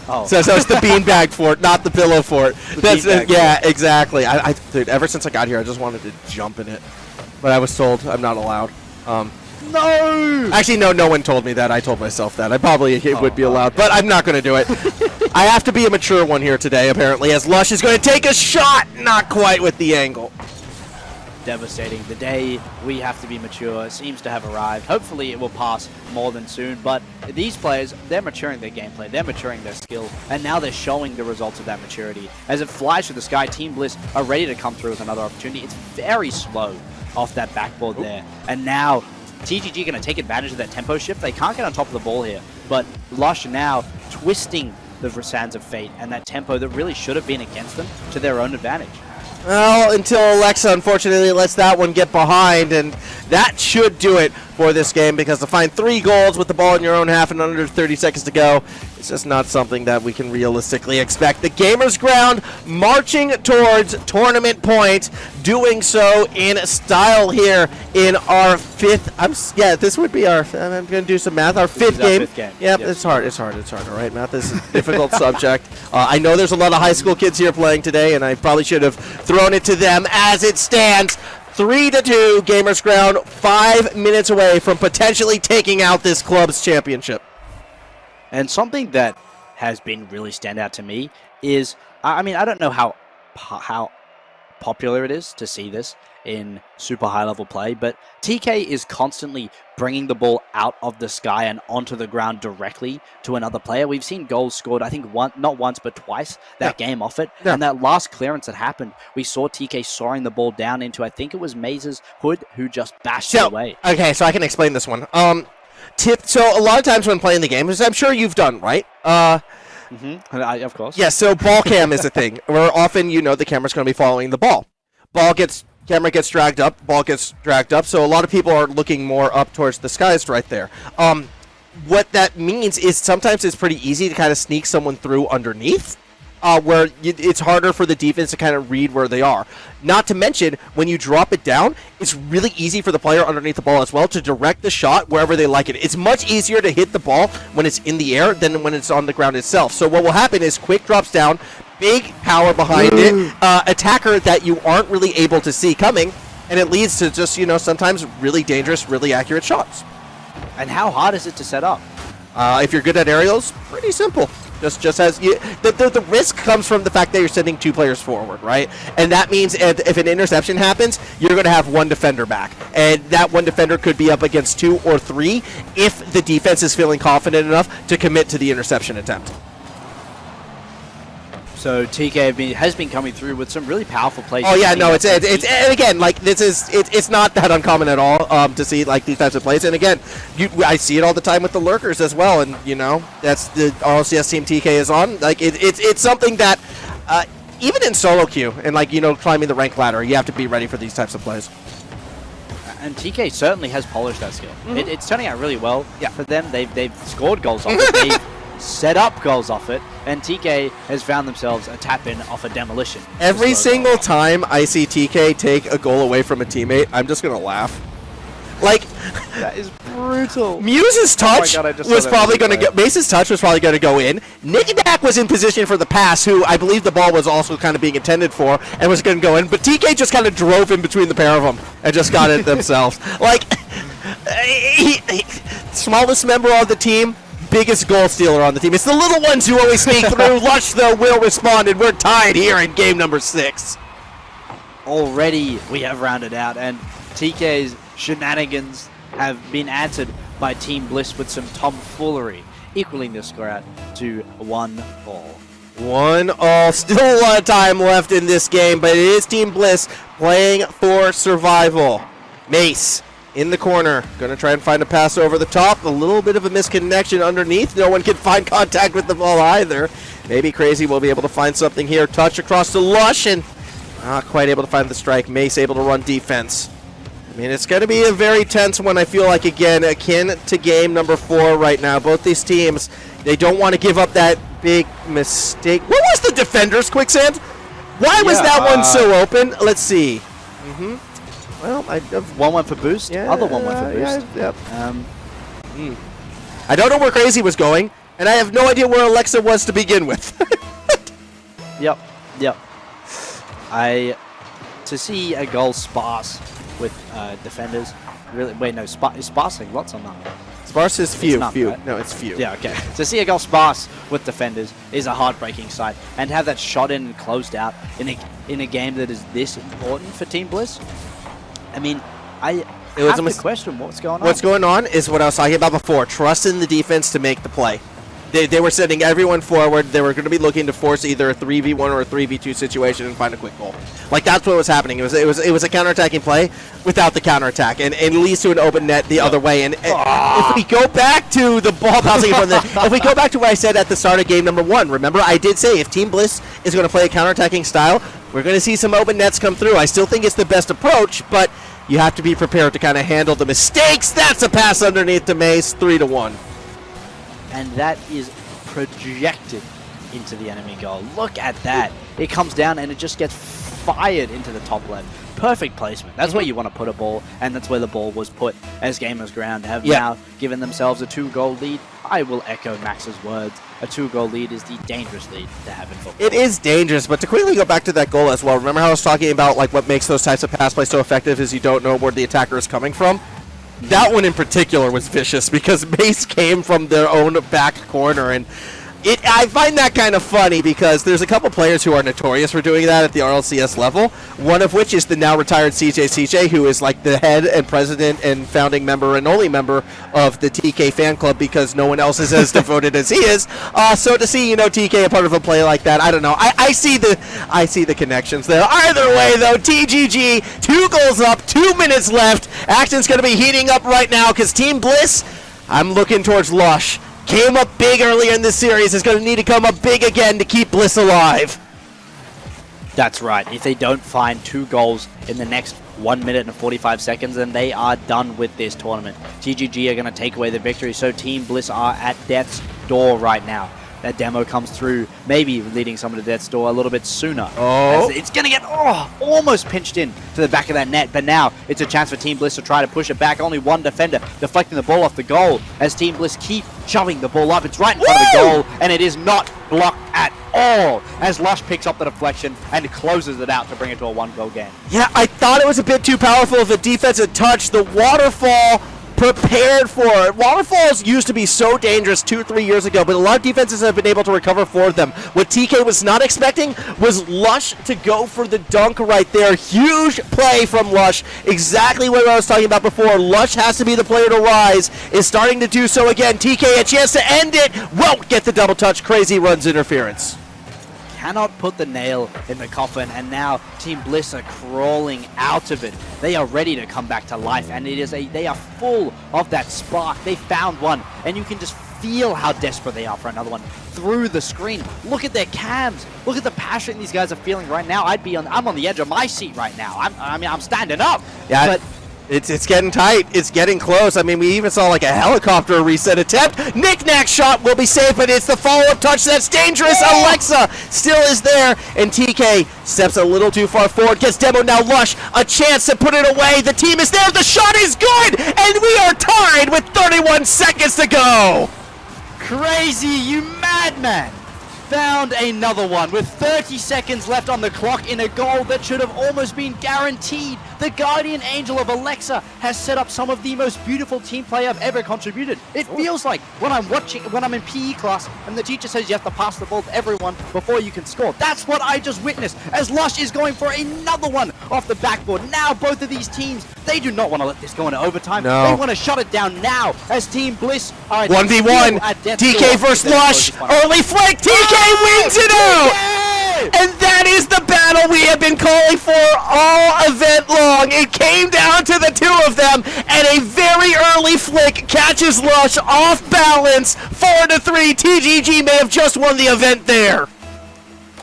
Oh. So it's the beanbag fort, not the pillow fort. Yeah, exactly. Dude, ever since I got here, I just wanted to jump in it, but I was told I'm not allowed. No! Actually, no one told me that. I told myself that. I probably would be allowed, but I'm not going to do it. I have to be a mature one here today, apparently, as Lush is going to take a shot, not quite with the angle. devastating. The day we have to be mature seems to have arrived. Hopefully it will pass more than soon, but these players, they're maturing their gameplay, they're maturing their skill, and now they're showing the results of that maturity. As it flies through the sky, Team Bliss are ready to come through with another opportunity. It's very slow off that backboard there, and now TGG going to take advantage of that tempo shift. They can't get on top of the ball here, but Lush now twisting the sands of fate and that tempo that really should have been against them to their own advantage. Well, until Alexa unfortunately lets that one get behind, and that should do it for this game, because to find 3 goals with the ball in your own half and under 30 seconds to go, it's just not something that we can realistically expect. The Gamers Ground marching towards tournament point, doing so in style here in our 5th, this would be our, I'm going to do some math, our 5th game. 5th game. Yep, Yes. it's hard, all right? Math is a difficult subject. I know there's a lot of high school kids here playing today, and I probably should have thrown it to them. As it stands, 3-2, Gamers Ground, 5 minutes away from potentially taking out this club's championship. And something that has been really stand out to me is, I mean, I don't know how popular it is to see this in super high level play, but TK is constantly bringing the ball out of the sky and onto the ground directly to another player. We've seen goals scored, I think, not once, but twice that game off it. And that last clearance that happened, we saw TK soaring the ball down into, I think it was Maze's hood, who just bashed it away. Okay, so I can explain this one. So a lot of times when playing the game, as I'm sure you've done, right? Of course. Yeah, so ball cam is a thing, where often the camera's going to be following the ball. Camera gets dragged up, ball gets dragged up, so a lot of people are looking more up towards the skies right there. What that means is sometimes it's pretty easy to kind of sneak someone through underneath, where it's harder for the defense to kind of read where they are. Not to mention, when you drop it down, it's really easy for the player underneath the ball as well to direct the shot wherever they like it. It's much easier to hit the ball when it's in the air than when it's on the ground itself. So what will happen is Quick drops down, big power behind it, attacker that you aren't really able to see coming, and it leads to just, sometimes really dangerous, really accurate shots. And how hard is it to set up? If you're good at aerials, pretty simple. Just as the risk comes from the fact that you're sending 2 players forward, right? And that means if an interception happens, you're going to have 1 defender back, and that 1 defender could be up against 2 or 3 if the defense is feeling confident enough to commit to the interception attempt. So TK has been coming through with some really powerful plays. Oh yeah, no, it's and again, like it's not that uncommon at all to see like these types of plays. And again, I see it all the time with the lurkers as well. And that's the RLCS team TK is on. Like it's something that even in solo queue and climbing the rank ladder, you have to be ready for these types of plays. And TK certainly has polished that skill. It's turning out really well for them. They've scored goals off it. They've set up goals off it, and TK has found themselves a tap-in off a demolition. Every single time I see TK take a goal away from a teammate, I'm just going to laugh. Like, that is brutal. Muse's touch was probably going to go. Mace's touch was probably going to go in. Nikidak was in position for the pass, who I believe the ball was also kind of being intended for, and was going to go in. But TK just kind of drove in between the pair of them and just got it themselves. Like, smallest member of the team, biggest goal stealer on the team. It's the little ones who always sneak through. Lush, though, will respond, and we're tied here in game number 6. Already we have rounded out, and TK's shenanigans have been answered by Team Bliss with some tomfoolery, equaling the score out to 1-all. 1-all. Still a lot of time left in this game, but it is Team Bliss playing for survival. Mace in the corner, going to try and find a pass over the top. A little bit of a misconnection underneath. No one can find contact with the ball either. Maybe Crazy will be able to find something here. Touch across to Lush, and not quite able to find the strike. Mace able to run defense. I mean, it's going to be a very tense one, I feel like, again, akin to game number 4 right now. Both these teams, they don't want to give up that big mistake. What was the defender's quicksand? Why was that one so open? Let's see. Well, one went for boost, other one went for boost. I don't know where Crazy was going, and I have no idea where Alexa was to begin with. Yep. To see a goal sparse with defenders, really. Wait, no, is sparsing lots or none? Sparse is few. None, few. Right? No, it's few. Yeah, okay. To see a goal sparse with defenders is a heartbreaking sight, and to have that shot in and closed out in a game that is this important for Team Bliss, I mean, I It was have a to question what's going on. What's going on is what I was talking about before. Trust in the defense to make the play. They were sending everyone forward. They were going to be looking to force either a 3v1 or a 3v2 situation and find a quick goal. Like, that's what was happening. It was a counterattacking play without the counterattack, and it leads to an open net the other way. And if we go back to the ball bouncing from the, if we go back to what I said at the start of game number 1, remember I did say if Team Bliss is going to play a counterattacking style, we're going to see some open nets come through. I still think it's the best approach, but you have to be prepared to kind of handle the mistakes. That's a pass underneath to Mace, 3-1. And that is projected into the enemy goal. Look at that. It comes down and it just gets fired into the top left. Perfect placement. That's where you want to put a ball, and that's where the ball was put, as Gamers Ground have now given themselves a 2-goal lead. I will echo Max's words. A 2-goal lead is the dangerous lead to have in football. It is dangerous, but to quickly go back to that goal as well, remember how I was talking about like what makes those types of pass plays so effective is you don't know where the attacker is coming from? That one in particular was vicious because Mace came from their own back corner, and I find that kind of funny because there's a couple players who are notorious for doing that at the RLCS level, one of which is the now retired CJ, who is like the head and president and founding member and only member of the TK fan club because no one else is as devoted as he is. So to see, TK a part of a play like that, I don't know. I see the connections there. Either way, though, TGG, 2 goals up, 2 minutes left. Action's going to be heating up right now because Team Bliss, I'm looking towards Lush. Came up big earlier in this series, is going to need to come up big again to keep Bliss alive. That's right. If they don't find 2 goals in the next 1 minute and 45 seconds, then they are done with this tournament. TGG are going to take away the victory, so Team Bliss are at death's door right now. That demo comes through, maybe leading someone to death's door a little bit sooner. Oh. It's going to get almost pinched in to the back of that net, but now it's a chance for Team Bliss to try to push it back. Only one defender deflecting the ball off the goal as Team Bliss keep shoving the ball up. It's right in front of the goal, and it is not blocked at all as Lush picks up the deflection and closes it out to bring it to a 1-goal game. Yeah, I thought it was a bit too powerful of a defensive touch. The waterfall prepared for it. Waterfalls used to be so dangerous 2-3 years ago, but a lot of defenses have been able to recover for them. What TK was not expecting was Lush to go for the dunk right there. Huge play from Lush. Exactly what I was talking about before. Lush has to be the player to rise. Is starting to do so again. TK, a chance to end it. Won't get the double touch. Crazy runs interference. Cannot put the nail in the coffin, and now Team Bliss are crawling out of it. They are ready to come back to life, and they are full of that spark. They found one, and you can just feel how desperate they are for another one through the screen. Look at their cams. Look at the passion these guys are feeling right now. I'm on the edge of my seat right now. I'm standing up. Yeah. But It's getting tight. It's getting close. I mean, we even saw like a helicopter reset attempt. Knick-knack shot will be safe, but it's the follow-up touch that's dangerous. Yeah. Alexa still is there, and TK steps a little too far forward. Gets demoed now. Lush, a chance to put it away. The team is there. The shot is good, and we are tied with 31 seconds to go. Crazy, you madman! Found another one with 30 seconds left on the clock in a goal that should have almost been guaranteed. The guardian angel of Alexa has set up some of the most beautiful team play I've ever contributed. It feels like when I'm in PE class and the teacher says you have to pass the ball to everyone before you can score. That's what I just witnessed as Lush is going for another one off the backboard. Now both of these teams, they do not want to let this go into overtime. No. They want to shut it down now as Team Bliss are at 1v1. TK versus Lush. Early flank. TK wins it out. And that is the battle we have been calling for all event long. It came down to the two of them, and a very early flick catches Lush off balance. 4-3. TGG may have just won the event there.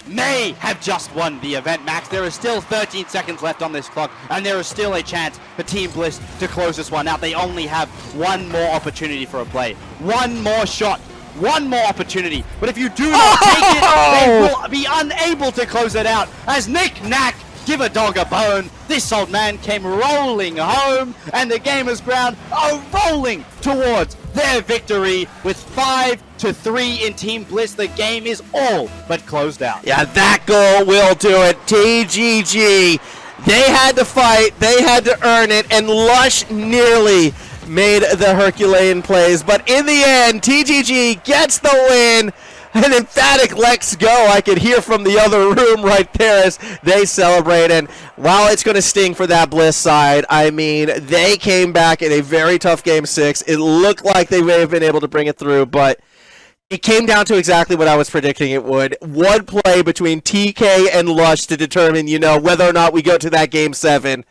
May have just won the event, Max. There is still 13 seconds left on this clock, and there is still a chance for Team Bliss to close this one out. They only have one more opportunity for a play. One more shot. One more opportunity. But if you do not take it, they will be unable to close it out. As Knick-Knack, give a dog a bone. This old man came rolling home, and the Gamers Ground are rolling towards their victory with 5-3 in Team Bliss. The game is all but closed out. Yeah, that goal will do it. TGG. They had to fight. They had to earn it, and Lush nearly made the Herculean plays, but in the end, TGG gets the win. An emphatic "let's go" I could hear from the other room right there as they celebrate. And while it's going to sting for that Bliss side, I mean, they came back in a very tough Game 6. It looked like they may have been able to bring it through, but it came down to exactly what I was predicting it would. One play between TK and Lush to determine, whether or not we go to that Game 7,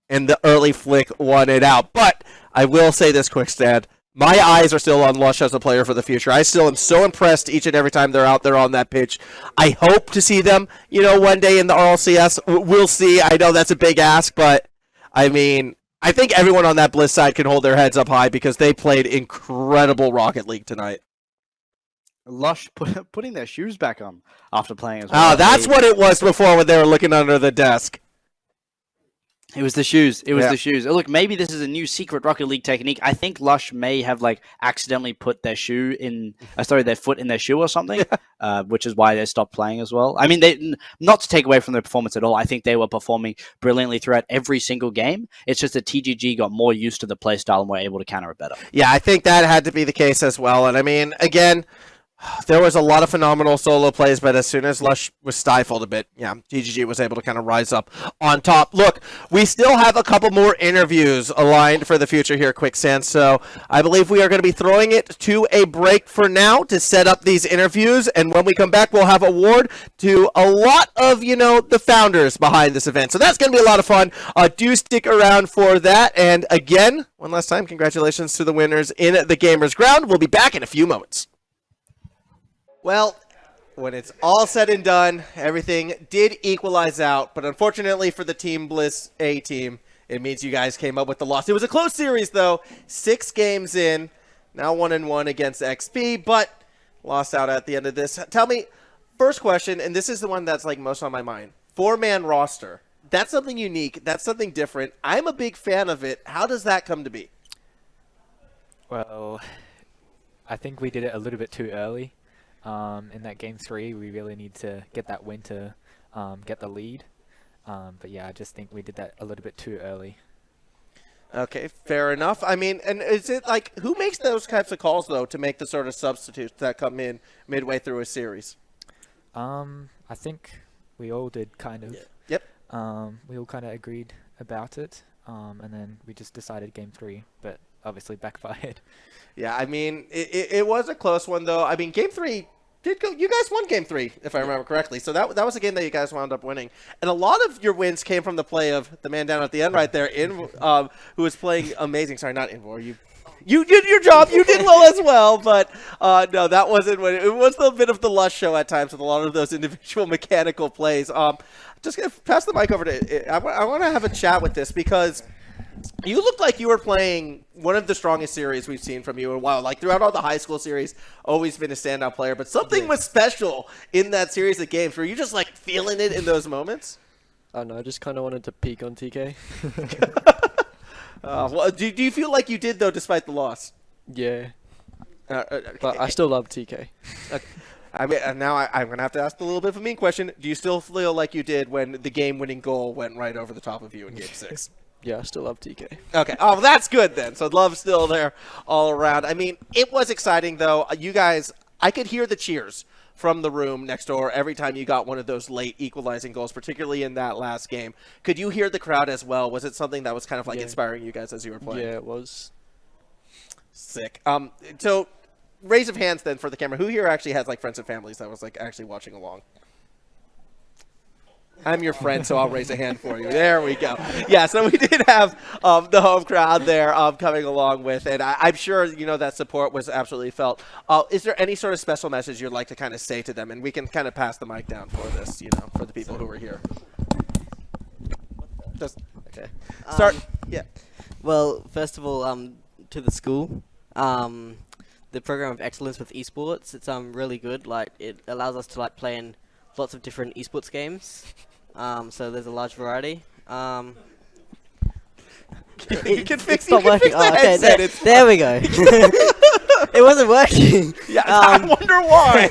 and the early flick won it out. But I will say this, quick stand. My eyes are still on Lush as a player for the future. I still am so impressed each and every time they're out there on that pitch. I hope to see them, one day in the RLCS. We'll see. I know that's a big ask, but I mean, I think everyone on that Bliss side can hold their heads up high because they played incredible Rocket League tonight. Lush putting their shoes back on after playing as well. Oh, that's what it was before when they were looking under the desk. It was the shoes. It was the shoes. Look, maybe this is a new secret Rocket League technique. I think Lush may have accidentally put their foot in their shoe or something, which is why they stopped playing as well. I mean, not to take away from their performance at all. I think they were performing brilliantly throughout every single game. It's just that TGG got more used to the play style and were able to counter it better. Yeah, I think that had to be the case as well. And I mean, again, there was a lot of phenomenal solo plays, but as soon as Lush was stifled a bit, TGG was able to kind of rise up on top. Look, we still have a couple more interviews aligned for the future here, Quicksand, so I believe we are going to be throwing it to a break for now to set up these interviews, and when we come back, we'll have an award to a lot of, the founders behind this event. So that's going to be a lot of fun. Do stick around for that, and again, one last time, congratulations to the winners in the Gamers Ground. We'll be back in a few moments. Well, when it's all said and done, everything did equalize out, but unfortunately for the Team Bliss A team, it means you guys came up with the loss. It was a close series, though. 6 games in, now 1-1 against XP, but lost out at the end of this. Tell me, first question, and this is the one that's most on my mind. 4-man roster. That's something unique. That's something different. I'm a big fan of it. How does that come to be? Well, I think we did it a little bit too early. In that Game 3, we really need to get that win to get the lead. But yeah, I just think we did that a little bit too early. Okay, fair enough. I mean, and is it who makes those types of calls, though, to make the sort of substitutes that come in midway through a series? I think we all did kind of. Yep. We all kind of agreed about it. And then we just decided Game 3, but obviously backfired. Yeah, I mean, it was a close one, though. I mean, Game 3 did go. You guys won Game 3, if I remember correctly. So that was a game that you guys wound up winning. And a lot of your wins came from the play of the man down at the end right there, who was playing amazing. Sorry, not Invor. You did your job. You did well as well. But no, that wasn't what it was. A bit of the Lush show at times with a lot of those individual mechanical plays. Just going to pass the mic over to. I want to have a chat with this because you looked like you were playing one of the strongest series we've seen from you in a while. Throughout all the high school series, always been a standout player. But something was special in that series of games. Were you just feeling it in those moments? I don't know. I just kind of wanted to peek on TK. Well, do you feel like you did, though, despite the loss? Yeah. But I still love TK. I mean, now I'm going to have to ask a little bit of a mean question. Do you still feel like you did when the game-winning goal went right over the top of you in Game 6? Yeah, I still love TK. Okay. Oh, well, that's good then. So love's still there all around. I mean, it was exciting, though. You guys, I could hear the cheers from the room next door every time you got one of those late equalizing goals, particularly in that last game. Could you hear the crowd as well? Was it something that was kind of inspiring you guys as you were playing? Yeah, it was. Sick. So raise of hands then for the camera. Who here actually has friends and families that was actually watching along? I'm your friend, so I'll raise a hand for you. There we go. Yeah, so we did have the home crowd there coming along with, and I'm sure that support was absolutely felt. Is there any sort of special message you'd like to kind of say to them? And we can kind of pass the mic down for this, for the people who were here. Just okay. Start. Yeah. Well, first of all, to the school, the program of excellence with esports. It's really good. It allows us to play in lots of different esports games. So there's a large variety. You can fix the headset. There we go. It wasn't working. Yeah, I wonder why.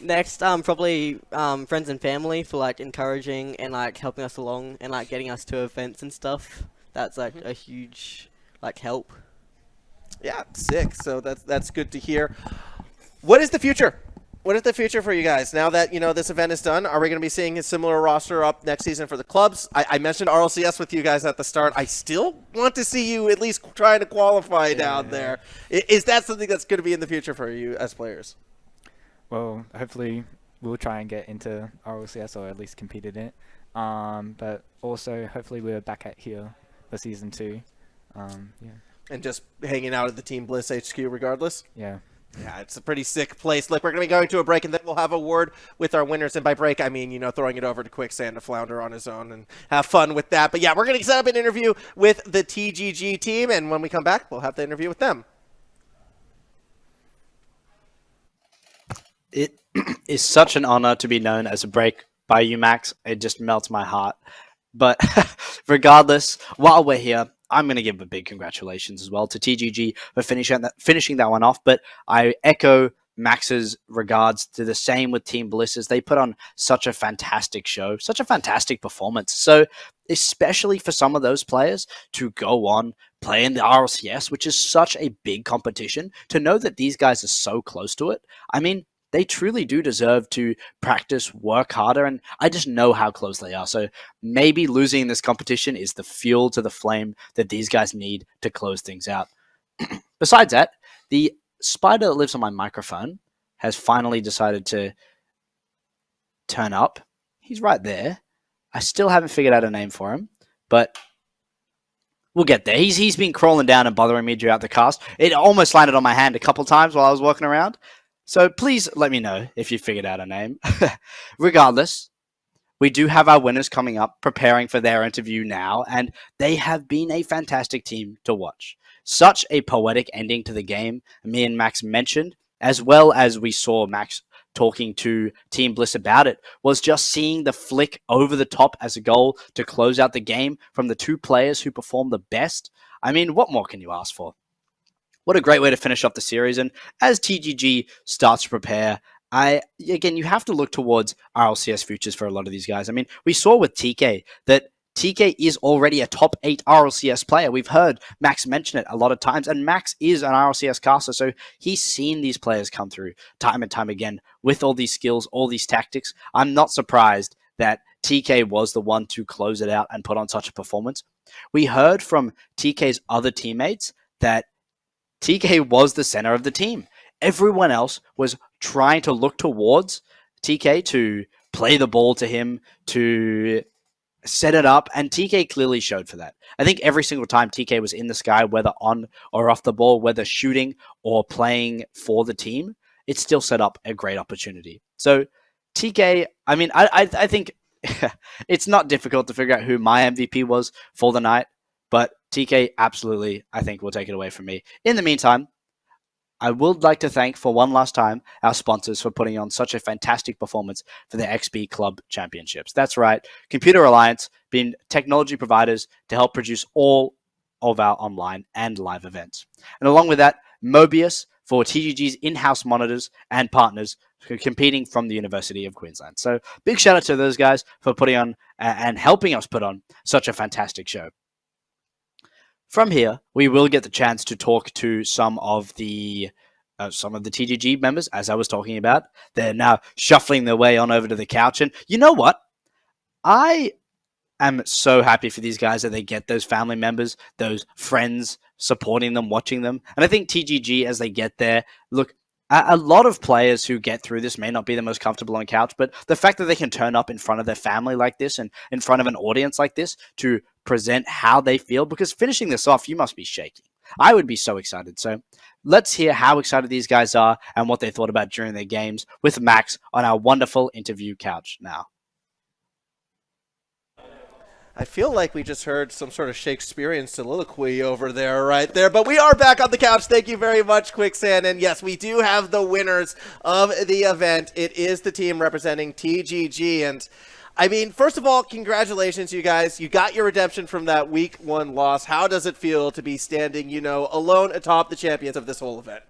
Next, probably friends and family for encouraging and helping us along and getting us to events and stuff. That's a huge help. Yeah, sick. So that's good to hear. What is the future? What is the future for you guys now that this event is done? Are we going to be seeing a similar roster up next season for the clubs? I mentioned RLCS with you guys at the start. I still want to see you at least trying to qualify down there. Is that something that's going to be in the future for you as players? Well, hopefully we'll try and get into RLCS or at least compete in it. But also hopefully we're back at here for season 2. Yeah. And just hanging out at the Team Bliss HQ regardless? Yeah. Yeah, it's a pretty sick place. Look, we're going to be going to a break, and then we'll have a word with our winners. And by break, I mean, throwing it over to Quicksand to flounder on his own and have fun with that. But yeah, we're going to set up an interview with the TGG team, and when we come back, we'll have the interview with them. It is such an honor to be known as a break by you, Max. It just melts my heart. But regardless, while we're here, I'm going to give a big congratulations as well to TGG for finishing that one off. But I echo Max's regards to the same with Team Bliss, as they put on such a fantastic show, such a fantastic performance. So especially for some of those players to go on, play in the RLCS, which is such a big competition, to know that these guys are so close to it. I mean, they truly do deserve to practice, work harder, and I just know how close they are. So maybe losing this competition is the fuel to the flame that these guys need to close things out. Besides that, the spider that lives on my microphone has finally decided to turn up. He's right there. I still haven't figured out a name for him, but we'll get there. He's been crawling down and bothering me throughout the cast. It almost landed on my hand a couple times while I was walking around. So please let me know if you figured out a name. Regardless, we do have our winners coming up, preparing for their interview now, and they have been a fantastic team to watch. Such a poetic ending to the game, me and Max mentioned, as well as we saw Max talking to Team Bliss about it, was just seeing the flick over the top as a goal to close out the game from the two players who performed the best. I mean, what more can you ask for? What a great way to finish off the series. And as TGG starts to prepare, again, you have to look towards RLCS futures for a lot of these guys. I mean, we saw with TK that TK is already a top 8 RLCS player. We've heard Max mention it a lot of times, and Max is an RLCS caster, so he's seen these players come through time and time again with all these skills, all these tactics. I'm not surprised that TK was the one to close it out and put on such a performance. We heard from TK's other teammates that TK was the center of the team. Everyone else was trying to look towards TK to play the ball to him, to set it up, and TK clearly showed for that. I think every single time TK was in the sky, whether on or off the ball, whether shooting or playing for the team, it still set up a great opportunity. So TK, I mean, I think it's not difficult to figure out who my MVP was for the night, but TK absolutely, I think, will take it away from me. In the meantime, I would like to thank for one last time our sponsors for putting on such a fantastic performance for the XP Club Championships. That's right, Computer Alliance being technology providers to help produce all of our online and live events. And along with that, Mobius for TGG's in-house monitors and partners competing from the University of Queensland. So big shout out to those guys for putting on and helping us put on such a fantastic show. From here, we will get the chance to talk to some of the TGG members, as I was talking about. They're now shuffling their way on over to the couch. And you know what? I am so happy for these guys that they get those family members, those friends supporting them, watching them. And I think TGG, as they get there, look, a lot of players who get through this may not be the most comfortable on couch, but the fact that they can turn up in front of their family like this and in front of an audience like this to present how they feel, because finishing this off, you must be shaking. I would be so excited. So let's hear how excited these guys are and what they thought about during their games with Max on our wonderful interview couch now. I feel like we just heard some sort of Shakespearean soliloquy over there, right there. But we are back on the couch. Thank you very much, Quicksand. And yes, we do have the winners of the event. It is the team representing TGG. And I mean, first of all, congratulations, you guys. You got your redemption from that week 1 loss. How does it feel to be standing, alone atop the champions of this whole event?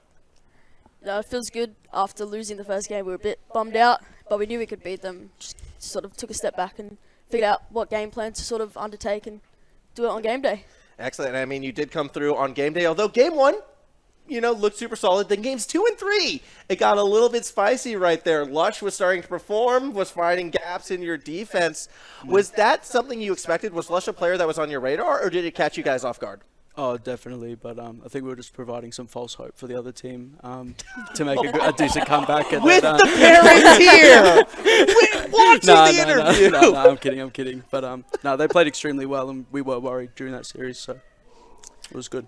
It feels good. After losing the first game, we were a bit bummed out, but we knew we could beat them. Just sort of took a step back and figured out what game plan to sort of undertake and do it on game day. Excellent. I mean, you did come through on game day, although game 1, looked super solid. Then games 2 and 3, it got a little bit spicy right there. Lush was starting to perform, was finding gaps in your defense. Was that something you expected? Was Lush a player that was on your radar, or did it catch you guys off guard? Oh, definitely, but I think we were just providing some false hope for the other team to make a decent comeback. And With the parents here! Watching the interview! No, I'm kidding. But no, they played extremely well, and we were worried during that series, so it was good.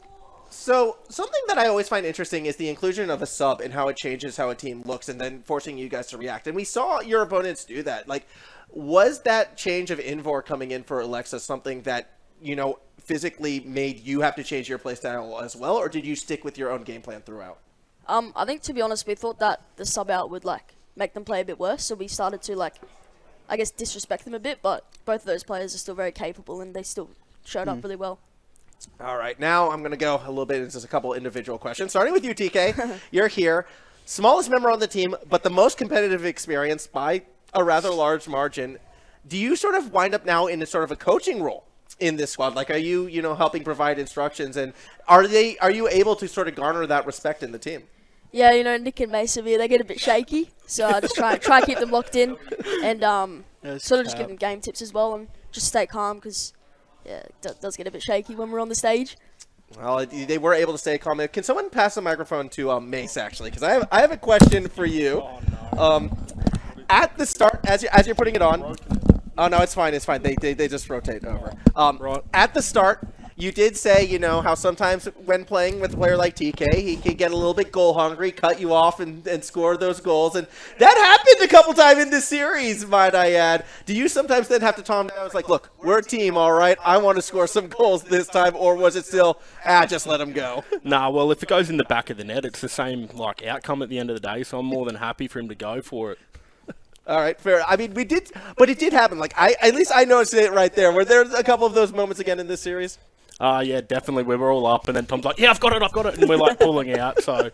So, something that I always find interesting is the inclusion of a sub and how it changes how a team looks and then forcing you guys to react. And we saw your opponents do that. Like, was that change of Invor coming in for Alexa something that, physically made you have to change your playstyle as well, or did you stick with your own game plan throughout? I think, to be honest, we thought that the sub out would make them play a bit worse, so we started to I guess disrespect them a bit. But both of those players are still very capable, and they still showed up really well. All right, now I'm going to go a little bit into just a couple individual questions. Starting with you, TK. You're here. Smallest member on the team, but the most competitive experience by a rather large margin. Do you sort of wind up now in a sort of a coaching role in this squad? Like, are you, helping provide instructions, and are you able to sort of garner that respect in the team? Yeah, Nick and Mason, they get a bit shaky, so I just try and keep them locked in, and sort of just give them game tips as well, and just stay calm, because it does get a bit shaky when we're on the stage. Well, they were able to stay calm. Can someone pass the microphone to Mace, actually? Because I have a question for you. At the start, as you're putting it on. Oh, no, it's fine. They just rotate over. At the start, you did say, how sometimes when playing with a player like TK, he could get a little bit goal hungry, cut you off, and score those goals. And that happened a couple times in this series, might I add. Do you sometimes then have to calm down? It's like, look, we're a team, all right. I want to score some goals this time. Or was it still, just let him go? Nah, well, if it goes in the back of the net, it's the same outcome at the end of the day. So I'm more than happy for him to go for it. All right, fair. I mean, but it did happen. At least I noticed it right there. Were there a couple of those moments again in this series? Yeah, definitely. We were all up, and then Tom's like, yeah, I've got it. And we're, pulling out. So,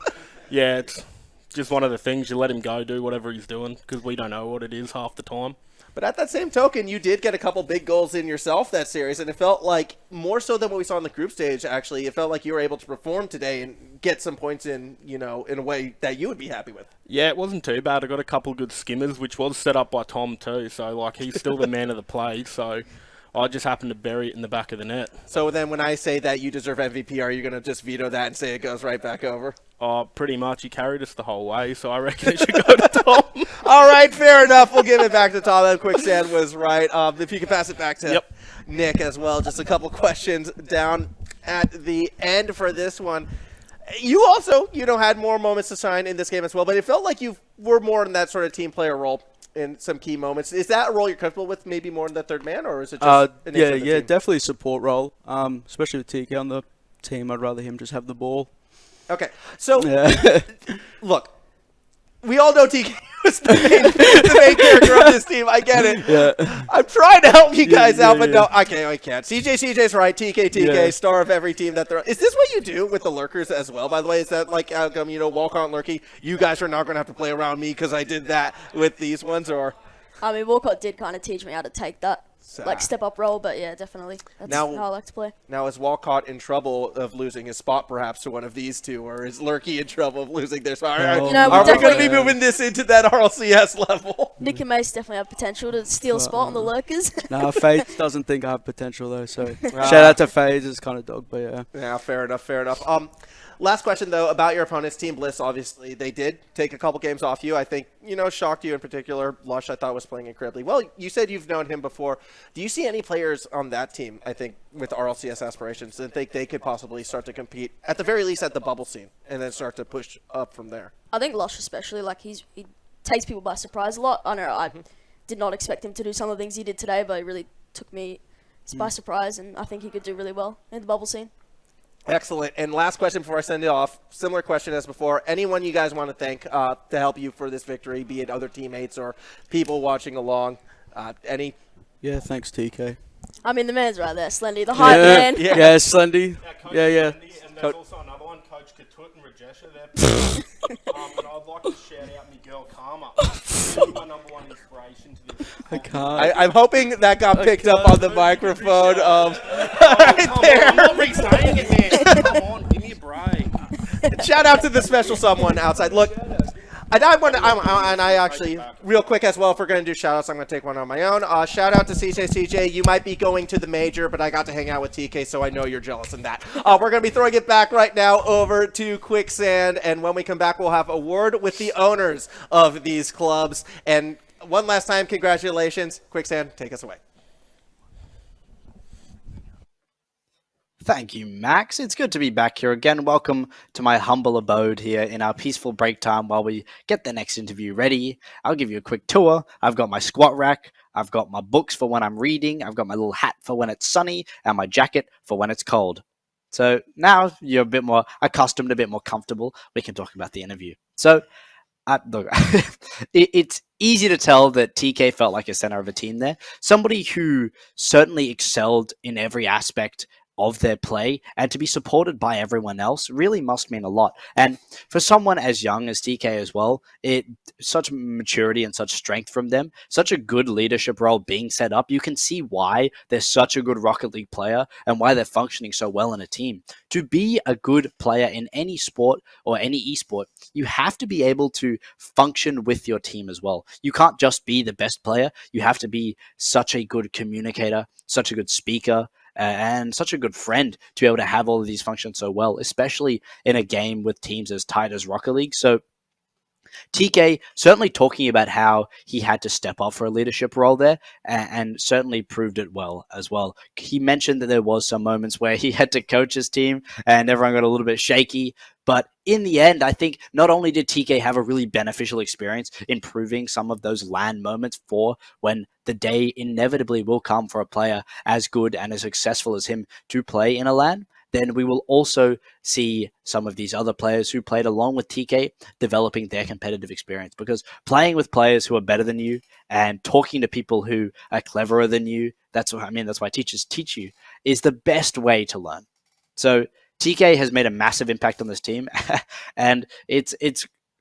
yeah, it's just one of the things. You let him go, do whatever he's doing, because we don't know what it is half the time. But at that same token, you did get a couple big goals in yourself that series, and it felt like, more so than what we saw in the group stage, actually, it felt like you were able to perform today and get some points in, in a way that you would be happy with. Yeah, it wasn't too bad. I got a couple good skimmers, which was set up by Tom too. So, he's still the man of the play. So I just happened to bury it in the back of the net. So then when I say that you deserve MVP, are you going to just veto that and say it goes right back over? Oh, pretty much. He carried us the whole way, so I reckon it should go to Tom. All right, fair enough. We'll give it back to Tom. That Quicksand was right. If you could pass it back to Nick as well. Just a couple questions down at the end for this one. You also, had more moments to shine in this game as well, but it felt like you were more in that sort of team player role in some key moments. Is that a role you're comfortable with, maybe more in the third man, or is it just yeah, definitely support role, especially with TK on the team. I'd rather him just have the ball. Okay, so look, we all know TK was the main character on this team. I get it. Yeah. I'm trying to help you guys out, but no, I can't. CJ's right. TK, star of every team that they're. Is this what you do with the lurkers as well? By the way, is that outcome? Walcott and Lurky, you guys are not going to have to play around me because I did that with these ones, or? I mean, Walcott did kind of teach me how to take that. Step up role, but yeah, definitely. That's how I like to play. Now, is Walcott in trouble of losing his spot perhaps to one of these two, or is Lurky in trouble of losing their spot? Are we going to be moving this into that RLCS level? Nick and Mace definitely have potential to steal a spot on the lurkers. No, Faith doesn't think I have potential though, so shout out to Faith. It's kind of dog, but yeah. Yeah, fair enough. Last question, though, about your opponents. Team Bliss, obviously, they did take a couple games off you. I think, shocked you in particular. Lush, I thought, was playing incredibly well. You said you've known him before. Do you see any players on that team, I think, with RLCS aspirations that think they could possibly start to compete, at the very least, at the bubble scene, and then start to push up from there? I think Lush especially, he takes people by surprise a lot. I know I did not expect him to do some of the things he did today, but he really took me by surprise, and I think he could do really well in the bubble scene. Excellent. And last question before I send it off. Similar question as before. Anyone you guys want to thank to help you for this victory, be it other teammates or people watching along? Any? Yeah, thanks, TK. I mean, the man's right there, Slendy, the hype man. Yeah, Slendy. Yeah. Slendy, and there's also another one, Coach Katut and Rajesha. And I'd like to shout out my girl Karma. She's my number one inspiration to this. I can't. I'm hoping that got picked up on the microphone. Right there. I'm not re-saying it, man. Come on, give me a break. Shout out to the special someone outside. Look, and I actually, real quick as well, if we're going to do shout outs, I'm going to take one on my own. Shout out to CJ. You might be going to the major, but I got to hang out with TK, so I know you're jealous in that. We're going to be throwing it back right now over to Quicksand, and when we come back, we'll have a word with the owners of these clubs. And one last time, congratulations. Quicksand, take us away. Thank you, Max. It's good to be back here again. Welcome to my humble abode here in our peaceful break time while we get the next interview ready. I'll give you a quick tour. I've got my squat rack. I've got my books for when I'm reading. I've got my little hat for when it's sunny and my jacket for when it's cold. So now you're a bit more accustomed, a bit more comfortable. We can talk about the interview. So look, it's easy to tell that TK felt like a center of a team there. Somebody who certainly excelled in every aspect of their play, and to be supported by everyone else really must mean a lot. And for someone as young as TK as well, such maturity and such strength from them, such a good leadership role being set up, you can see why they're such a good Rocket League player and why they're functioning so well in a team. To be a good player in any sport or any esport, you have to be able to function with your team as well. You can't just be the best player. You have to be such a good communicator, such a good speaker, and such a good friend to be able to have all of these functions so well, especially in a game with teams as tight as Rocket League. So TK certainly talking about how he had to step up for a leadership role there and certainly proved it well as well. He mentioned that there was some moments where he had to coach his team and everyone got a little bit shaky. But in the end, I think not only did TK have a really beneficial experience improving some of those LAN moments for when the day inevitably will come for a player as good and as successful as him to play in a LAN, then we will also see some of these other players who played along with TK developing their competitive experience. Because playing with players who are better than you and talking to people who are cleverer than you, that's why teachers teach you, is the best way to learn. So TK has made a massive impact on this team, and it's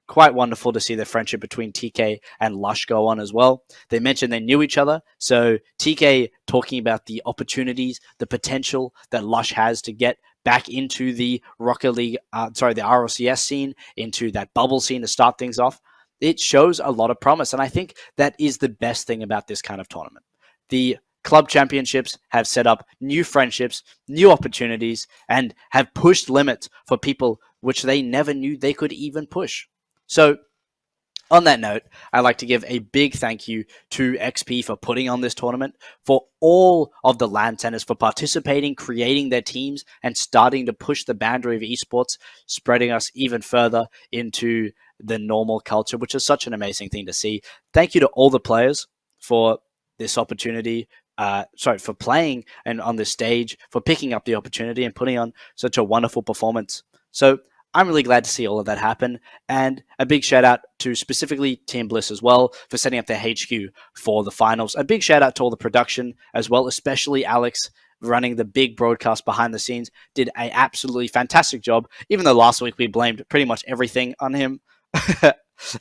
quite wonderful to see the friendship between TK and Lush go on as well. They mentioned they knew each other, so TK talking about the opportunities, the potential that Lush has to get back into the Rocket League, the RLCS scene, into that bubble scene to start things off. It shows a lot of promise, and I think that is the best thing about this kind of tournament. The club championships have set up new friendships, new opportunities, and have pushed limits for people which they never knew they could even push. So, on that note, I'd like to give a big thank you to XP for putting on this tournament, for all of the LAN centers for participating, creating their teams, and starting to push the boundary of esports, spreading us even further into the normal culture, which is such an amazing thing to see. Thank you to all the players for this opportunity, for playing and on this stage, for picking up the opportunity and putting on such a wonderful performance. So I'm really glad to see all of that happen. And a big shout out to specifically Team Bliss as well for setting up their HQ for the finals. A big shout out to all the production as well, especially Alex running the big broadcast behind the scenes. Did an absolutely fantastic job, even though last week we blamed pretty much everything on him.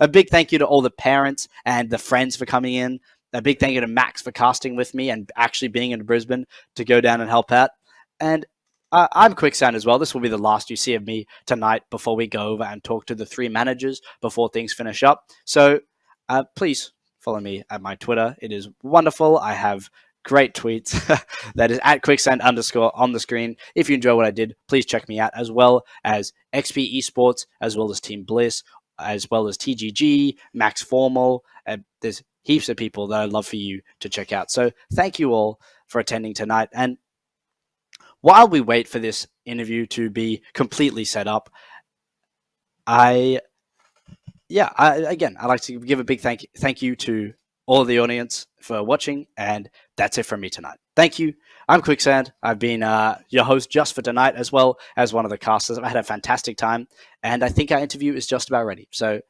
A big thank you to all the parents and the friends for coming in. A big thank you to Max for casting with me and actually being in Brisbane to go down and help out. And I'm Quicksand as well. This will be the last you see of me tonight before we go over and talk to the three managers before things finish up. So please follow me at my Twitter. It is wonderful. I have great tweets. That is at Quicksand_ on the screen. If you enjoy what I did, please check me out, as well as XP Esports, as well as Team Bliss, as well as TGG, Max Formal. There's heaps of people that I'd love for you to check out. So thank you all for attending tonight. And while we wait for this interview to be completely set up, I'd like to give a big thank you to all of the audience for watching, and that's it from me tonight. Thank you. I'm Quicksand. I've been your host just for tonight, as well as one of the casters. I've had a fantastic time, and I think our interview is just about ready. So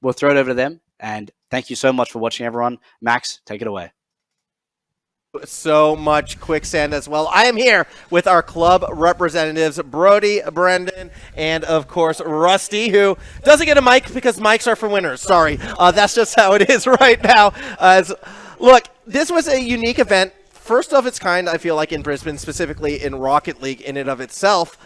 we'll throw it over to them, and thank you so much for watching, everyone. Max, take it away. So much Quicksand as well. I am here with our club representatives, Brody, Brendan, and of course Rusty, who doesn't get a mic because mics are for winners. Sorry, that's just how it is right now. Look, this was a unique event, first of its kind, I feel like, in Brisbane, specifically in Rocket League in and of itself.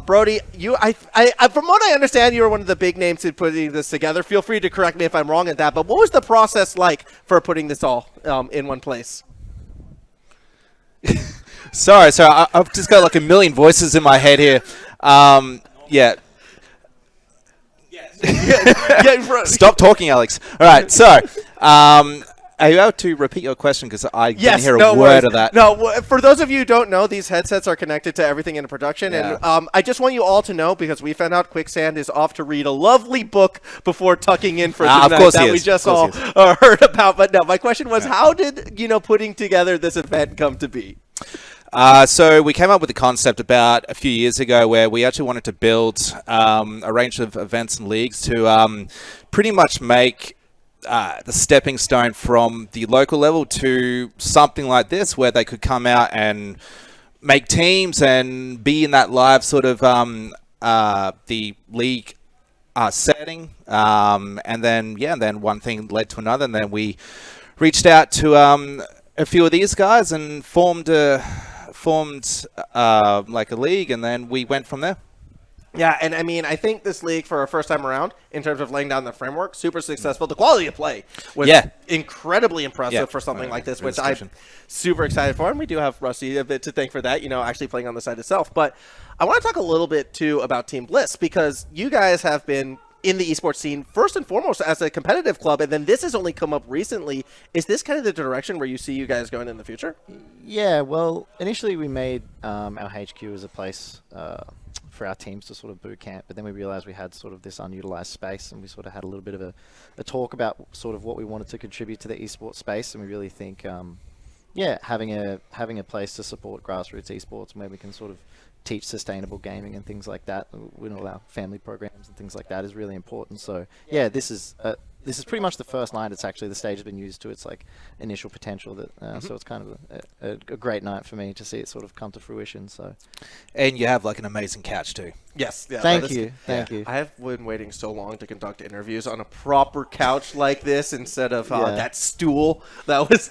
Brody, from what I understand, you were one of the big names in putting this together. Feel free to correct me if I'm wrong at that, but what was the process like for putting this all in one place? Sorry, I've just got like a million voices in my head here. Yeah. Stop talking, Alex. All right, so are you able to repeat your question because I didn't hear a word of that? No, for those of you who don't know, these headsets are connected to everything in production, and I just want you all to know, because we found out Quicksand is off to read a lovely book before tucking in for the night that we just all heard about. But no, my question was, how did putting together this event come to be? So we came up with the concept about a few years ago where we actually wanted to build a range of events and leagues to pretty much make the stepping stone from the local level to something like this, where they could come out and make teams and be in that live sort of the league setting. And then one thing led to another, and then we reached out to a few of these guys and formed like a league, and then we went from there. Yeah, and I mean, I think this league, for our first time around, in terms of laying down the framework, super successful. The quality of play was incredibly impressive for something like this, which I'm super excited for. And we do have Rusty a bit to thank for that, actually playing on the side itself. But I want to talk a little bit, too, about Team Bliss, because you guys have been in the esports scene, first and foremost, as a competitive club, and then this has only come up recently. Is this kind of the direction where you see you guys going in the future? Yeah, well, initially we made our HQ as a place for our teams to sort of boot camp, but then we realized we had sort of this unutilized space, and we sort of had a little bit of a talk about sort of what we wanted to contribute to the esports space, and we really think, having a place to support grassroots esports where we can sort of teach sustainable gaming and things like that with all our family programs and things like that is really important. So yeah, this is pretty much the first line. It's actually the stage has been used to its like initial potential. That so it's kind of a great night for me to see it sort of come to fruition. So, and you have like an amazing couch too. Yes. Yeah, Thank you. I have been waiting so long to conduct interviews on a proper couch like this instead of that stool. That was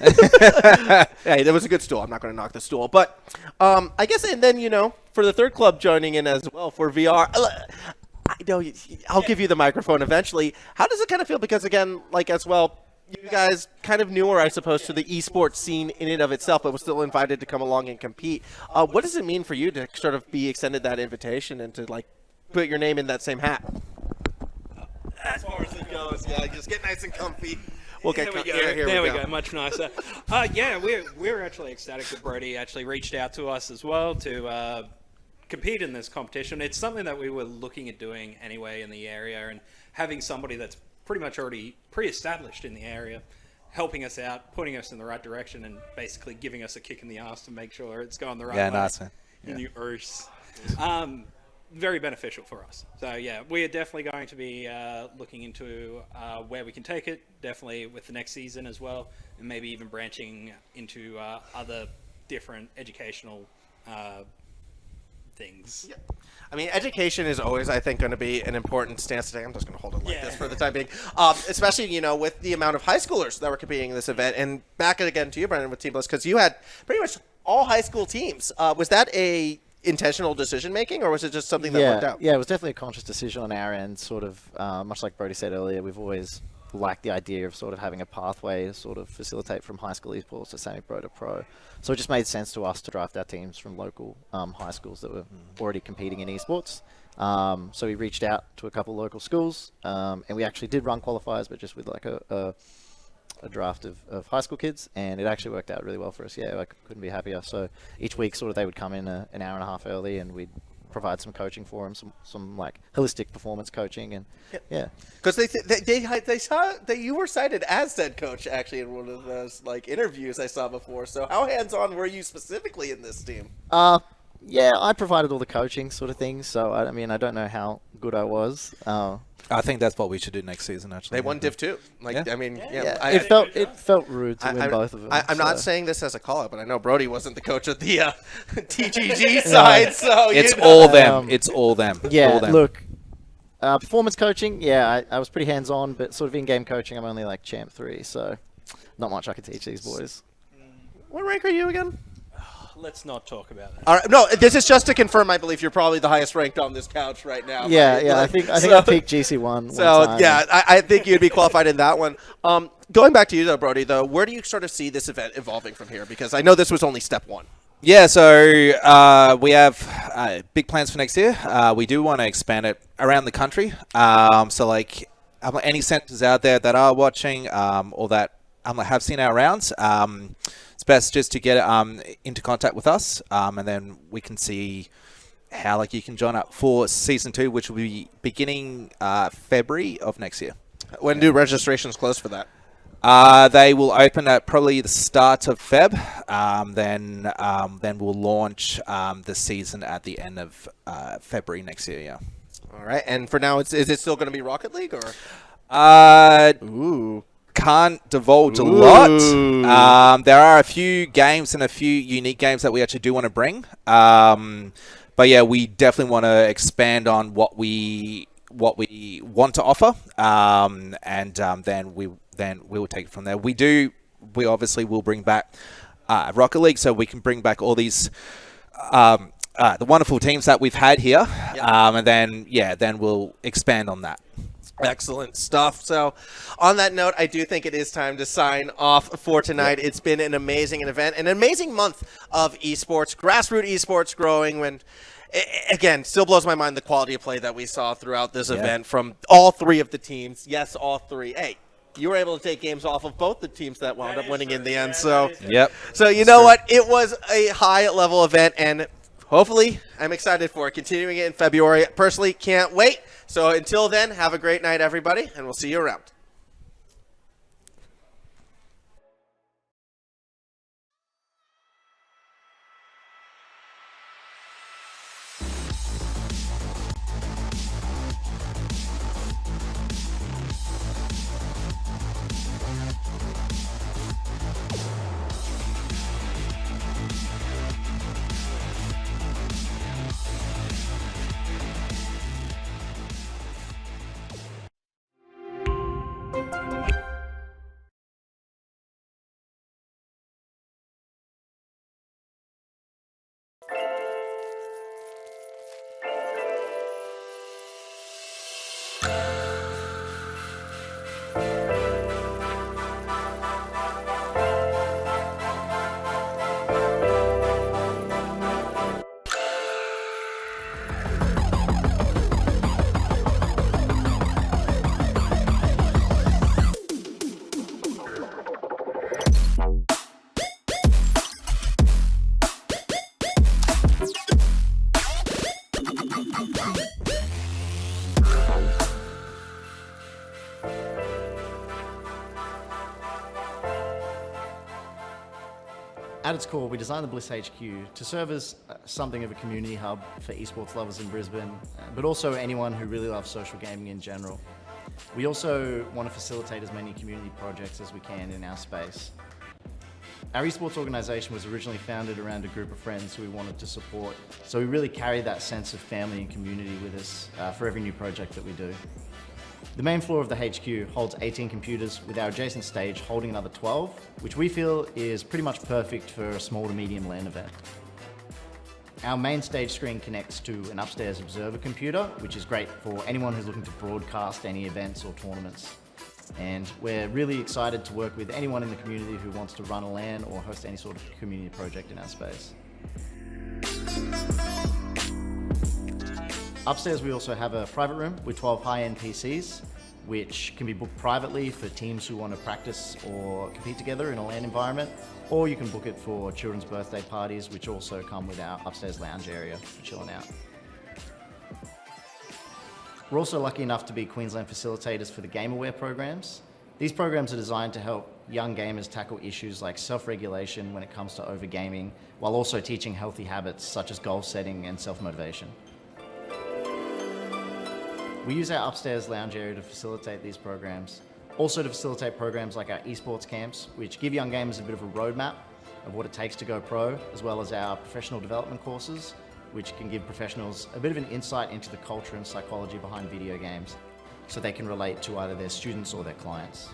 hey, that was a good stool. I'm not going to knock the stool, but I guess, and then for the third club joining in as well for VR. I know I'll give you the microphone eventually. How does it kind of feel? Because again, like as well, you guys kind of newer, I suppose, to the esports scene in and of itself, but was still invited to come along and compete. What does it mean for you to sort of be extended that invitation and to like put your name in that same hat? As far as it goes, just get nice and comfy. There we go. Much nicer. We're actually ecstatic that Brody actually reached out to us as well to compete in this competition. It's something that we were looking at doing anyway in the area, and having somebody that's pretty much already pre-established in the area helping us out, putting us in the right direction, and basically giving us a kick in the ass to make sure it's going the right way. Nice. In the earth. Very beneficial for us. So yeah, we are definitely going to be looking into where we can take it, definitely with the next season as well, and maybe even branching into other different educational things. Yeah. I mean, education is always, I think, going to be an important stance today. I'm just going to hold it like this for the time being. Especially, with the amount of high schoolers that were competing in this event. And back again to you, Brendan, with Team Bliss, because you had pretty much all high school teams. Was that a intentional decision-making, or was it just something that worked out? Yeah, it was definitely a conscious decision on our end, sort of, much like Brody said earlier, we've always liked the idea of sort of having a pathway to sort of facilitate from high school esports to semi-pro to pro. So it just made sense to us to draft our teams from local high schools that were already competing in esports. So we reached out to a couple local schools, and we actually did run qualifiers, but just with like a draft of high school kids, and it actually worked out really well for us. Yeah, I couldn't be happier. So each week sort of they would come in an hour and a half early, and we'd provide some coaching for them, some like holistic performance coaching, and because they saw that you were cited as said coach actually in one of those like interviews I saw before. So how hands-on were you specifically in this team? Yeah, I provided all the coaching sort of things. So I mean, I don't know how good I was. I think that's what we should do next season. Actually, they won Div-2. I mean, it felt rude to win both of them. I'm not saying this as a call-out, but I know Brody wasn't the coach of the TGG side, so it's all them. It's all them. Yeah, all them. Look, performance coaching. Yeah, I was pretty hands-on, but sort of in-game coaching, I'm only like champ 3, so not much I could teach these boys. What rank are you again? Let's not talk about that. All right, no, this is just to confirm. I believe you're probably the highest ranked on this couch right now. Yeah, right? yeah. Like, I think I peaked GC1. One time. Yeah, I think you'd be qualified in that one. Going back to you though, Brody. Though, where do you sort of see this event evolving from here? Because I know this was only step one. Yeah, so we have big plans for next year. We do want to expand it around the country. So like any centers out there that are watching or that have seen our rounds, it's best just to get into contact with us, and then we can see how you can join up for season 2, which will be beginning February of next year. When do registrations close for that? They will open at probably the start of Feb. Then we'll launch the season at the end of February next year. Yeah. All right. And for now, is it still going to be Rocket League or? Can't divulge a lot. There are a few games and a few unique games that we actually do want to bring. But yeah, we definitely want to expand on what we want to offer, and then we will take it from there. We obviously will bring back Rocket League, so we can bring back all these the wonderful teams that we've had here, and then we'll expand on that. Excellent stuff. So on that note, I do think it is time to sign off for tonight. It's been an amazing event, an amazing month of esports, grassroots esports growing. When again, still blows my mind the quality of play that we saw throughout this event from all 3 of the teams. Yes, all 3. Hey, you were able to take games off of both the teams that wound up winning in the end. So So you know what? It was a high-level event, and hopefully I'm excited for it. Continuing it in February. Personally, can't wait. So until then, have a great night, everybody, and we'll see you around. At its core, we designed the Bliss HQ to serve as something of a community hub for esports lovers in Brisbane, but also anyone who really loves social gaming in general. We also want to facilitate as many community projects as we can in our space. Our esports organisation was originally founded around a group of friends who we wanted to support, so we really carry that sense of family and community with us for every new project that we do. The main floor of the HQ holds 18 computers, with our adjacent stage holding another 12, which we feel is pretty much perfect for a small to medium LAN event. Our main stage screen connects to an upstairs observer computer, which is great for anyone who's looking to broadcast any events or tournaments. And we're really excited to work with anyone in the community who wants to run a LAN or host any sort of community project in our space. Upstairs we also have a private room with 12 high-end PCs, which can be booked privately for teams who want to practice or compete together in a LAN environment, or you can book it for children's birthday parties, which also come with our upstairs lounge area for chilling out. We're also lucky enough to be Queensland facilitators for the Game Aware programs. These programs are designed to help young gamers tackle issues like self-regulation when it comes to overgaming, while also teaching healthy habits such as goal setting and self-motivation. We use our upstairs lounge area to facilitate these programs, also to facilitate programs like our esports camps, which give young gamers a bit of a roadmap of what it takes to go pro, as well as our professional development courses, which can give professionals a bit of an insight into the culture and psychology behind video games, so they can relate to either their students or their clients.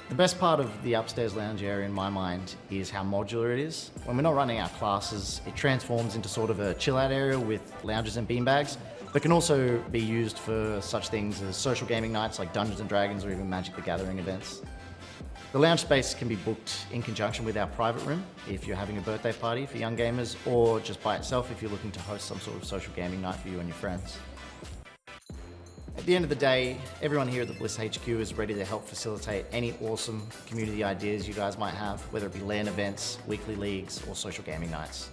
The best part of the upstairs lounge area in my mind is how modular it is. When we're not running our classes, it transforms into sort of a chill out area with lounges and beanbags, but can also be used for such things as social gaming nights like Dungeons and Dragons or even Magic the Gathering events. The lounge space can be booked in conjunction with our private room if you're having a birthday party for young gamers, or just by itself if you're looking to host some sort of social gaming night for you and your friends. At the end of the day, everyone here at the Bliss HQ is ready to help facilitate any awesome community ideas you guys might have, whether it be LAN events, weekly leagues, or social gaming nights.